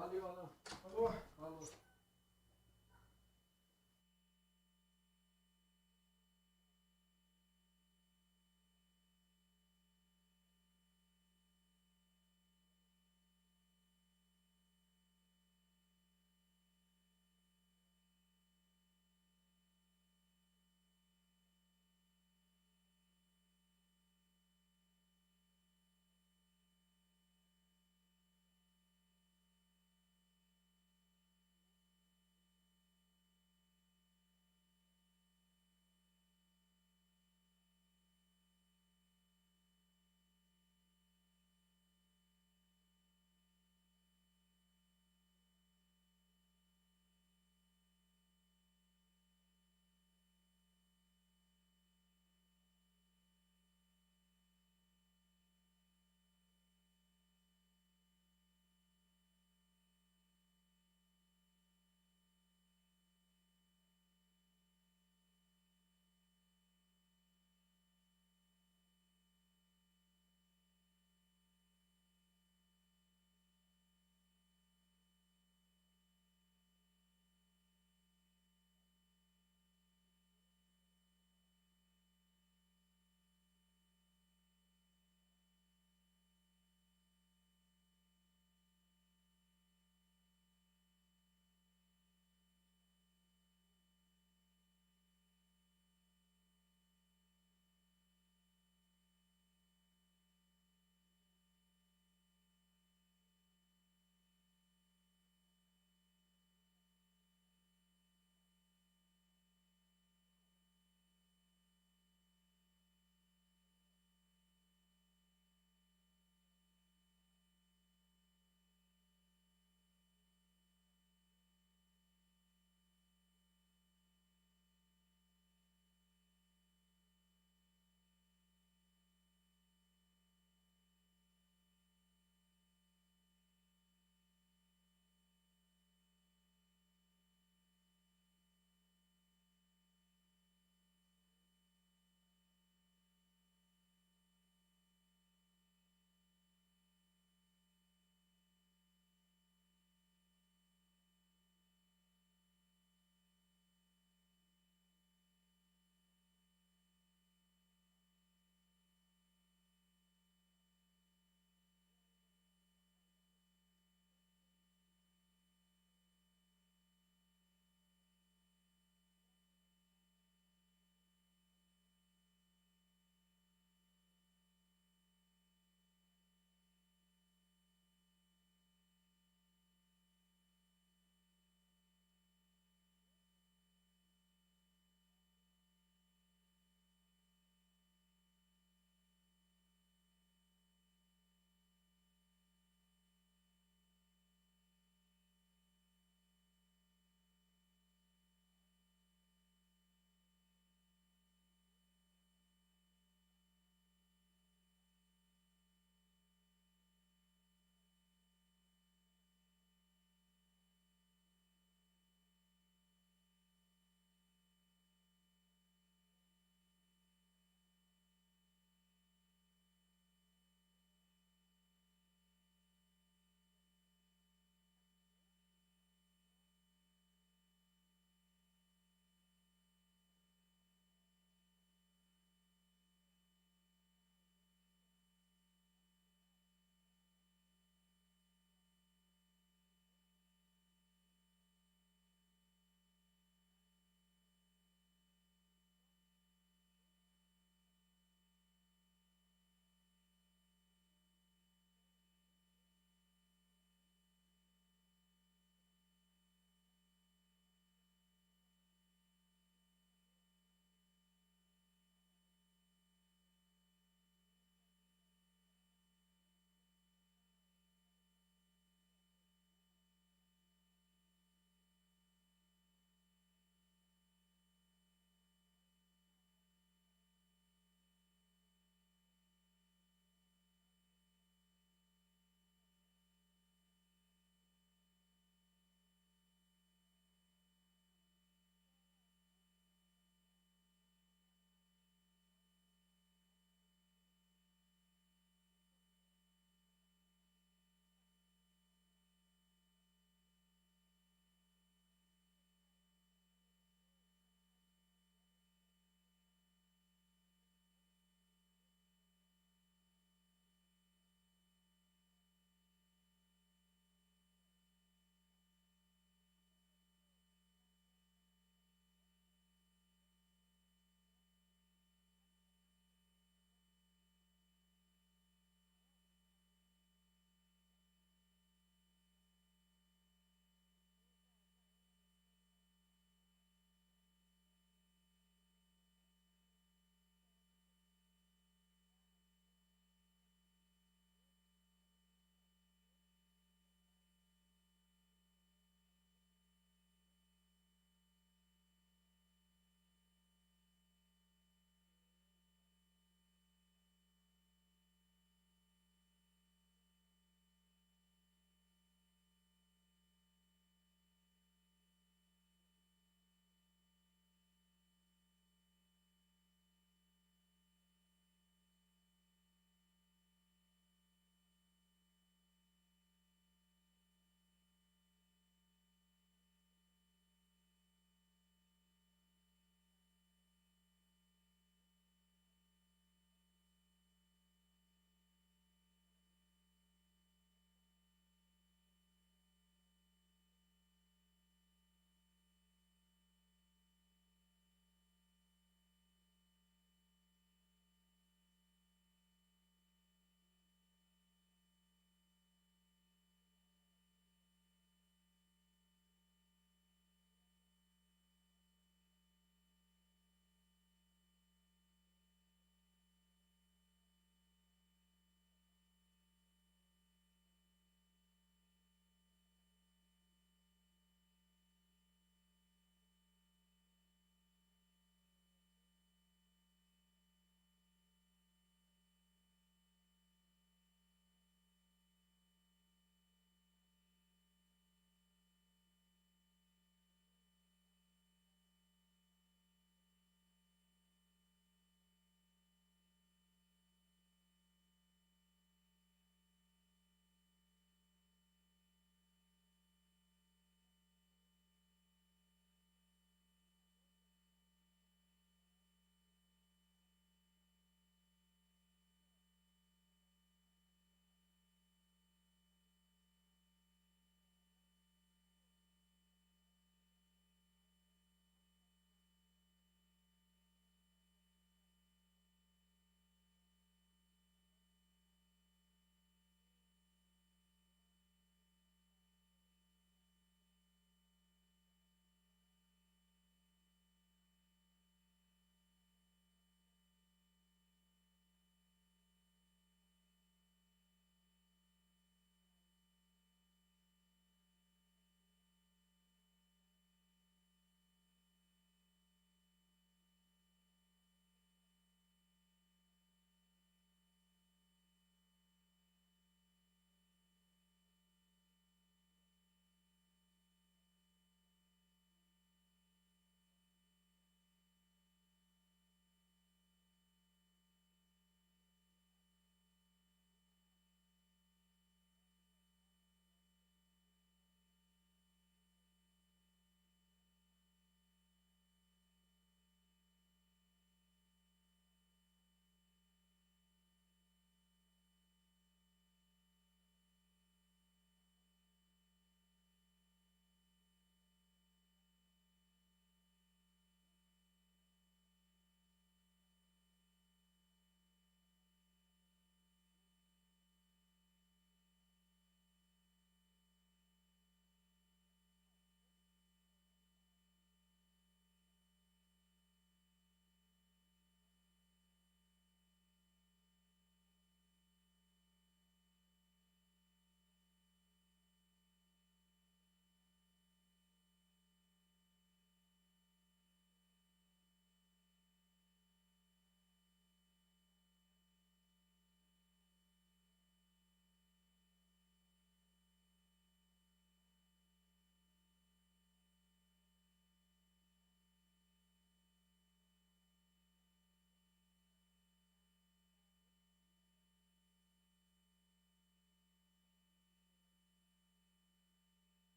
Valeu, Alan. Falou.